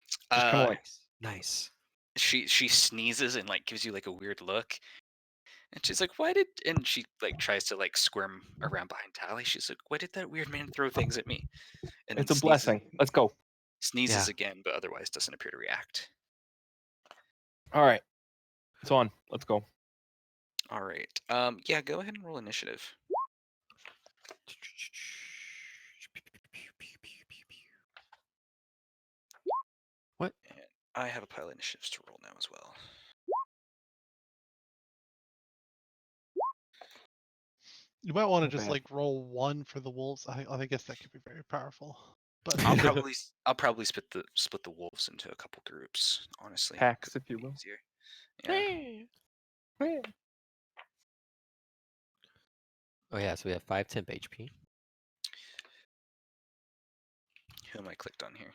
[SPEAKER 1] Just kind of like
[SPEAKER 4] Nice.
[SPEAKER 2] She sneezes and like gives you like a weird look, and she's like, "Why did?" And she like tries to like squirm around behind Tally. She's like, "Why did that weird man throw things at me?" And then
[SPEAKER 1] it's a blessing. Let's go.
[SPEAKER 2] sneezes
[SPEAKER 4] Yeah.
[SPEAKER 2] again, but otherwise doesn't appear to react.
[SPEAKER 1] All right, it's on. Let's go.
[SPEAKER 2] All right. Yeah, go ahead and roll initiative.
[SPEAKER 4] What?
[SPEAKER 2] And I have a pile of initiatives to roll now as well.
[SPEAKER 5] You might want to
[SPEAKER 1] Not
[SPEAKER 5] just
[SPEAKER 1] bad.
[SPEAKER 5] like roll one for the wolves. I guess that could be very powerful. But
[SPEAKER 2] I'll probably split the wolves into a couple groups, honestly. 'Cause
[SPEAKER 1] Packs, if
[SPEAKER 2] it'll
[SPEAKER 1] you
[SPEAKER 2] be
[SPEAKER 1] will.
[SPEAKER 2] easier. Yeah.
[SPEAKER 4] Oh yeah, so we have 5 temp HP.
[SPEAKER 2] Who am I clicked on here?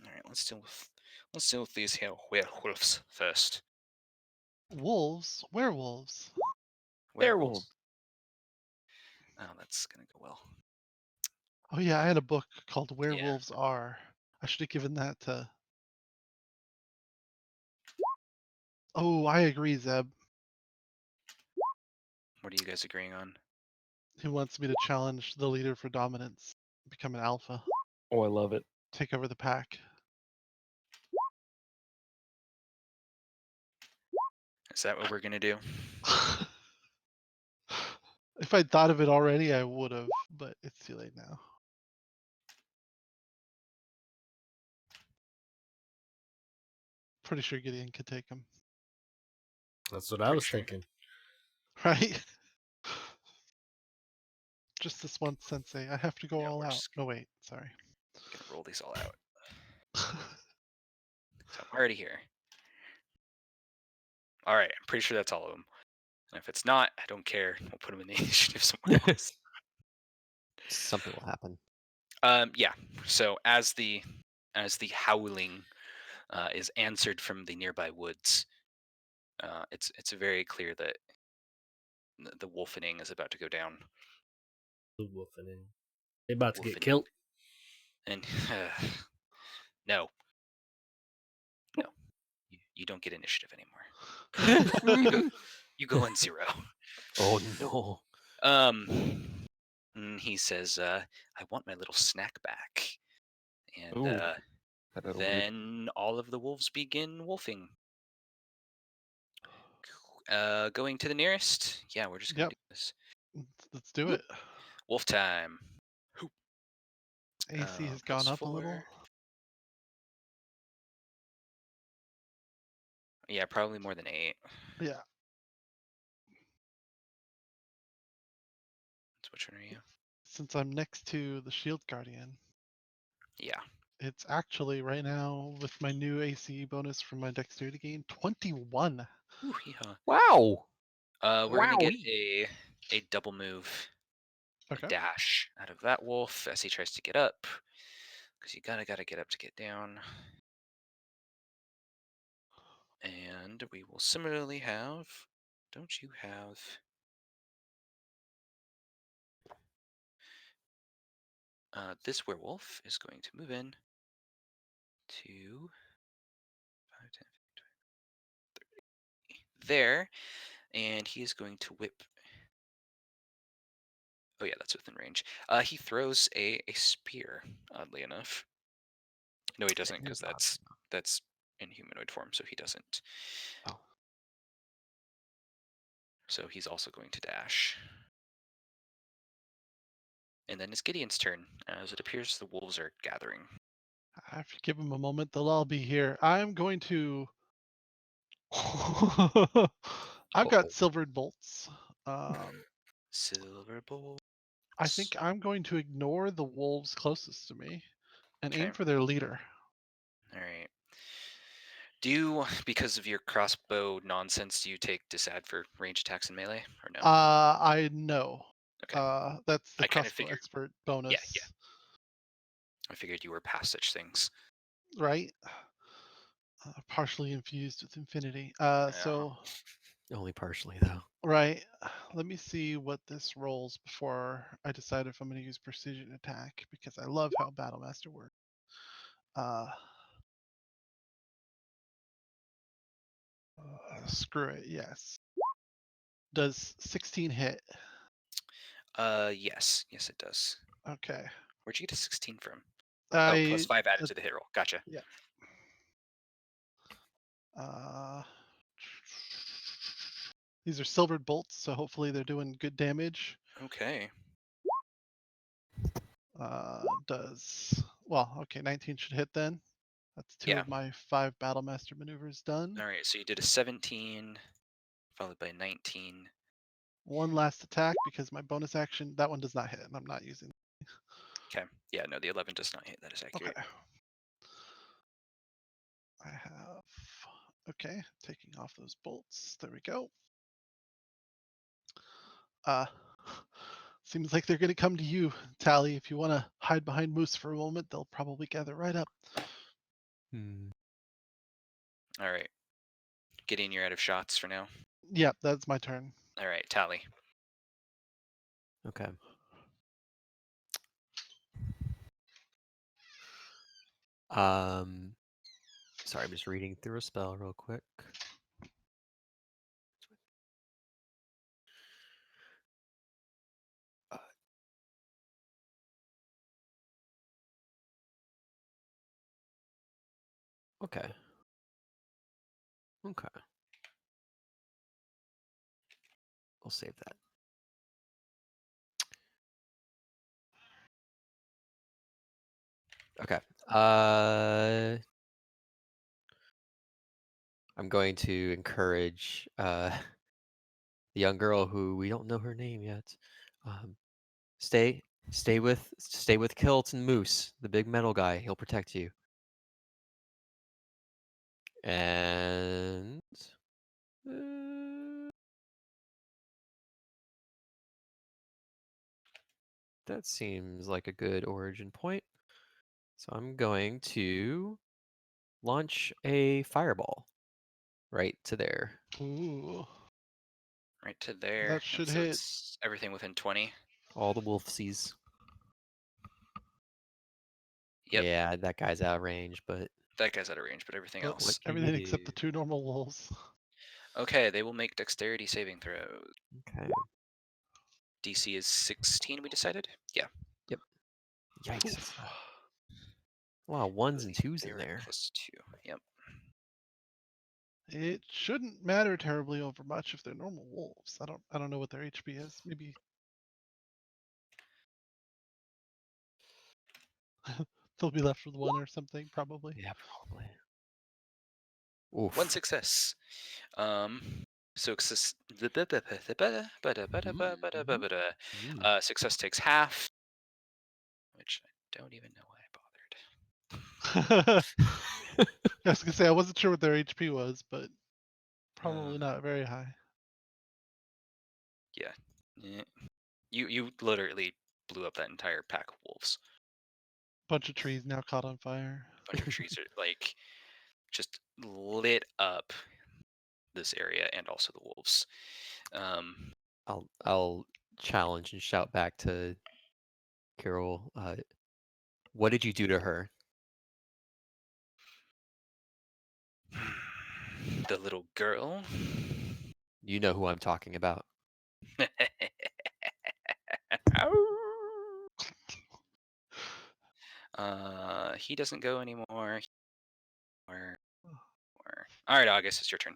[SPEAKER 2] All right, let's deal with these here werewolves first.
[SPEAKER 5] wolves, werewolves.
[SPEAKER 1] Werewolves.
[SPEAKER 2] Oh, that's gonna go well.
[SPEAKER 5] Oh yeah, I had a book called
[SPEAKER 2] Yeah.
[SPEAKER 5] Werewolves Are. I should have given that to. Oh, I agree, Zeb.
[SPEAKER 2] What are you guys agreeing on?
[SPEAKER 5] He wants me to challenge the leader for dominance, become an alpha,
[SPEAKER 1] Oh, I love it.
[SPEAKER 5] take over the pack.
[SPEAKER 2] Is that what we're gonna do?
[SPEAKER 5] If I'd thought of it already, I would have, but it's too late now. Pretty sure Gideon could take him.
[SPEAKER 3] That's what I
[SPEAKER 2] Pretty
[SPEAKER 3] was
[SPEAKER 2] sure.
[SPEAKER 3] thinking.
[SPEAKER 5] Right? Just this one sensei. I have to go
[SPEAKER 2] Yeah,
[SPEAKER 5] all
[SPEAKER 2] we're
[SPEAKER 5] out.
[SPEAKER 2] just
[SPEAKER 5] No, wait. Sorry.
[SPEAKER 2] gonna roll these all out. So I'm already here. All right, I'm pretty sure that's all of them. And if it's not, I don't care. We'll put them in the initiative somewhere else.
[SPEAKER 4] Something will happen.
[SPEAKER 2] Yeah. So as the howling is answered from the nearby woods, it's very clear that the wolfening is about to go down.
[SPEAKER 3] The wolfening. They about to get
[SPEAKER 2] Wolfening.
[SPEAKER 3] killed.
[SPEAKER 2] And no, you don't get initiative anymore. You go in 0.
[SPEAKER 4] Oh no.
[SPEAKER 2] And he says, "I want my little snack back." And
[SPEAKER 1] Ooh, that little weird.
[SPEAKER 2] then all of the wolves begin wolfing. Going to the nearest. Yeah, we're just gonna
[SPEAKER 5] Yep.
[SPEAKER 2] do this.
[SPEAKER 5] Let's do it.
[SPEAKER 2] Wolf time.
[SPEAKER 5] AC has gone up a little.
[SPEAKER 2] +4. Yeah, probably more than 8.
[SPEAKER 5] Yeah.
[SPEAKER 2] So which one are you?
[SPEAKER 5] Since I'm next to the Shield Guardian,
[SPEAKER 2] Yeah.
[SPEAKER 5] it's actually right now with my new AC bonus from my dexterity gain, 21.
[SPEAKER 2] Ooh, yeehaw.
[SPEAKER 4] Wow.
[SPEAKER 2] We're gonna get
[SPEAKER 4] Wowee.
[SPEAKER 2] a double move,
[SPEAKER 5] Okay.
[SPEAKER 2] a dash out of that wolf as he tries to get up, because you gotta get up to get down. And we will similarly have. Don't you have? This werewolf is going to move in to 5, 10, 15, 20, 30 there, and he is going to whip. Oh yeah, that's within range. He throws a spear. Oddly enough, no, he doesn't, because that's in humanoid form, so he doesn't.
[SPEAKER 4] Oh.
[SPEAKER 2] So he's also going to dash. And then it's Gideon's turn, as it appears the wolves are gathering.
[SPEAKER 5] I have to give them a moment. They'll all be here. I'm going to. I've got silvered bolts.
[SPEAKER 2] Silver bolts.
[SPEAKER 5] I think I'm going to ignore the wolves closest to me and aim
[SPEAKER 2] Okay.
[SPEAKER 5] for their leader.
[SPEAKER 2] All right. Do you, because of your crossbow nonsense, do you take disad for range attacks and melee, or no?
[SPEAKER 5] I know.
[SPEAKER 2] Okay.
[SPEAKER 5] That's the
[SPEAKER 2] I kinda
[SPEAKER 5] crossbow
[SPEAKER 2] figured.
[SPEAKER 5] expert bonus.
[SPEAKER 2] Yeah. I figured you were past such things.
[SPEAKER 5] Right? Partially infused with infinity. So,
[SPEAKER 4] Only partially though.
[SPEAKER 5] right. Let me see what this rolls before I decide if I'm going to use precision attack, because I love how Battlemaster works. Screw it. Yes. Does 16 hit?
[SPEAKER 2] Yes, it does.
[SPEAKER 5] Okay.
[SPEAKER 2] Where'd you get a 16 from?
[SPEAKER 5] I
[SPEAKER 2] +5 added to the hit roll. Gotcha.
[SPEAKER 5] Yeah. These are silvered bolts, so hopefully they're doing good damage.
[SPEAKER 2] Okay.
[SPEAKER 5] Okay, 19 should hit then. That's 2
[SPEAKER 2] Yeah.
[SPEAKER 5] of my 5 Battlemaster maneuvers done.
[SPEAKER 2] All right, so you did a 17, followed by 19.
[SPEAKER 5] One last attack, because my bonus action, that one does not hit, and I'm not using.
[SPEAKER 2] Okay. Yeah, no, the 11 does not hit. That is accurate.
[SPEAKER 5] Okay. I have. Okay, taking off those bolts. There we go. Seems like they're going to come to you, Tally. If you want to hide behind Moose for a moment, they'll probably gather right up.
[SPEAKER 2] All right. Gideon, you're out of shots for now.
[SPEAKER 5] Yep, that's my turn.
[SPEAKER 2] All right, Tally.
[SPEAKER 4] Okay. Sorry, I'm just reading through a spell real quick. Okay. Okay. We'll save that. Okay. I'm going to encourage the young girl who we don't know her name yet. Stay with Kilt and Moose, the big metal guy. He'll protect you. And that seems like a good origin point. So I'm going to launch a fireball right to there.
[SPEAKER 5] Ooh,
[SPEAKER 2] Right to there.
[SPEAKER 5] that should
[SPEAKER 2] so
[SPEAKER 5] hit.
[SPEAKER 2] it's everything within 20.
[SPEAKER 4] All the wolfsies.
[SPEAKER 2] Yep.
[SPEAKER 4] Yeah, that guy's out of range, but
[SPEAKER 2] That guy's out of range, but everything
[SPEAKER 5] But
[SPEAKER 2] else.
[SPEAKER 4] what can
[SPEAKER 5] everything
[SPEAKER 4] you
[SPEAKER 5] except the
[SPEAKER 4] do?
[SPEAKER 5] 2 normal wolves.
[SPEAKER 2] Okay, they will make dexterity saving throws.
[SPEAKER 4] Okay.
[SPEAKER 2] DC is 16, we decided? Yeah.
[SPEAKER 4] Yep. Yikes.
[SPEAKER 5] Oof.
[SPEAKER 4] A lot of ones and
[SPEAKER 2] Believe
[SPEAKER 4] twos
[SPEAKER 2] they
[SPEAKER 4] in
[SPEAKER 2] were at
[SPEAKER 4] there.
[SPEAKER 2] +2. Yep.
[SPEAKER 5] It shouldn't matter terribly over much if they're normal wolves. I don't know what their HP is. Maybe they'll be left with 1 or something, probably.
[SPEAKER 4] Yeah, probably. Oof.
[SPEAKER 2] 1 success. Success. Success takes half, which I don't even know why I bothered.
[SPEAKER 5] I was gonna say I wasn't sure what their HP was, but probably not very high.
[SPEAKER 2] Yeah. You literally blew up that entire pack of wolves.
[SPEAKER 5] Bunch of trees now caught on fire.
[SPEAKER 2] A bunch of trees are like just lit up this area and also the wolves.
[SPEAKER 4] I'll challenge and shout back to Carol. What did you do to her?
[SPEAKER 2] The little girl.
[SPEAKER 4] You know who I'm talking about.
[SPEAKER 2] He doesn't go anymore. All right, August, it's your turn.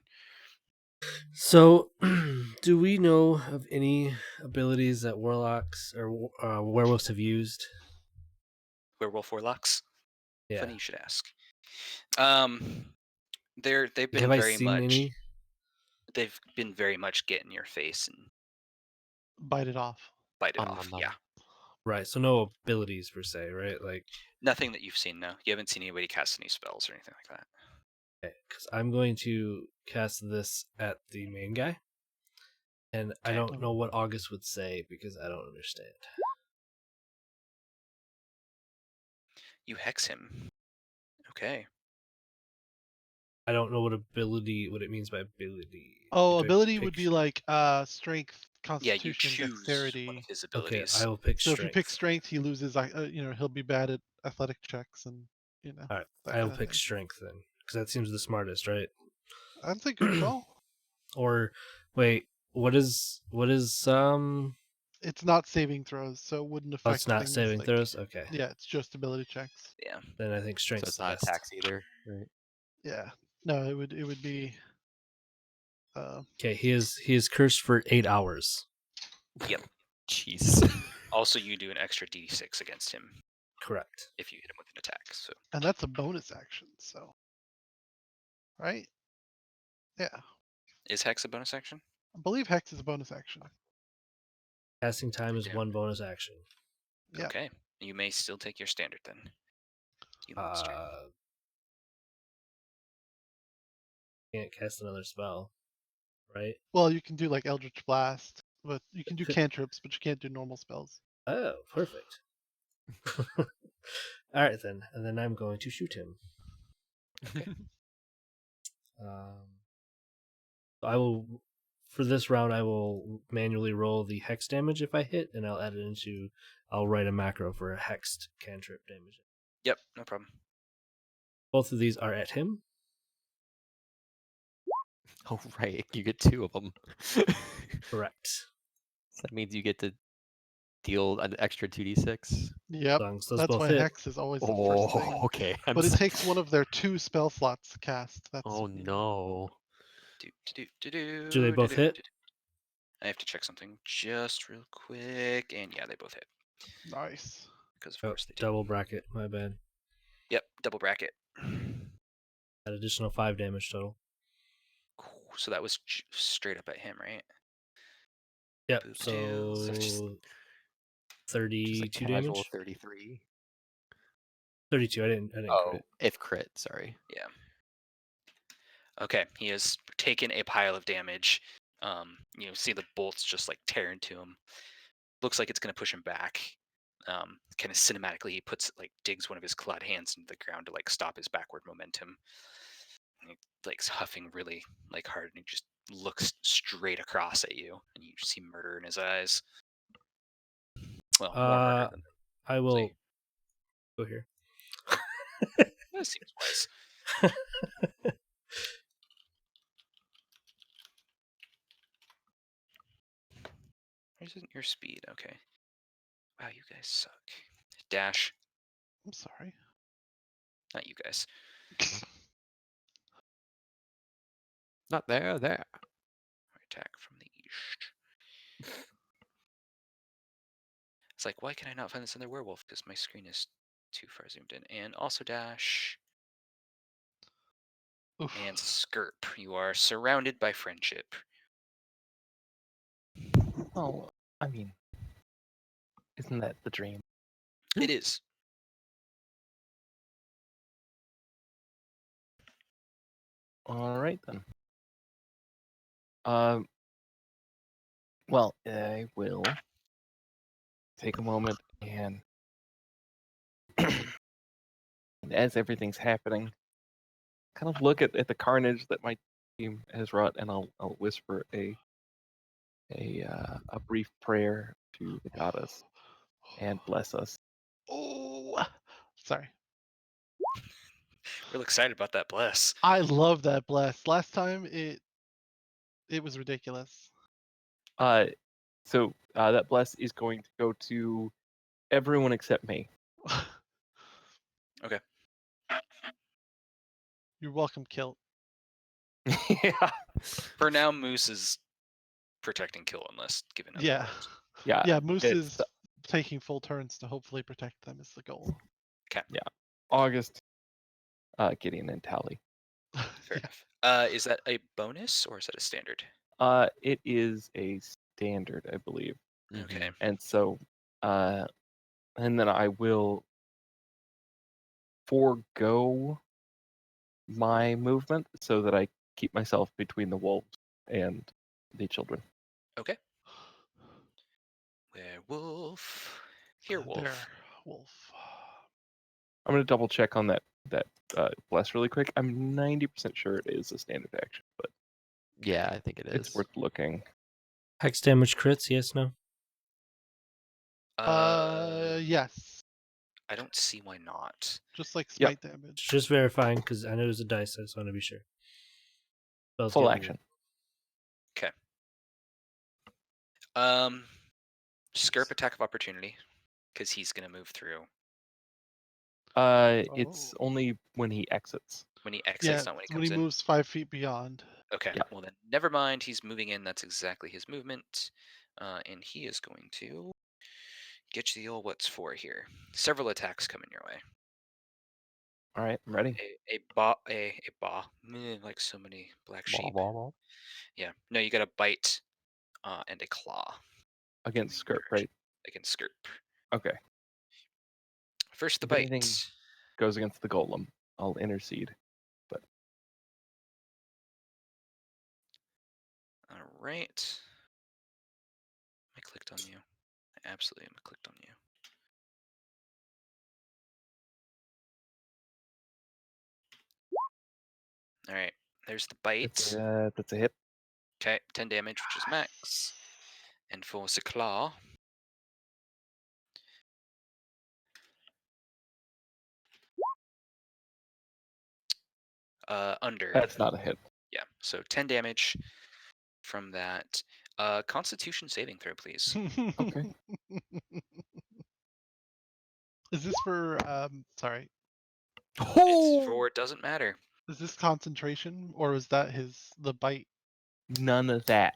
[SPEAKER 3] So, do we know of any abilities that warlocks or werewolves have used?
[SPEAKER 2] Werewolf warlocks.
[SPEAKER 3] Yeah.
[SPEAKER 2] Funny you should ask. They've been
[SPEAKER 3] Have I
[SPEAKER 2] very
[SPEAKER 3] seen
[SPEAKER 2] much.
[SPEAKER 3] any?
[SPEAKER 2] They've been very much get in your face and
[SPEAKER 5] Bite it off.
[SPEAKER 2] bite it off. Yeah.
[SPEAKER 3] Right. So no abilities per se, right? Like,
[SPEAKER 2] Nothing that you've seen, no. You haven't seen anybody cast any spells or anything like that.
[SPEAKER 3] because I'm going to cast this at the main guy, and I
[SPEAKER 2] Okay.
[SPEAKER 3] don't know what August would say because I don't understand.
[SPEAKER 2] You hex him. Okay.
[SPEAKER 3] I don't know what it means by ability.
[SPEAKER 5] Oh,
[SPEAKER 3] Do I
[SPEAKER 5] ability
[SPEAKER 3] pick
[SPEAKER 5] would be like strength,
[SPEAKER 2] Yeah, you
[SPEAKER 5] constitution,
[SPEAKER 2] choose one
[SPEAKER 5] dexterity.
[SPEAKER 2] of his
[SPEAKER 3] Okay,
[SPEAKER 2] abilities.
[SPEAKER 3] I will pick
[SPEAKER 5] So if you pick
[SPEAKER 3] strength.
[SPEAKER 5] strength, he loses. He'll be bad at athletic checks and
[SPEAKER 3] All right,
[SPEAKER 5] that
[SPEAKER 3] I will
[SPEAKER 5] kind of
[SPEAKER 3] pick
[SPEAKER 5] thing.
[SPEAKER 3] strength then, because that seems the smartest, right?
[SPEAKER 5] That's a good call.
[SPEAKER 3] Or wait, what is
[SPEAKER 5] It's not saving throws, so it wouldn't affect
[SPEAKER 3] it's not
[SPEAKER 5] things
[SPEAKER 3] saving
[SPEAKER 5] like.
[SPEAKER 3] throws. Okay,
[SPEAKER 5] Yeah, it's just ability checks.
[SPEAKER 2] Yeah.
[SPEAKER 3] then I think
[SPEAKER 4] So
[SPEAKER 3] strength's
[SPEAKER 4] it's
[SPEAKER 3] the
[SPEAKER 4] not
[SPEAKER 3] best.
[SPEAKER 4] attacks either, right?
[SPEAKER 5] Yeah. No, it would be.
[SPEAKER 3] Okay, he is cursed for 8 hours.
[SPEAKER 2] Yep.
[SPEAKER 4] Jeez.
[SPEAKER 2] Also, you do an extra d6 against him
[SPEAKER 3] Correct.
[SPEAKER 2] if you hit him with an attack. So
[SPEAKER 5] And that's a bonus action, so. Right? Yeah.
[SPEAKER 2] is hex a bonus action?
[SPEAKER 5] I believe Hex is a bonus action.
[SPEAKER 3] Casting time
[SPEAKER 2] I
[SPEAKER 3] is
[SPEAKER 2] don't.
[SPEAKER 3] 1 bonus action.
[SPEAKER 5] Yeah.
[SPEAKER 2] Okay. You may still take your standard then. You monster.
[SPEAKER 3] Can't cast another spell, right?
[SPEAKER 5] Well, you can do like Eldritch Blast, but you can do cantrips, but you can't do normal spells.
[SPEAKER 3] Oh, perfect. All right then, and then I'm going to shoot him.
[SPEAKER 2] Okay.
[SPEAKER 3] I will, for this round, I will manually roll the hex damage if I hit, and I'll add it into. I'll write a macro for a hexed cantrip damage.
[SPEAKER 2] Yep, no problem.
[SPEAKER 3] Both of these are at him.
[SPEAKER 4] Oh, right. You get 2 of them.
[SPEAKER 3] Correct.
[SPEAKER 4] So that means you get to deal an extra 2d6?
[SPEAKER 5] Yep.
[SPEAKER 3] Songs, those
[SPEAKER 5] That's
[SPEAKER 3] both
[SPEAKER 5] why
[SPEAKER 3] hit.
[SPEAKER 5] Hex is always the first thing.
[SPEAKER 4] Oh, okay.
[SPEAKER 5] But it takes one of their 2 spell slots to cast. That's
[SPEAKER 4] Oh no.
[SPEAKER 3] Do they both hit?
[SPEAKER 2] I have to check something just real quick, and yeah, they both hit.
[SPEAKER 5] Nice.
[SPEAKER 2] Because of
[SPEAKER 3] Oh,
[SPEAKER 2] course they do.
[SPEAKER 3] double bracket. My bad.
[SPEAKER 2] Yep, double bracket.
[SPEAKER 3] That additional 5 damage total.
[SPEAKER 2] Cool. So that was straight up at him, right?
[SPEAKER 3] Yep.
[SPEAKER 2] Boop-doo.
[SPEAKER 3] So
[SPEAKER 4] just
[SPEAKER 3] 32
[SPEAKER 4] like casual
[SPEAKER 3] damage.
[SPEAKER 4] 33.
[SPEAKER 3] 32. I didn't
[SPEAKER 4] Oh,
[SPEAKER 3] crit.
[SPEAKER 4] if crit, sorry.
[SPEAKER 2] Yeah. Okay, he has taken a pile of damage. See the bolts just like tear into him. Looks like it's gonna push him back. Kind of cinematically, he digs one of his clawed hands into the ground to like stop his backward momentum. And he huffing really hard, and he just looks straight across at you, and you see murder in his eyes. Well, more murder than
[SPEAKER 3] I will go here.
[SPEAKER 2] that seems wise. Isn't your speed okay? Wow, you guys suck. Dash,
[SPEAKER 5] I'm sorry.
[SPEAKER 2] not you guys.
[SPEAKER 4] Not there.
[SPEAKER 2] Attack from the east. It's like, why can I not find this in the werewolf? Because my screen is too far zoomed in. And also dash.
[SPEAKER 5] Oof.
[SPEAKER 2] And skirp. You are surrounded by friendship.
[SPEAKER 1] Oh, I mean, isn't that the dream?
[SPEAKER 2] It is.
[SPEAKER 1] All right then. Well, I will take a moment and as everything's happening, kind of look at the carnage that my team has wrought, and I'll whisper a brief prayer to the goddess and bless us.
[SPEAKER 5] Oh, sorry.
[SPEAKER 2] Real excited about that bless.
[SPEAKER 5] I love that bless. Last time it was ridiculous.
[SPEAKER 1] So that bless is going to go to everyone except me.
[SPEAKER 2] Okay.
[SPEAKER 5] You're welcome, Kilt.
[SPEAKER 1] Yeah.
[SPEAKER 2] For now, Moose is protecting Kill unless given
[SPEAKER 5] Yeah.
[SPEAKER 2] otherwise.
[SPEAKER 1] Yeah.
[SPEAKER 5] Yeah, Moose
[SPEAKER 1] it's
[SPEAKER 5] is taking full turns to hopefully protect them is the goal.
[SPEAKER 1] August, Gideon, and Tally.
[SPEAKER 2] Fair
[SPEAKER 5] Yeah.
[SPEAKER 2] enough. Is that a bonus or is that a standard?
[SPEAKER 1] It is a standard, I believe.
[SPEAKER 2] Okay.
[SPEAKER 1] And so, and then I will forego my movement so that I keep myself between the wolves and the children.
[SPEAKER 2] Okay. Werewolf. Here, wolf.
[SPEAKER 5] There, wolf.
[SPEAKER 1] I'm gonna double check on that bless really quick. I'm 90% sure it is a standard action, but
[SPEAKER 4] Yeah, I think it is.
[SPEAKER 1] it's worth looking.
[SPEAKER 3] Hex damage crits, yes, no?
[SPEAKER 5] Yes.
[SPEAKER 2] I don't see why not.
[SPEAKER 5] Just like
[SPEAKER 1] Yep.
[SPEAKER 5] smite damage.
[SPEAKER 3] Just verifying, because I know it was a dice, I just want to be sure. Spells
[SPEAKER 1] Full
[SPEAKER 3] get
[SPEAKER 1] action.
[SPEAKER 2] Okay. Skirp attack of opportunity, because he's gonna move through.
[SPEAKER 1] It's only when he exits.
[SPEAKER 2] When he exits,
[SPEAKER 5] Yeah,
[SPEAKER 2] not when he
[SPEAKER 5] when
[SPEAKER 2] comes
[SPEAKER 5] he
[SPEAKER 2] in.
[SPEAKER 5] moves 5 feet beyond.
[SPEAKER 2] Okay,
[SPEAKER 1] Yeah.
[SPEAKER 2] well then, never mind. He's moving in. That's exactly his movement, and he is going to get you the old what's for here. Several attacks coming your way.
[SPEAKER 1] All right, I'm ready.
[SPEAKER 2] A ba. Like so many black sheep.
[SPEAKER 4] Ball.
[SPEAKER 2] Yeah. No, you got a bite, and a claw.
[SPEAKER 1] Against
[SPEAKER 2] coming
[SPEAKER 1] Skirp,
[SPEAKER 2] your
[SPEAKER 1] right?
[SPEAKER 2] Against Skirp.
[SPEAKER 1] Okay.
[SPEAKER 2] First, the
[SPEAKER 1] If
[SPEAKER 2] bite.
[SPEAKER 1] anything goes against the golem, I'll intercede. But
[SPEAKER 2] All right. I clicked on you. I absolutely am clicked on you. All right. There's the bite.
[SPEAKER 1] that's a hit.
[SPEAKER 2] Okay, 10 damage, which is max. And for the claw. Under.
[SPEAKER 1] That's not a hit.
[SPEAKER 2] Yeah, so 10 damage from that. Constitution saving throw, please.
[SPEAKER 1] Okay.
[SPEAKER 5] Is this for sorry,
[SPEAKER 2] It's for doesn't matter.
[SPEAKER 5] is this concentration or was that the bite?
[SPEAKER 1] None of that.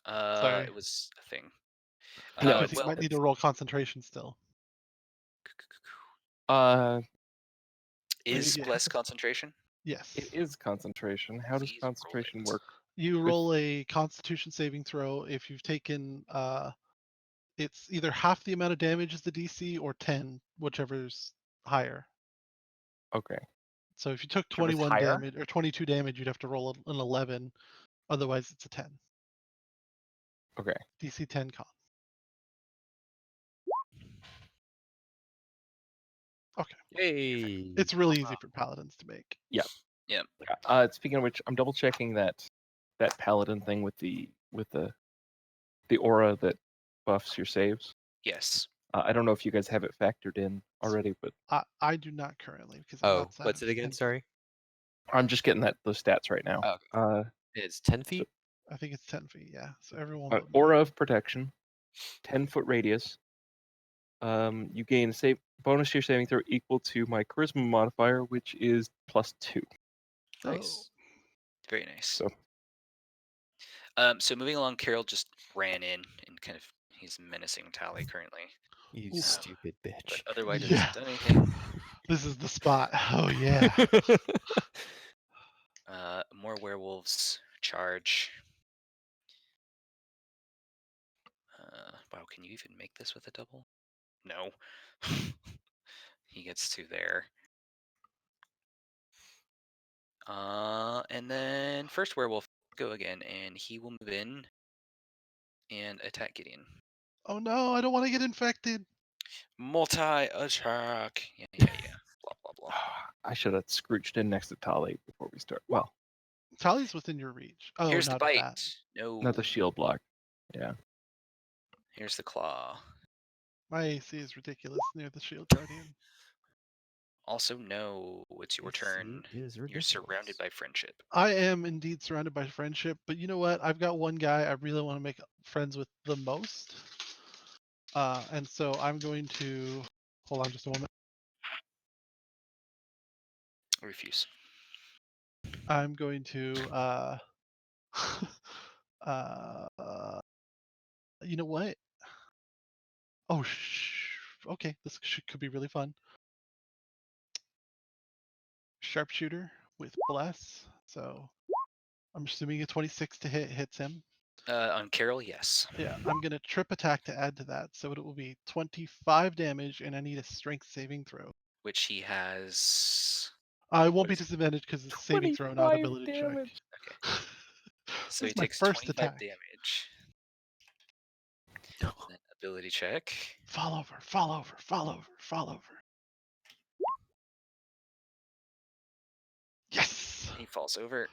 [SPEAKER 5] Sorry.
[SPEAKER 2] It was a thing.
[SPEAKER 1] No,
[SPEAKER 5] Because you
[SPEAKER 2] Well,
[SPEAKER 5] might need to roll concentration still.
[SPEAKER 2] is
[SPEAKER 5] yeah.
[SPEAKER 2] bless concentration?
[SPEAKER 5] Yes.
[SPEAKER 1] It is concentration. How does
[SPEAKER 2] Please roll
[SPEAKER 1] concentration
[SPEAKER 2] it.
[SPEAKER 1] work?
[SPEAKER 5] You
[SPEAKER 1] with-
[SPEAKER 5] roll a constitution saving throw if you've taken it's either half the amount of damage as the DC or 10, whichever's higher.
[SPEAKER 1] Okay.
[SPEAKER 5] So if you took
[SPEAKER 1] Whichever's
[SPEAKER 5] 21
[SPEAKER 1] higher?
[SPEAKER 5] damage or 22 damage, you'd have to roll an 11. Otherwise, it's a 10.
[SPEAKER 1] Okay.
[SPEAKER 5] DC 10 con. Okay.
[SPEAKER 4] Hey.
[SPEAKER 5] It's really easy for paladins to make.
[SPEAKER 1] Yeah. Speaking of which, I'm double checking that paladin thing with the aura that buffs your saves.
[SPEAKER 2] Yes.
[SPEAKER 1] I don't know if you guys have it factored in already, but
[SPEAKER 5] I do not currently because I'm
[SPEAKER 4] Oh,
[SPEAKER 5] outside
[SPEAKER 4] what's
[SPEAKER 5] of
[SPEAKER 4] it again?
[SPEAKER 5] 10 feet.
[SPEAKER 4] Sorry.
[SPEAKER 1] I'm just getting those stats right now.
[SPEAKER 4] Oh, it's 10 feet.
[SPEAKER 5] I think it's 10 feet. Yeah. So everyone.
[SPEAKER 1] Aura of protection, 10-foot radius. You gain a bonus to your saving throw equal to my charisma modifier, which is +2.
[SPEAKER 4] Nice.
[SPEAKER 2] Very nice.
[SPEAKER 1] So
[SPEAKER 2] So moving along, Carol just ran in and kind of he's menacing Tally currently.
[SPEAKER 4] You
[SPEAKER 5] Oof.
[SPEAKER 4] stupid bitch.
[SPEAKER 2] But otherwise
[SPEAKER 5] Yeah.
[SPEAKER 2] hasn't done anything.
[SPEAKER 5] This is the spot. Oh yeah.
[SPEAKER 2] More werewolves charge. Wow, can you even make this with a double? No. He gets to there. And then first werewolf go again, and he will move in and attack Gideon.
[SPEAKER 5] Oh no, I don't want to get infected.
[SPEAKER 2] Multi-attack. Yeah. Blah, blah, blah.
[SPEAKER 1] I should have scrooched in next to Tali before we start. Well,
[SPEAKER 5] Tally's within your reach. Oh,
[SPEAKER 2] Here's the
[SPEAKER 5] not
[SPEAKER 2] bite.
[SPEAKER 5] that.
[SPEAKER 2] No.
[SPEAKER 1] not the shield block. Yeah.
[SPEAKER 2] Here's the claw.
[SPEAKER 5] My AC is ridiculous near the shield guardian.
[SPEAKER 2] Also, no. It's your turn. You're surrounded by friendship.
[SPEAKER 5] I am indeed surrounded by friendship, but you know what? I've got one guy I really want to make friends with the most. And so I'm going to hold on just a moment.
[SPEAKER 2] I refuse.
[SPEAKER 5] I'm going to you know what? Oh okay, this could be really fun. Sharpshooter with bless. So I'm assuming a 26 to hits him.
[SPEAKER 2] On Carol, yes.
[SPEAKER 5] Yeah, I'm gonna trip attack to add to that, so it will be 25 damage, and I need a strength saving throw.
[SPEAKER 2] Which he has.
[SPEAKER 5] I won't
[SPEAKER 2] What
[SPEAKER 5] be
[SPEAKER 2] is it?
[SPEAKER 5] disadvantaged because it's saving throw, not
[SPEAKER 1] 25
[SPEAKER 5] ability
[SPEAKER 1] damage.
[SPEAKER 5] check.
[SPEAKER 2] So
[SPEAKER 5] This
[SPEAKER 2] he
[SPEAKER 5] is my
[SPEAKER 2] takes
[SPEAKER 5] first
[SPEAKER 2] 25
[SPEAKER 5] attack.
[SPEAKER 2] damage. Then ability check.
[SPEAKER 5] Fall over, fall over, fall over, fall over. Yes!
[SPEAKER 2] He falls over.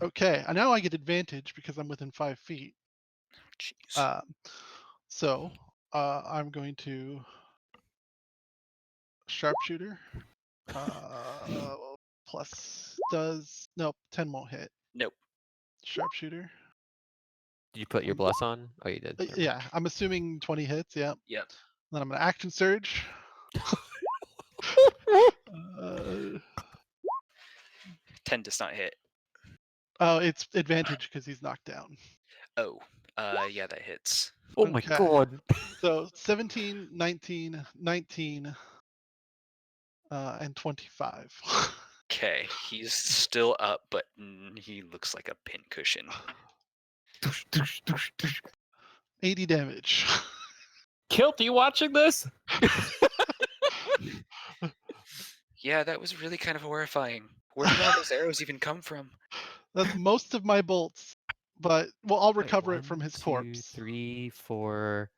[SPEAKER 5] Okay, and now I get advantage because I'm within 5 feet.
[SPEAKER 2] Jeez.
[SPEAKER 5] So I'm going to sharpshooter. Plus does nope, 10 won't hit.
[SPEAKER 2] Nope.
[SPEAKER 5] Sharpshooter.
[SPEAKER 4] Did you put your bless on? Oh, you did. Never mind.
[SPEAKER 5] Yeah, I'm assuming 20 hits. Yeah.
[SPEAKER 2] Yep.
[SPEAKER 5] Then I'm gonna action surge.
[SPEAKER 2] 10 does not hit.
[SPEAKER 5] Oh, it's advantage because he's knocked down.
[SPEAKER 2] Oh. Yeah, that hits.
[SPEAKER 4] Oh my
[SPEAKER 5] Okay.
[SPEAKER 4] god.
[SPEAKER 5] So 17, 19, 19, and 25.
[SPEAKER 2] Okay, he's still up, but he looks like a pincushion.
[SPEAKER 5] 80 damage.
[SPEAKER 1] Kilt, are you watching this?
[SPEAKER 2] Yeah, that was really kind of horrifying. Where did all those arrows even come from?
[SPEAKER 5] That's most of my bolts, but well, I'll
[SPEAKER 4] Wait,
[SPEAKER 5] recover it from
[SPEAKER 4] 1,
[SPEAKER 5] his
[SPEAKER 4] 2,
[SPEAKER 5] corpse.
[SPEAKER 4] 3, 4.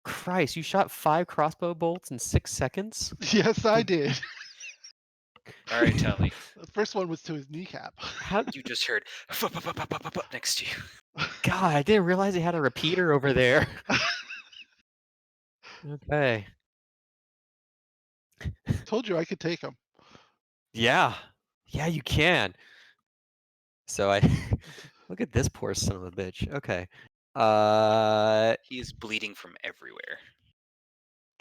[SPEAKER 4] Christ, you shot 5 crossbow bolts in 6 seconds?
[SPEAKER 5] Yes, I did.
[SPEAKER 2] All right, Tally.
[SPEAKER 5] The first one was to his kneecap.
[SPEAKER 4] How?
[SPEAKER 2] You just heard next to you.
[SPEAKER 4] God, I didn't realize they had a repeater over there. Okay.
[SPEAKER 5] Told you I could take him.
[SPEAKER 4] Yeah. Yeah, you can. So Look at this poor son of a bitch. Okay.
[SPEAKER 2] He is bleeding from everywhere.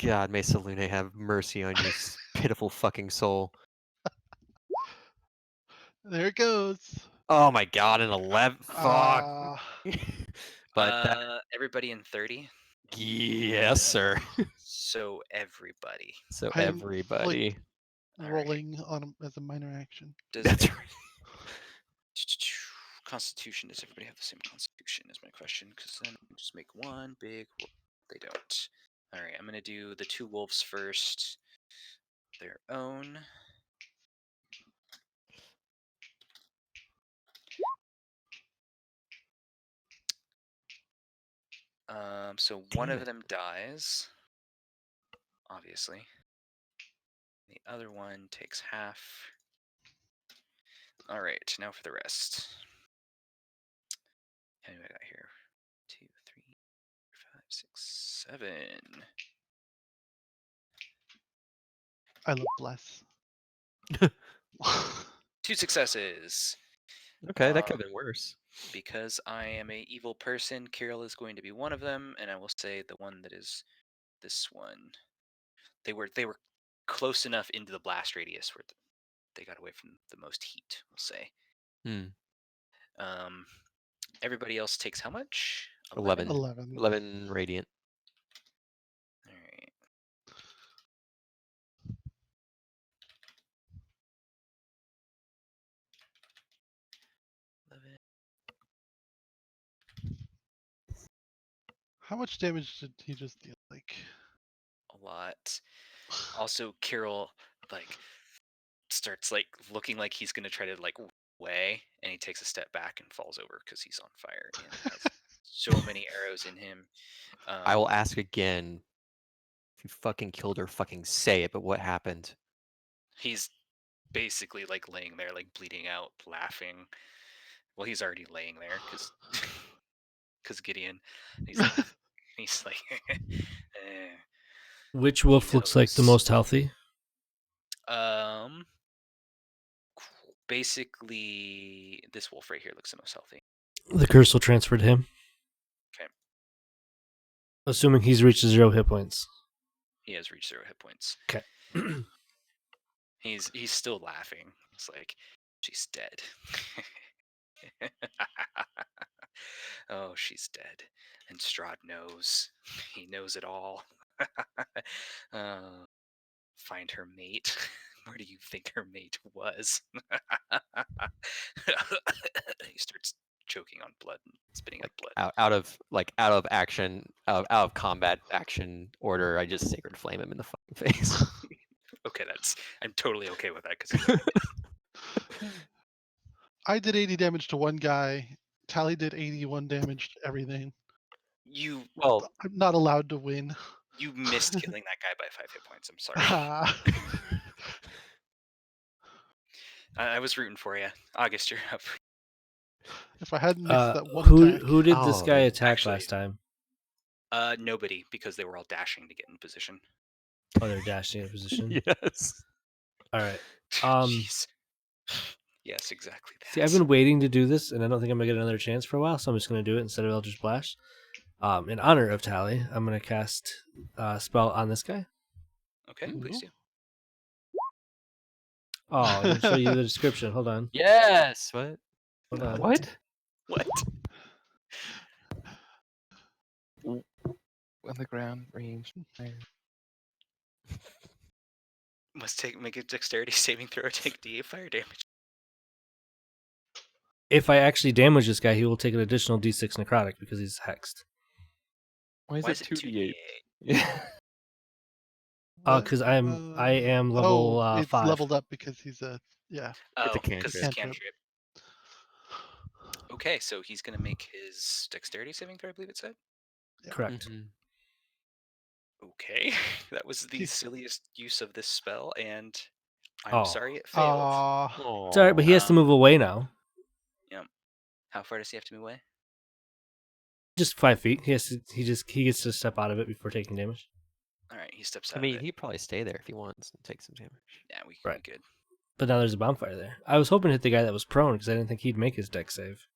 [SPEAKER 4] God, may Selune have mercy on your pitiful fucking soul.
[SPEAKER 5] There it goes.
[SPEAKER 4] Oh my god, an 11. Fuck. But
[SPEAKER 2] Everybody in 30.
[SPEAKER 4] yes, sir.
[SPEAKER 2] So everybody.
[SPEAKER 4] So
[SPEAKER 5] I'm,
[SPEAKER 4] everybody.
[SPEAKER 5] rolling on him as a minor action.
[SPEAKER 4] That's right.
[SPEAKER 2] Constitution. Does everybody have the same constitution? Is my question. Because then just make one big. They don't. All right. I'm gonna do the 2 wolves first. Their own. So one of them dies, obviously. The other one takes half. All right, now for the rest. How many I got here? 2, 3, 4, 5, 6, 7.
[SPEAKER 5] I love bless.
[SPEAKER 2] 2 successes.
[SPEAKER 4] Okay, that could have been worse.
[SPEAKER 2] Because I am a evil person, Kirill is going to be one of them, and I will say the one that is this one. They were close enough into the blast radius where they got away from the most heat, we'll say. Everybody else takes how much?
[SPEAKER 4] 11.
[SPEAKER 5] 11.
[SPEAKER 4] 11 radiant.
[SPEAKER 2] All right.
[SPEAKER 5] How much damage did he just deal? Like
[SPEAKER 2] a lot. Also, Kirill starts looking like he's gonna try to way, and he takes a step back and falls over because he's on fire and has so many arrows in him.
[SPEAKER 4] I will ask again. If you fucking killed her, fucking say it. But what happened?
[SPEAKER 2] He's basically laying there, bleeding out, laughing. Well, he's already laying there because Gideon. He's like,
[SPEAKER 3] Which wolf looks like the most healthy?
[SPEAKER 2] Basically, this wolf right here looks the most healthy.
[SPEAKER 3] The curse will transfer to him.
[SPEAKER 2] Okay.
[SPEAKER 3] Assuming he's reached 0 hit points.
[SPEAKER 2] He has reached 0 hit points.
[SPEAKER 3] Okay.
[SPEAKER 2] He's still laughing. It's like, she's dead. Oh, she's dead. And Strahd knows. He knows it all. Find her mate. Where do you think her mate was? He starts choking on blood and spitting up blood.
[SPEAKER 4] Out of action, out of combat action order, I just sacred flame him in the fucking face.
[SPEAKER 2] Okay, I'm totally okay with that because
[SPEAKER 5] I did 80 damage to one guy. Tally did 81 damage to everything. I'm not allowed to win.
[SPEAKER 2] You missed killing that guy by 5 hit points. I'm sorry. I was rooting for you. August, you're up.
[SPEAKER 5] If I hadn't missed that one attack.
[SPEAKER 3] Who did this guy attack last time?
[SPEAKER 2] Nobody, because they were all dashing to get in position.
[SPEAKER 3] Oh, they're dashing in position?
[SPEAKER 4] Yes.
[SPEAKER 3] All right.
[SPEAKER 2] Jeez. Yes, exactly that.
[SPEAKER 3] See, I've been waiting to do this, and I don't think I'm going to get another chance for a while, so I'm just going to do it instead of Eldritch Blast. In honor of Tally, I'm going to cast a spell on this guy.
[SPEAKER 2] Okay, please do.
[SPEAKER 3] Oh, I didn't show you the description. Hold on.
[SPEAKER 4] Yes. What?
[SPEAKER 3] Hold on.
[SPEAKER 1] What?
[SPEAKER 2] What?
[SPEAKER 1] On the ground, range, fire.
[SPEAKER 2] Must make a dexterity saving throw or take D8 fire damage.
[SPEAKER 3] If I actually damage this guy, he will take an additional D6 necrotic because he's hexed.
[SPEAKER 1] Why is it 2d8?
[SPEAKER 2] Yeah.
[SPEAKER 3] Because I am level 5.
[SPEAKER 5] It's leveled up because he's a
[SPEAKER 4] It's a cantrip.
[SPEAKER 2] Because it's a cantrip. Okay, so he's gonna make his dexterity saving throw, I believe it said.
[SPEAKER 5] Yeah.
[SPEAKER 3] Correct.
[SPEAKER 4] Mm-hmm.
[SPEAKER 2] Okay, that was the silliest use of this spell, and I'm sorry it failed.
[SPEAKER 3] It's alright, but he has to move away now.
[SPEAKER 2] Yeah. How far does he have to move away?
[SPEAKER 3] Just 5 feet. He gets to step out of it before taking damage.
[SPEAKER 2] All right, he steps out.
[SPEAKER 4] I mean, he'd probably stay there if he wants and take some damage.
[SPEAKER 2] Yeah, we good.
[SPEAKER 3] But now there's a bonfire there. I was hoping to hit the guy that was prone because I didn't think he'd make his dex save.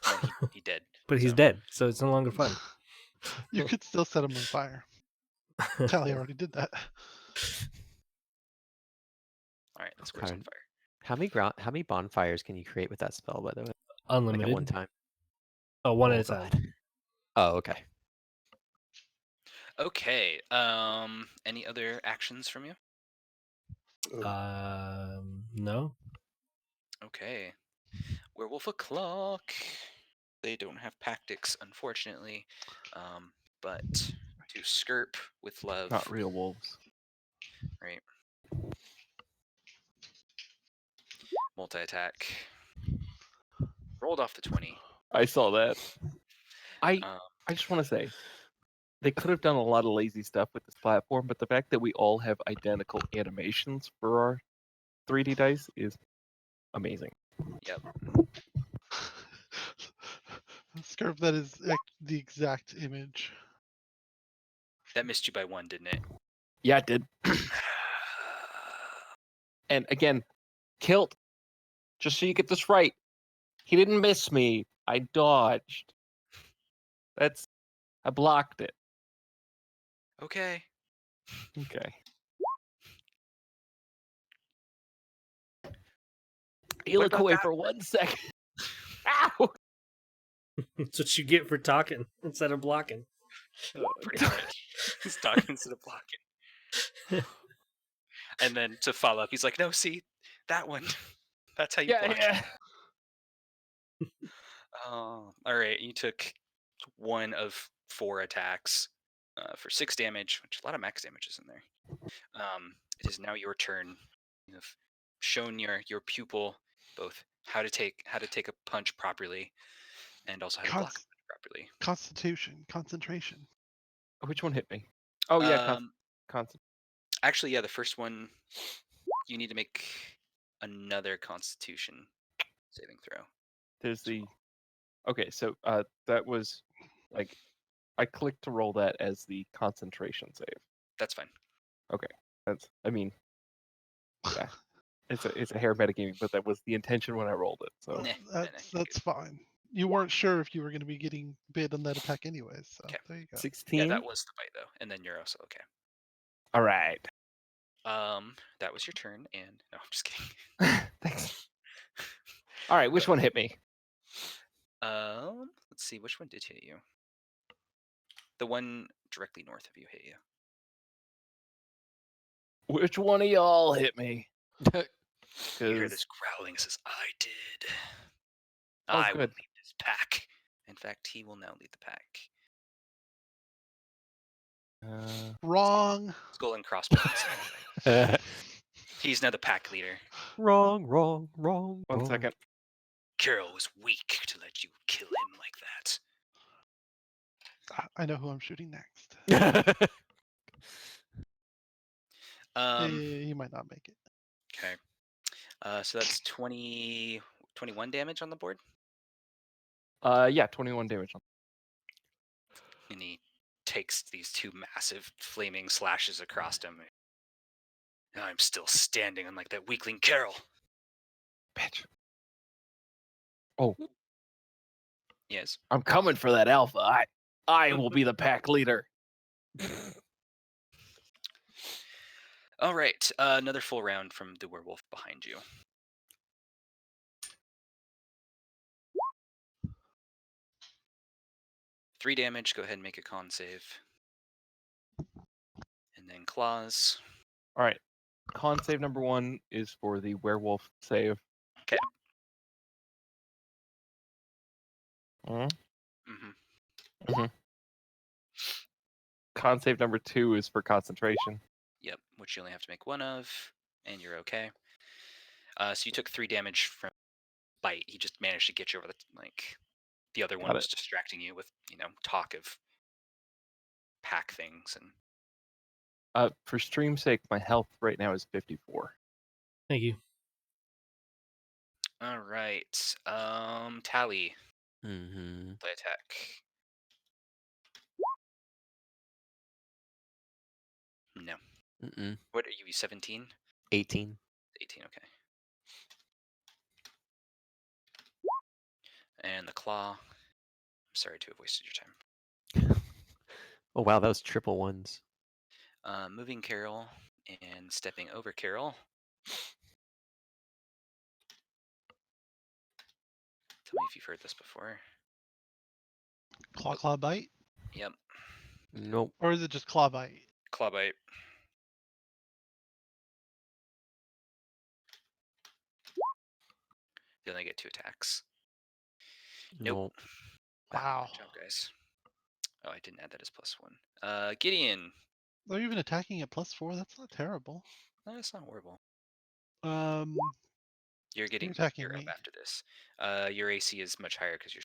[SPEAKER 2] Well, he dead.
[SPEAKER 3] But he's
[SPEAKER 2] so.
[SPEAKER 3] dead, so it's no longer fun.
[SPEAKER 5] You could still set him on fire. Tally already did that.
[SPEAKER 2] All right, the square's on
[SPEAKER 4] Okay.
[SPEAKER 2] fire.
[SPEAKER 4] How many bonfires can you create with that spell, by the way? Like
[SPEAKER 3] Unlimited.
[SPEAKER 4] at one time?
[SPEAKER 3] Oh, one
[SPEAKER 4] Oh,
[SPEAKER 3] at a time.
[SPEAKER 4] God. Oh, okay.
[SPEAKER 2] Okay. Any other actions from you?
[SPEAKER 3] No.
[SPEAKER 2] Okay. Werewolf o'clock. They don't have tactics, unfortunately. But to skirp with love.
[SPEAKER 1] Not real wolves.
[SPEAKER 2] Right. Multi-attack. Rolled off the 20.
[SPEAKER 1] I saw that. I
[SPEAKER 2] Um,
[SPEAKER 1] just want to say, they could have done a lot of lazy stuff with this platform, but the fact that we all have identical animations for our 3D dice is amazing.
[SPEAKER 2] Yep.
[SPEAKER 5] Scarf, that is the exact image.
[SPEAKER 2] That missed you by 1, didn't it?
[SPEAKER 1] Yeah, it did. And again, Kilt, just so you get this right, he didn't miss me. I dodged. I blocked it.
[SPEAKER 2] Okay.
[SPEAKER 1] Okay. He
[SPEAKER 2] What
[SPEAKER 1] looked
[SPEAKER 2] about
[SPEAKER 1] away
[SPEAKER 2] that
[SPEAKER 1] for 1 second. Ow!
[SPEAKER 3] That's what you get for talking instead of blocking.
[SPEAKER 2] Pretty much. He's talking instead of blocking. And then to follow up, he's like, no, see, that one. That's how you block.
[SPEAKER 1] Yeah.
[SPEAKER 2] All right, you took 1 of 4 attacks for 6 damage, which a lot of max damage is in there. It is now your turn. You have shown your pupil both how to take a punch properly, and also how to block a punch properly.
[SPEAKER 5] Concentration.
[SPEAKER 1] Which one hit me? Oh yeah, constant.
[SPEAKER 2] Actually, yeah, the first one you need to make another Constitution saving throw.
[SPEAKER 1] There's the. Okay, so that was like I clicked to roll that as the concentration save.
[SPEAKER 2] That's fine.
[SPEAKER 1] Okay, yeah, it's a hair metagaming, but that was the intention when I rolled it. So
[SPEAKER 5] That's fine. You weren't sure if you were going to be getting bit on that attack anyways, so
[SPEAKER 2] Okay.
[SPEAKER 5] there you go.
[SPEAKER 1] 16.
[SPEAKER 2] Yeah, that was the bite though, and then you're also okay.
[SPEAKER 1] All right.
[SPEAKER 2] That was your turn, and no, I'm just kidding.
[SPEAKER 1] Thanks. All right, which one hit me?
[SPEAKER 2] Let's see, which one did hit you? The one directly north of you hit you.
[SPEAKER 1] Which one of y'all hit me?
[SPEAKER 2] You hear this growling. It says, "I did. I will
[SPEAKER 1] good.
[SPEAKER 2] lead this pack." In fact, he will now lead the pack.
[SPEAKER 5] Wrong.
[SPEAKER 2] Skull and crossbones. He's now the pack leader.
[SPEAKER 4] Wrong.
[SPEAKER 1] 1 second.
[SPEAKER 2] Carol was weak to let you kill him like that.
[SPEAKER 5] I know who I'm shooting next. He might not make it.
[SPEAKER 2] Okay. So that's 21 damage on the board.
[SPEAKER 1] Yeah, 21 damage.
[SPEAKER 2] And he takes these 2 massive flaming slashes across him. I'm still standing, unlike that weakling Carol.
[SPEAKER 1] Bitch. Oh.
[SPEAKER 2] Yes.
[SPEAKER 1] I'm coming for that alpha. I will be the pack leader.
[SPEAKER 2] All right. Another full round from the werewolf behind you. Three damage. Go ahead and make a con save. And then claws.
[SPEAKER 1] All right. Con save number 1 is for the werewolf save.
[SPEAKER 2] Okay.
[SPEAKER 1] Con save number 2 is for concentration.
[SPEAKER 2] Yep, which you only have to make 1 of, and you're okay. So you took 3 damage from bite. He just managed to get you over the other one was distracting you with talk of pack things and.
[SPEAKER 1] For stream's sake, my health right now is 54.
[SPEAKER 3] Thank you.
[SPEAKER 2] All right. Tally. Play attack. No. What are you? 17?
[SPEAKER 4] 18.
[SPEAKER 2] 18. Okay. And and the claw. I'm sorry to have wasted your time.
[SPEAKER 4] Oh wow, that was triple ones.
[SPEAKER 2] Moving Carol and stepping over Carol. Tell me if you've heard this before.
[SPEAKER 5] Claw bite?
[SPEAKER 2] Yep.
[SPEAKER 4] Nope.
[SPEAKER 5] Or is it just claw bite?
[SPEAKER 2] Claw bite. You only get 2 attacks. Nope.
[SPEAKER 5] Wow.
[SPEAKER 2] Good job, guys. Oh, I didn't add that as +1. Gideon.
[SPEAKER 5] They're even attacking at +4. That's not terrible.
[SPEAKER 2] No, that's not horrible.
[SPEAKER 5] You're
[SPEAKER 2] You're
[SPEAKER 5] attacking
[SPEAKER 2] up
[SPEAKER 5] me.
[SPEAKER 2] after this. Your AC is much higher because you're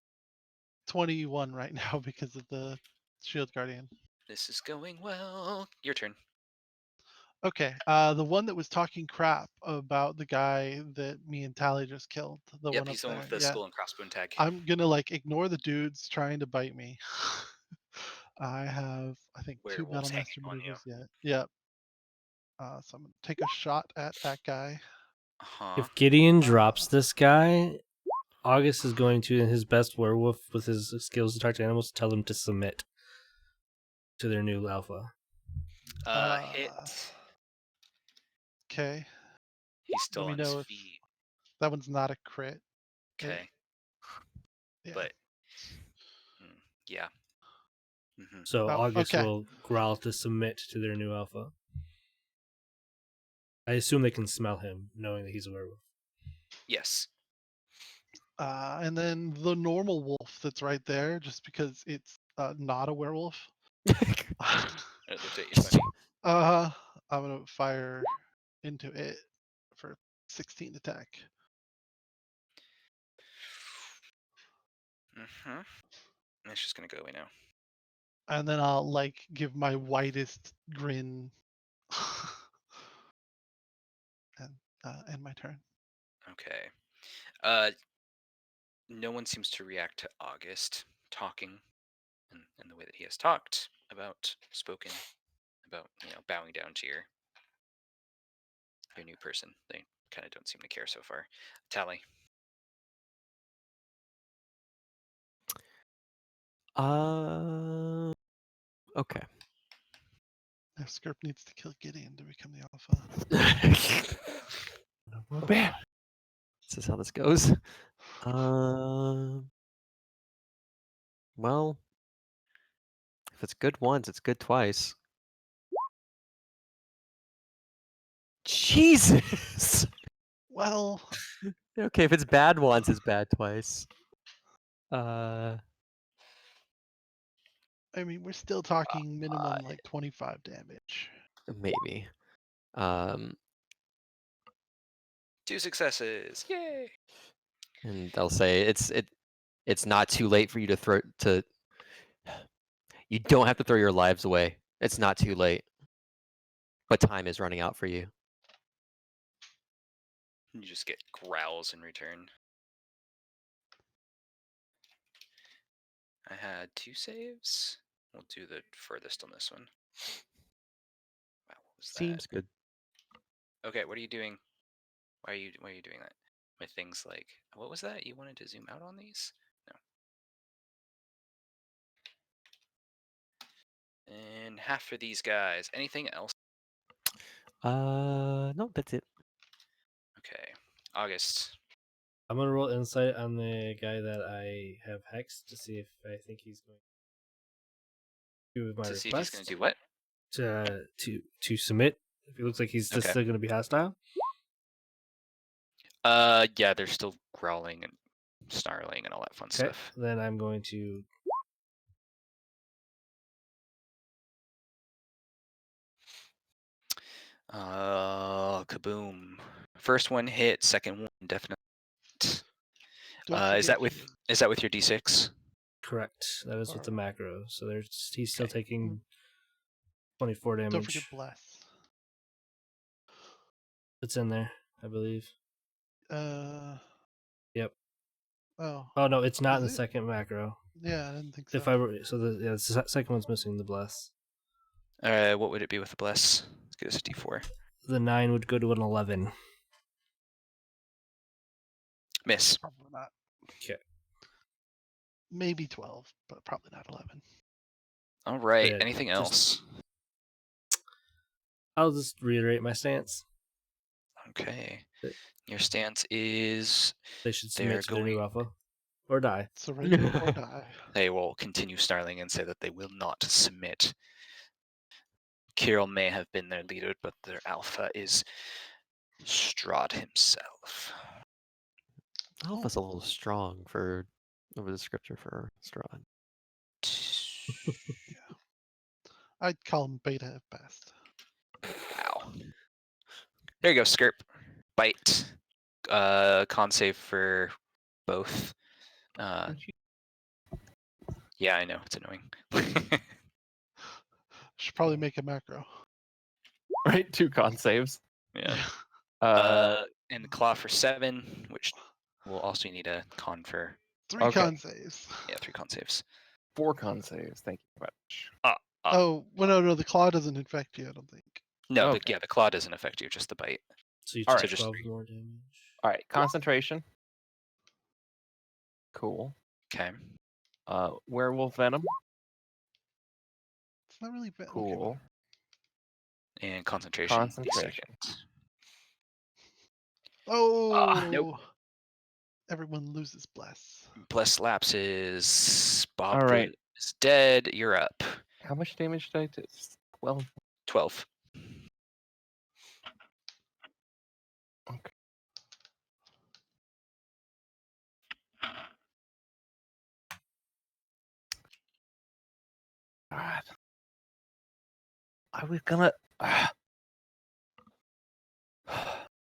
[SPEAKER 5] 21 right now because of the Shield Guardian.
[SPEAKER 2] This is going well. Your turn.
[SPEAKER 5] Okay, the one that was talking crap about the guy that me and Tally just killed, the
[SPEAKER 2] Yep,
[SPEAKER 5] one up
[SPEAKER 2] he's the one
[SPEAKER 5] there.
[SPEAKER 2] with the
[SPEAKER 5] Yeah,
[SPEAKER 2] skull and crossbone tag.
[SPEAKER 5] I'm gonna like ignore the dudes trying to bite me. I have, I think, 2
[SPEAKER 2] Werewolves hanging
[SPEAKER 5] Battlemaster
[SPEAKER 2] on you.
[SPEAKER 5] maneuvers yet. Yep. So I'm gonna take a shot at that guy.
[SPEAKER 3] If Gideon drops this guy, August is going to, in his best werewolf with his skills to talk to animals, tell them to submit to their new alpha.
[SPEAKER 2] Hit.
[SPEAKER 5] Okay.
[SPEAKER 2] He's still
[SPEAKER 5] Let me
[SPEAKER 2] on his
[SPEAKER 5] know if
[SPEAKER 2] feet.
[SPEAKER 5] that one's not a crit.
[SPEAKER 2] Okay.
[SPEAKER 5] Yeah.
[SPEAKER 2] But yeah.
[SPEAKER 3] So
[SPEAKER 5] Oh,
[SPEAKER 3] August
[SPEAKER 5] okay.
[SPEAKER 3] will growl to submit to their new alpha. I assume they can smell him, knowing that he's a werewolf.
[SPEAKER 2] Yes.
[SPEAKER 5] And then the normal wolf that's right there, just because it's not a werewolf.
[SPEAKER 2] It looked at you funny.
[SPEAKER 5] I'm gonna fire into it for 16 attack.
[SPEAKER 2] It's just gonna go away now.
[SPEAKER 5] And then I'll like give my widest grin and end my turn.
[SPEAKER 2] Okay. No one seems to react to August talking in the way that he has spoken about, bowing down to your new person. They kind of don't seem to care so far. Tally.
[SPEAKER 4] Okay.
[SPEAKER 5] Now Skirp needs to kill Gideon to become the alpha.
[SPEAKER 3] Bam.
[SPEAKER 4] This is how this goes. Well, if it's good once, it's good twice. Jesus.
[SPEAKER 5] Well,
[SPEAKER 4] Okay, if it's bad once, it's bad twice.
[SPEAKER 5] I mean, we're still talking minimum like 25 damage.
[SPEAKER 4] Maybe.
[SPEAKER 2] 2 successes. Yay!
[SPEAKER 4] And they'll say it's not too late for you to. You don't have to throw your lives away. It's not too late. But time is running out for you.
[SPEAKER 2] You just get growls in return. I had 2 saves. We'll do the furthest on this one. Wow, what was that?
[SPEAKER 4] Seems good.
[SPEAKER 2] Okay, what are you doing? Why are you doing that? With things like, what was that? You wanted to zoom out on these? No. And half for these guys. Anything else?
[SPEAKER 4] No, that's it.
[SPEAKER 2] Okay. August.
[SPEAKER 3] I'm gonna roll insight on the guy that I have hexed to see if I think he's going to do my
[SPEAKER 2] To
[SPEAKER 3] request.
[SPEAKER 2] see if he's going to do what?
[SPEAKER 3] To submit. If he looks like he's just still going to be hostile.
[SPEAKER 2] Yeah, they're still growling and snarling and all that fun stuff.
[SPEAKER 3] Then I'm going to.
[SPEAKER 2] Kaboom! First one hit. Second one definitely. Is that with your D6?
[SPEAKER 3] Correct. That is with the macro. So he's still taking 24 damage.
[SPEAKER 5] Don't forget bless.
[SPEAKER 3] It's in there, I believe. Yep.
[SPEAKER 5] Oh
[SPEAKER 3] no, it's not in the second macro.
[SPEAKER 5] Yeah, I didn't think so.
[SPEAKER 3] The second one's missing the bless.
[SPEAKER 2] What would it be with the bless? Let's give us a D4.
[SPEAKER 3] The 9 would go to an 11.
[SPEAKER 2] Miss.
[SPEAKER 5] Probably not.
[SPEAKER 3] Okay.
[SPEAKER 5] maybe 12, but probably not 11.
[SPEAKER 2] All right.
[SPEAKER 3] Yeah,
[SPEAKER 2] Anything
[SPEAKER 3] just-
[SPEAKER 2] else?
[SPEAKER 3] I'll just reiterate my stance.
[SPEAKER 2] Okay.
[SPEAKER 3] That-
[SPEAKER 2] Your stance is
[SPEAKER 3] They should
[SPEAKER 2] they're
[SPEAKER 3] submit to their new
[SPEAKER 2] going.
[SPEAKER 3] alpha or die.
[SPEAKER 5] Surrender or die.
[SPEAKER 2] They will continue snarling and say that they will not submit. Kirill may have been their leader, but their alpha is Strahd himself.
[SPEAKER 4] Alpha's a little strong for over the scripture for Strahd.
[SPEAKER 5] I'd call him beta at best.
[SPEAKER 2] Wow. There you go, Skirp. Bite. Con save for both. Yeah, I know. It's annoying.
[SPEAKER 5] Should probably make a macro.
[SPEAKER 1] Right, 2 con saves.
[SPEAKER 2] Yeah.
[SPEAKER 1] Uh,
[SPEAKER 2] And the claw for 7, which will also need a con for
[SPEAKER 5] 3
[SPEAKER 1] okay.
[SPEAKER 5] con saves.
[SPEAKER 2] 3 con saves.
[SPEAKER 1] 4 con saves. Thank you very much.
[SPEAKER 5] Oh, well, no, the claw doesn't infect you, I don't think.
[SPEAKER 2] No,
[SPEAKER 1] Okay.
[SPEAKER 2] the claw doesn't affect you, just the bite.
[SPEAKER 3] So you
[SPEAKER 1] All
[SPEAKER 3] take
[SPEAKER 1] right.
[SPEAKER 3] 12 more damage.
[SPEAKER 1] All right, concentration. Cool.
[SPEAKER 2] Okay.
[SPEAKER 1] Werewolf venom.
[SPEAKER 5] It's not really bad. Okay,
[SPEAKER 1] Cool.
[SPEAKER 5] whatever.
[SPEAKER 2] And concentration.
[SPEAKER 1] Concentration.
[SPEAKER 2] Second.
[SPEAKER 5] Oh!
[SPEAKER 2] Nope.
[SPEAKER 5] Everyone loses bless.
[SPEAKER 2] Bless lapses. Bob
[SPEAKER 1] All right.
[SPEAKER 2] is dead. You're up.
[SPEAKER 1] How much damage did I do? 12.
[SPEAKER 2] 12.
[SPEAKER 1] Okay. God. I was gonna.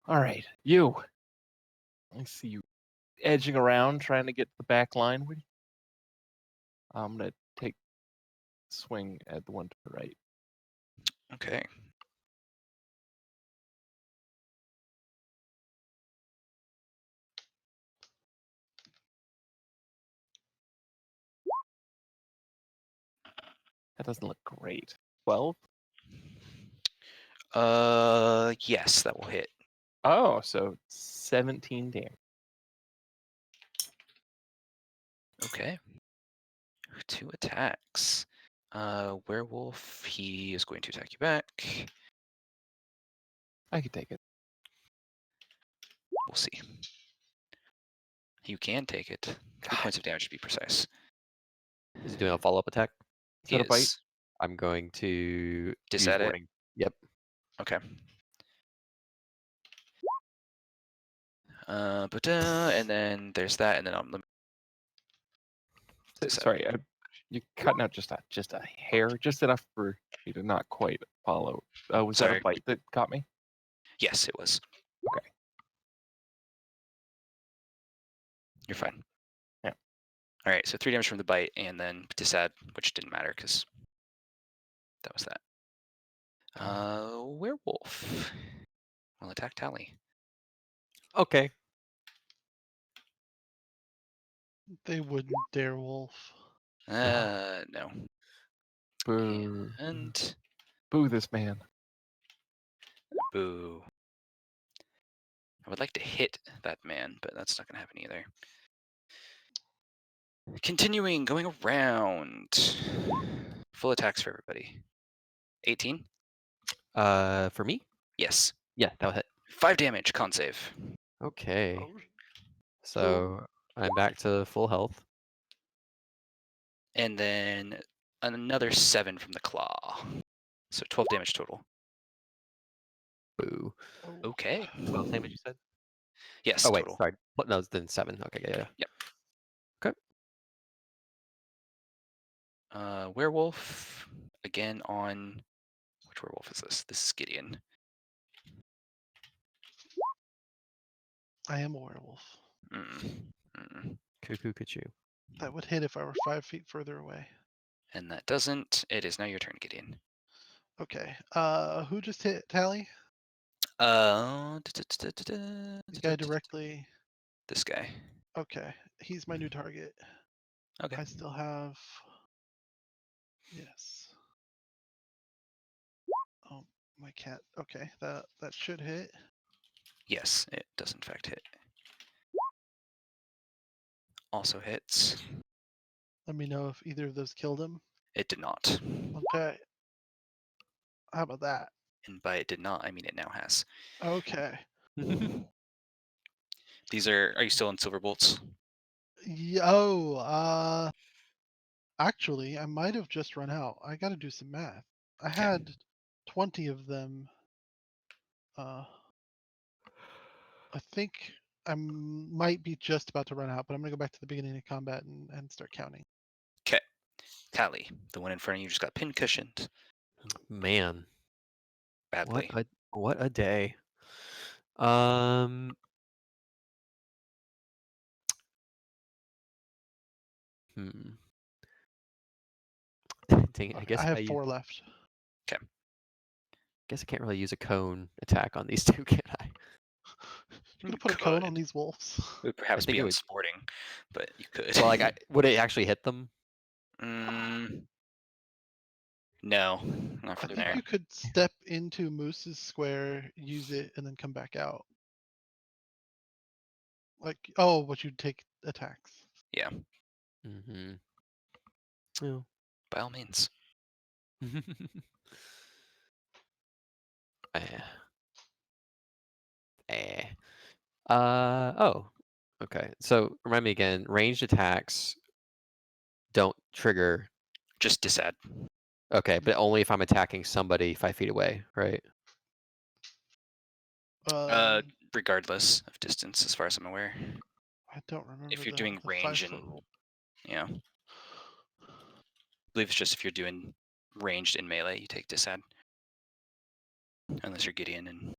[SPEAKER 1] All right, you. I see you edging around trying to get the back line. I'm gonna take a swing at the one to the right.
[SPEAKER 2] Okay.
[SPEAKER 1] That doesn't look great. 12.
[SPEAKER 2] Yes, that will hit.
[SPEAKER 1] Oh, so 17 damage.
[SPEAKER 2] Okay. 2 attacks. Werewolf, he is going to attack you back.
[SPEAKER 1] I could take it.
[SPEAKER 2] We'll see. You can take it. 3 points of damage to be precise.
[SPEAKER 4] Is he doing a follow-up attack?
[SPEAKER 1] Is that a bite?
[SPEAKER 2] Is.
[SPEAKER 4] I'm going to use
[SPEAKER 2] Disadvantage?
[SPEAKER 4] warning. Yep.
[SPEAKER 2] Okay. And then there's that, and then
[SPEAKER 1] Sorry, you're cutting out just a hair, just enough for me to not quite follow. Was that
[SPEAKER 2] Sorry.
[SPEAKER 1] a bite that caught me?
[SPEAKER 2] Yes, it was.
[SPEAKER 1] Okay.
[SPEAKER 2] You're fine.
[SPEAKER 1] Yeah.
[SPEAKER 2] All right, so 3 damage from the bite, and then disad, which didn't matter because that was that. Werewolf will attack Tally.
[SPEAKER 4] Okay.
[SPEAKER 5] They wouldn't dare wolf.
[SPEAKER 2] No.
[SPEAKER 1] Boo.
[SPEAKER 2] And
[SPEAKER 1] Boo this man.
[SPEAKER 2] boo. I would like to hit that man, but that's not going to happen either. Continuing, going around. Full attacks for everybody. 18?
[SPEAKER 4] For me?
[SPEAKER 2] Yes.
[SPEAKER 4] Yeah, that'll hit.
[SPEAKER 2] 5 damage, con save.
[SPEAKER 4] Okay.
[SPEAKER 5] Oh,
[SPEAKER 4] So I'm back to full health.
[SPEAKER 2] And then another 7 from the claw. So 12 damage total.
[SPEAKER 4] Boo.
[SPEAKER 5] oh.
[SPEAKER 2] Okay.
[SPEAKER 4] 12 damage, you said?
[SPEAKER 2] Yes,
[SPEAKER 4] Oh, wait,
[SPEAKER 2] total.
[SPEAKER 4] sorry. No, then 7. Okay, yeah.
[SPEAKER 2] Yep.
[SPEAKER 4] Okay.
[SPEAKER 2] Werewolf, again on... Which werewolf is this? This is Gideon.
[SPEAKER 5] I am a werewolf.
[SPEAKER 4] Cuckoo, cuckoo.
[SPEAKER 5] That would hit if I were 5 feet further away.
[SPEAKER 2] And that doesn't. It is now your turn, Gideon.
[SPEAKER 5] Okay. Who just hit Tally?
[SPEAKER 2] The
[SPEAKER 5] The guy directly.
[SPEAKER 2] This guy.
[SPEAKER 5] Okay. He's my new target.
[SPEAKER 2] Okay.
[SPEAKER 5] I still have. Yes. Oh, my cat. Okay, that should hit.
[SPEAKER 2] Yes, it does in fact hit. Also hits.
[SPEAKER 5] Let me know if either of those killed him.
[SPEAKER 2] It did not.
[SPEAKER 5] Okay. How about that?
[SPEAKER 2] And by it did not, I mean it now has.
[SPEAKER 5] Okay.
[SPEAKER 2] These are you still in silver bolts?
[SPEAKER 5] Actually, I might have just run out. I got to do some math. I
[SPEAKER 2] Okay.
[SPEAKER 5] had 20 of them. I think I might be just about to run out, but I'm going to go back to the beginning of combat and start counting.
[SPEAKER 2] Okay. Tally, the one in front of you just got pin cushioned
[SPEAKER 4] Man,
[SPEAKER 2] badly.
[SPEAKER 4] what a day. Hmm. Dang it, I guess
[SPEAKER 5] I
[SPEAKER 4] if
[SPEAKER 5] have 4 left.
[SPEAKER 4] guess I can't really use a cone attack on these two, can I?
[SPEAKER 5] You're going to put a cone on these wolves?
[SPEAKER 2] It would perhaps
[SPEAKER 4] think
[SPEAKER 2] be
[SPEAKER 4] it would-
[SPEAKER 2] unsporting, but you could.
[SPEAKER 4] Well, like, would it actually hit them?
[SPEAKER 2] No, not
[SPEAKER 5] I
[SPEAKER 2] from
[SPEAKER 5] think
[SPEAKER 2] there.
[SPEAKER 5] you could step into Moose's square, use it, and then come back out. Like, but you'd take attacks.
[SPEAKER 2] Yeah,
[SPEAKER 4] Mm-hmm. Oh.
[SPEAKER 2] by all means.
[SPEAKER 4] Eh. Oh. Okay. So remind me again. Ranged attacks don't trigger.
[SPEAKER 2] Just disadd.
[SPEAKER 4] Okay, but only if I'm attacking somebody 5 feet away, right?
[SPEAKER 2] Regardless of distance, as far as I'm aware.
[SPEAKER 5] I don't remember
[SPEAKER 2] If you're
[SPEAKER 5] the
[SPEAKER 2] doing range
[SPEAKER 5] 5-foot
[SPEAKER 2] and
[SPEAKER 5] rule.
[SPEAKER 2] yeah, I believe it's just if you're doing ranged in melee, you take disadd. Unless you're Gideon and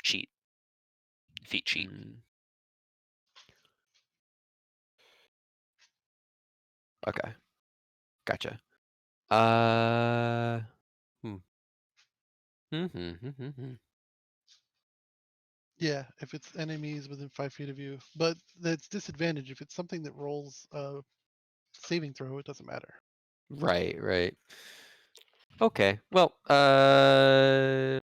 [SPEAKER 2] cheat, feet cheat.
[SPEAKER 4] Okay. Gotcha.
[SPEAKER 5] Yeah, if it's enemies within 5 feet of you, but that's disadvantage. If it's something that rolls a saving throw, it doesn't matter.
[SPEAKER 4] Right. Okay. Well, why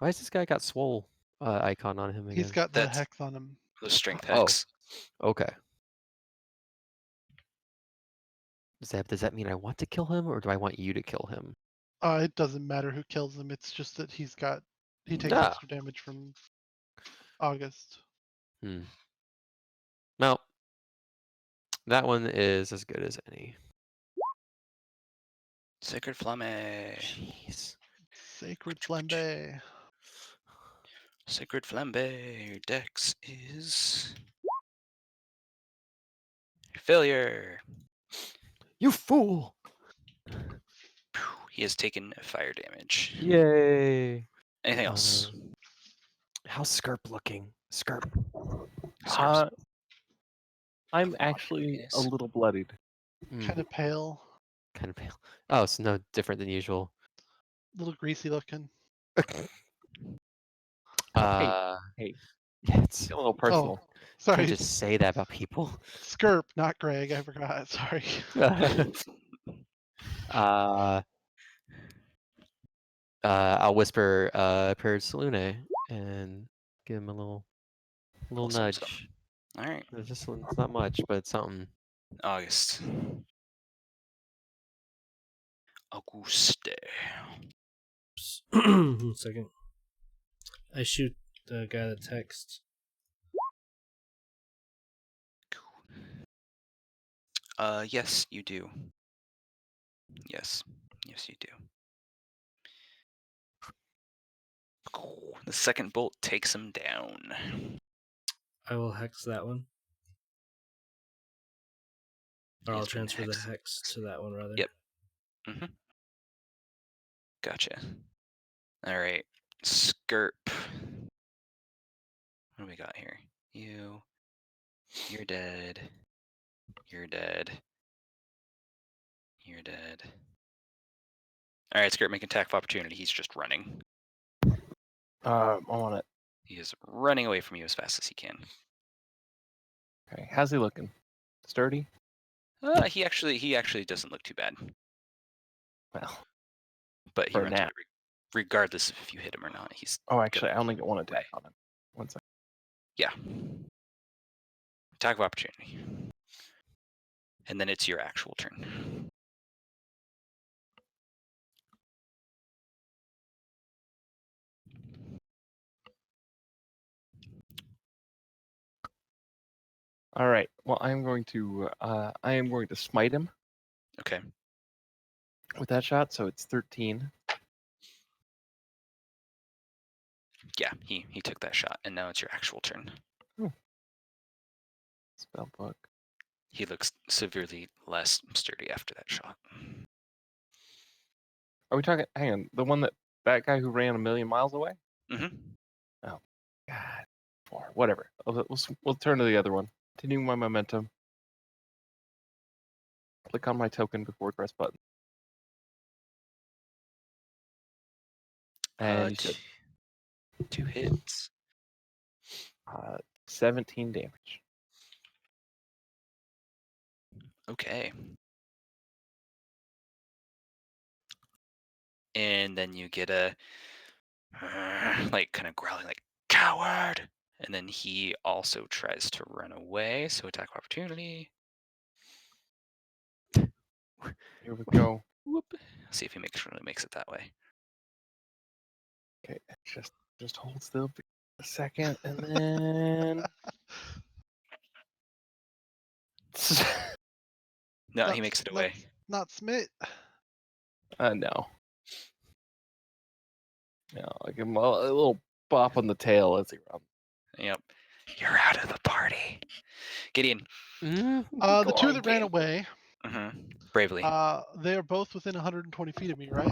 [SPEAKER 4] has this guy got swole icon on him again?
[SPEAKER 5] He's got the hex on him.
[SPEAKER 2] The strength
[SPEAKER 4] Oh.
[SPEAKER 2] hex.
[SPEAKER 4] Okay. Does that mean I want to kill him, or do I want you to kill him?
[SPEAKER 5] It doesn't matter who kills him. It's just that he takes
[SPEAKER 4] Ah.
[SPEAKER 5] extra damage from August.
[SPEAKER 4] No. That one is as good as any.
[SPEAKER 2] Sacred Flamme.
[SPEAKER 4] Jeez.
[SPEAKER 5] Sacred Flambe.
[SPEAKER 2] Sacred Flambe. Your dex is failure.
[SPEAKER 4] You fool!
[SPEAKER 2] He has taken fire damage.
[SPEAKER 4] Yay!
[SPEAKER 2] Anything else?
[SPEAKER 4] How's Skirp looking? Skirp.
[SPEAKER 1] I'm actually a little bloodied.
[SPEAKER 5] Kind of pale.
[SPEAKER 4] Kind of pale. Oh, it's no different than usual.
[SPEAKER 5] A little greasy looking.
[SPEAKER 1] Hey,
[SPEAKER 4] yeah, it's
[SPEAKER 1] a little personal.
[SPEAKER 5] Sorry.
[SPEAKER 4] Can't just say that about people.
[SPEAKER 5] Skirp, not Greg. I forgot. Sorry.
[SPEAKER 4] I'll whisper Per Salune and give him a little nudge.
[SPEAKER 2] Something. All right.
[SPEAKER 4] It's not much, but it's something.
[SPEAKER 2] August. Auguste.
[SPEAKER 3] 1 second. I shoot the guy that texts.
[SPEAKER 2] Yes, you do. Yes, you do. The second bolt takes him down.
[SPEAKER 3] I will hex that one. Or I'll transfer the hex to that one, rather.
[SPEAKER 2] Yep. Gotcha. All right. Skirp. What do we got here? You're dead. You're dead. You're dead. All right, Skirp, make an attack of opportunity. He's just running.
[SPEAKER 1] I'm on it.
[SPEAKER 2] He is running away from you as fast as he can.
[SPEAKER 1] Okay, how's he looking? Sturdy?
[SPEAKER 2] He actually doesn't look too bad.
[SPEAKER 1] Well,
[SPEAKER 2] but he
[SPEAKER 1] for
[SPEAKER 2] runs
[SPEAKER 1] now.
[SPEAKER 2] away regardless of if you hit him or not. He's
[SPEAKER 1] actually, I only get one attack on him. 1 second.
[SPEAKER 2] Yeah. Attack of opportunity. And then it's your actual turn.
[SPEAKER 1] All right. Well, I am going to smite him
[SPEAKER 2] Okay.
[SPEAKER 1] with that shot, so it's 13.
[SPEAKER 2] Yeah, he took that shot, and now it's your actual turn.
[SPEAKER 1] Spell book.
[SPEAKER 2] He looks severely less sturdy after that shot.
[SPEAKER 1] Are we talking? Hang on, that guy who ran a million miles away?
[SPEAKER 2] Mm-hmm.
[SPEAKER 1] Oh, God, 4. Whatever. We'll turn to the other one. Continuing my momentum. Click on my token before press button. And you said
[SPEAKER 2] 2 hits.
[SPEAKER 1] 17 damage.
[SPEAKER 2] Okay. And then you get a like kind of growling like coward. And then he also tries to run away, so attack of opportunity.
[SPEAKER 1] Here we go.
[SPEAKER 2] Whoop. See if he really makes it that way.
[SPEAKER 1] Okay, just hold still for a second, and then.
[SPEAKER 2] No, he makes it away.
[SPEAKER 5] Not Smith.
[SPEAKER 1] No. No, I give him a little bop on the tail as he runs.
[SPEAKER 2] Yep. You're out of the party. Gideon.
[SPEAKER 5] The 2 that ran away.
[SPEAKER 2] Bravely.
[SPEAKER 5] They are both within 120 feet of me, right?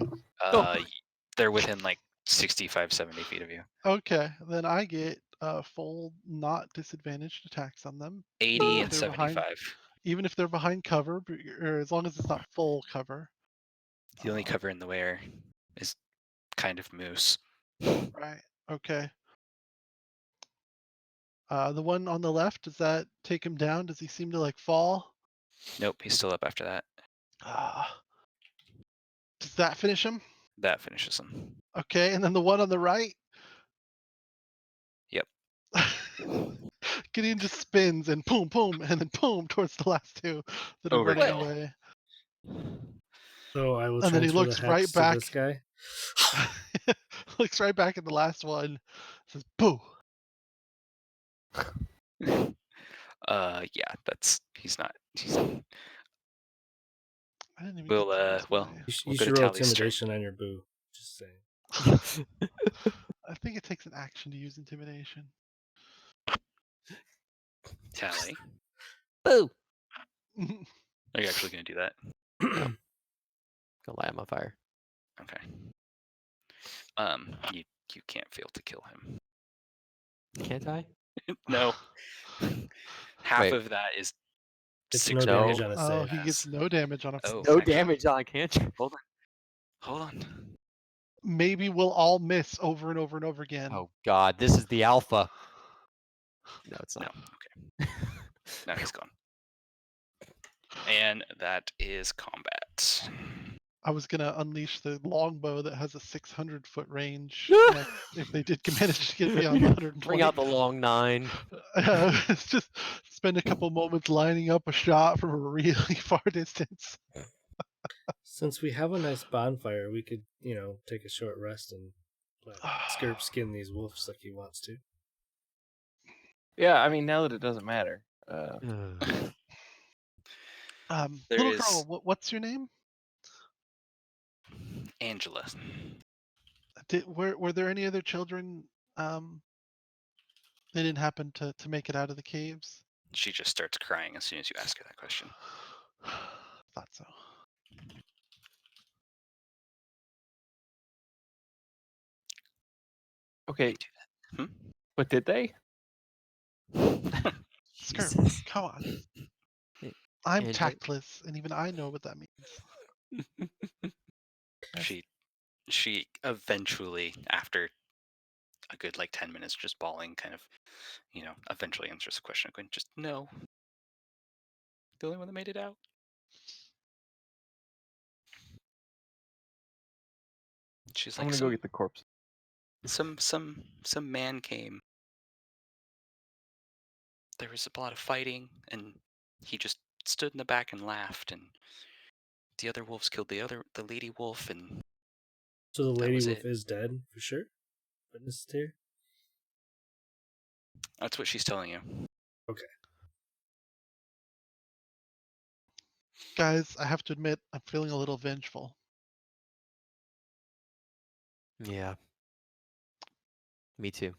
[SPEAKER 2] They're within like 65, 70 feet of you.
[SPEAKER 5] Okay, then I get full, not disadvantaged attacks on them.
[SPEAKER 2] 80 and 75.
[SPEAKER 5] Even if they're behind cover, or as long as it's not full cover.
[SPEAKER 2] The only cover in the way is kind of moose.
[SPEAKER 5] Right. Okay. The one on the left, does that take him down? Does he seem to like fall?
[SPEAKER 2] Nope, he's still up after that.
[SPEAKER 5] Does that finish him?
[SPEAKER 2] That finishes him.
[SPEAKER 5] Okay, and then the one on the right?
[SPEAKER 2] Yep.
[SPEAKER 5] Gideon just spins and boom, boom, and then boom towards the last 2 that are running
[SPEAKER 2] Overkill.
[SPEAKER 5] away.
[SPEAKER 3] So I will
[SPEAKER 5] And then he
[SPEAKER 3] transfer the
[SPEAKER 5] looks
[SPEAKER 3] hex
[SPEAKER 5] right
[SPEAKER 3] to
[SPEAKER 5] back.
[SPEAKER 3] this guy.
[SPEAKER 5] Looks right back at the last one. Says, "Boo."
[SPEAKER 2] Yeah, he's not.
[SPEAKER 5] I didn't even
[SPEAKER 2] We'll
[SPEAKER 5] get to use
[SPEAKER 2] well,
[SPEAKER 5] my-
[SPEAKER 3] You
[SPEAKER 2] we'll
[SPEAKER 3] should
[SPEAKER 2] go to
[SPEAKER 3] roll
[SPEAKER 2] Tally's turn.
[SPEAKER 3] intimidation on your boo. Just saying.
[SPEAKER 5] I think it takes an action to use intimidation.
[SPEAKER 2] Tally.
[SPEAKER 4] Boo!
[SPEAKER 2] Are you actually going to do that?
[SPEAKER 4] Gonna light him on fire.
[SPEAKER 2] Okay. You can't fail to kill him.
[SPEAKER 4] Can't I?
[SPEAKER 2] No. Half
[SPEAKER 4] Wait.
[SPEAKER 2] of that is
[SPEAKER 3] It's
[SPEAKER 2] 6
[SPEAKER 3] no damage on a
[SPEAKER 5] Oh,
[SPEAKER 3] save.
[SPEAKER 5] he gets no damage on a.
[SPEAKER 2] Oh,
[SPEAKER 4] No
[SPEAKER 2] actually,
[SPEAKER 4] damage on, can't you?
[SPEAKER 2] hold on.
[SPEAKER 5] Maybe we'll all miss over and over and over again.
[SPEAKER 4] Oh God, this is the alpha. No, it's
[SPEAKER 2] No.
[SPEAKER 4] not.
[SPEAKER 2] Okay. Now he's gone. And that is combat.
[SPEAKER 5] I was gonna unleash the longbow that has a 600-foot range if they did manage to get beyond 120.
[SPEAKER 4] Bring out the long 9.
[SPEAKER 5] It's just spend a couple moments lining up a shot from a really far distance.
[SPEAKER 3] Since we have a nice bonfire, we could, take a short rest and let Skirp skin these wolves like he wants to.
[SPEAKER 1] Yeah, I mean, now that it doesn't matter.
[SPEAKER 5] Little girl, what's your name?
[SPEAKER 2] Angela.
[SPEAKER 5] Were there any other children? They didn't happen to make it out of the caves.
[SPEAKER 2] She just starts crying as soon as you ask her that question.
[SPEAKER 5] Thought so.
[SPEAKER 1] Okay. But did they?
[SPEAKER 5] Skirp, come on. I'm tactless, and even I know what that means.
[SPEAKER 2] She eventually, after a good 10 minutes just bawling, kind of, eventually answers the question going, just no. The only one that made it out. She's like,
[SPEAKER 1] I'm gonna go get the corpse.
[SPEAKER 2] Some man came. There was a lot of fighting, and he just stood in the back and laughed, and the other wolves killed the lady wolf, and
[SPEAKER 3] So the
[SPEAKER 2] that
[SPEAKER 3] lady
[SPEAKER 2] was
[SPEAKER 3] wolf
[SPEAKER 2] it.
[SPEAKER 3] is dead for sure. Witness is here.
[SPEAKER 2] That's what she's telling you.
[SPEAKER 3] Okay.
[SPEAKER 5] Guys, I have to admit, I'm feeling a little vengeful.
[SPEAKER 4] Yeah. Me too.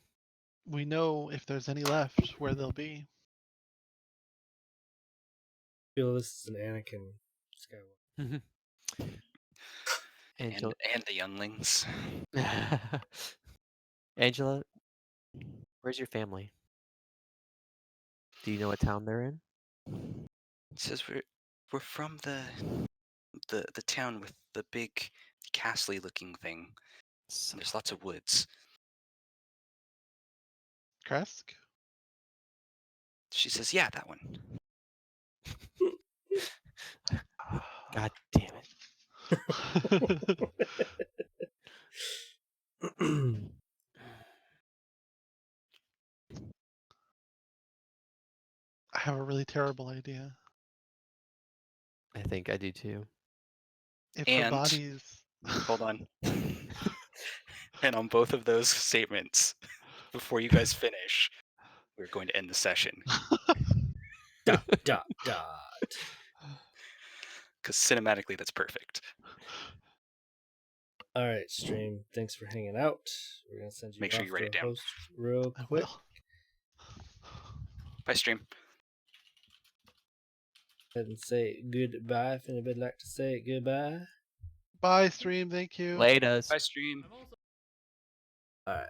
[SPEAKER 5] We know if there's any left, where they'll be.
[SPEAKER 3] I feel this is an Anakin Skywalker.
[SPEAKER 4] Angela.
[SPEAKER 2] And the younglings.
[SPEAKER 4] Angela, where's your family? Do you know what town they're in?
[SPEAKER 2] It says we're from the town with the big castle looking thing. And there's lots of woods.
[SPEAKER 5] Kresk?
[SPEAKER 2] She says, yeah, that one.
[SPEAKER 4] God damn it.
[SPEAKER 5] I have a really terrible idea.
[SPEAKER 4] I think I do too.
[SPEAKER 5] If her
[SPEAKER 2] And
[SPEAKER 5] body's
[SPEAKER 2] hold on. And on both of those statements, before you guys finish, we're going to end the session.
[SPEAKER 3] Dot.
[SPEAKER 2] Because cinematically, that's perfect.
[SPEAKER 3] All right, stream. Thanks for hanging out. We're gonna send you
[SPEAKER 2] Make sure
[SPEAKER 3] off
[SPEAKER 2] you write
[SPEAKER 3] to
[SPEAKER 2] it down.
[SPEAKER 3] host real
[SPEAKER 5] I
[SPEAKER 3] quick.
[SPEAKER 5] will.
[SPEAKER 2] Bye, stream.
[SPEAKER 3] Ahead and say goodbye. If anybody like to say goodbye.
[SPEAKER 5] Bye, stream. Thank you.
[SPEAKER 4] Laters.
[SPEAKER 2] Bye, stream.
[SPEAKER 3] All right.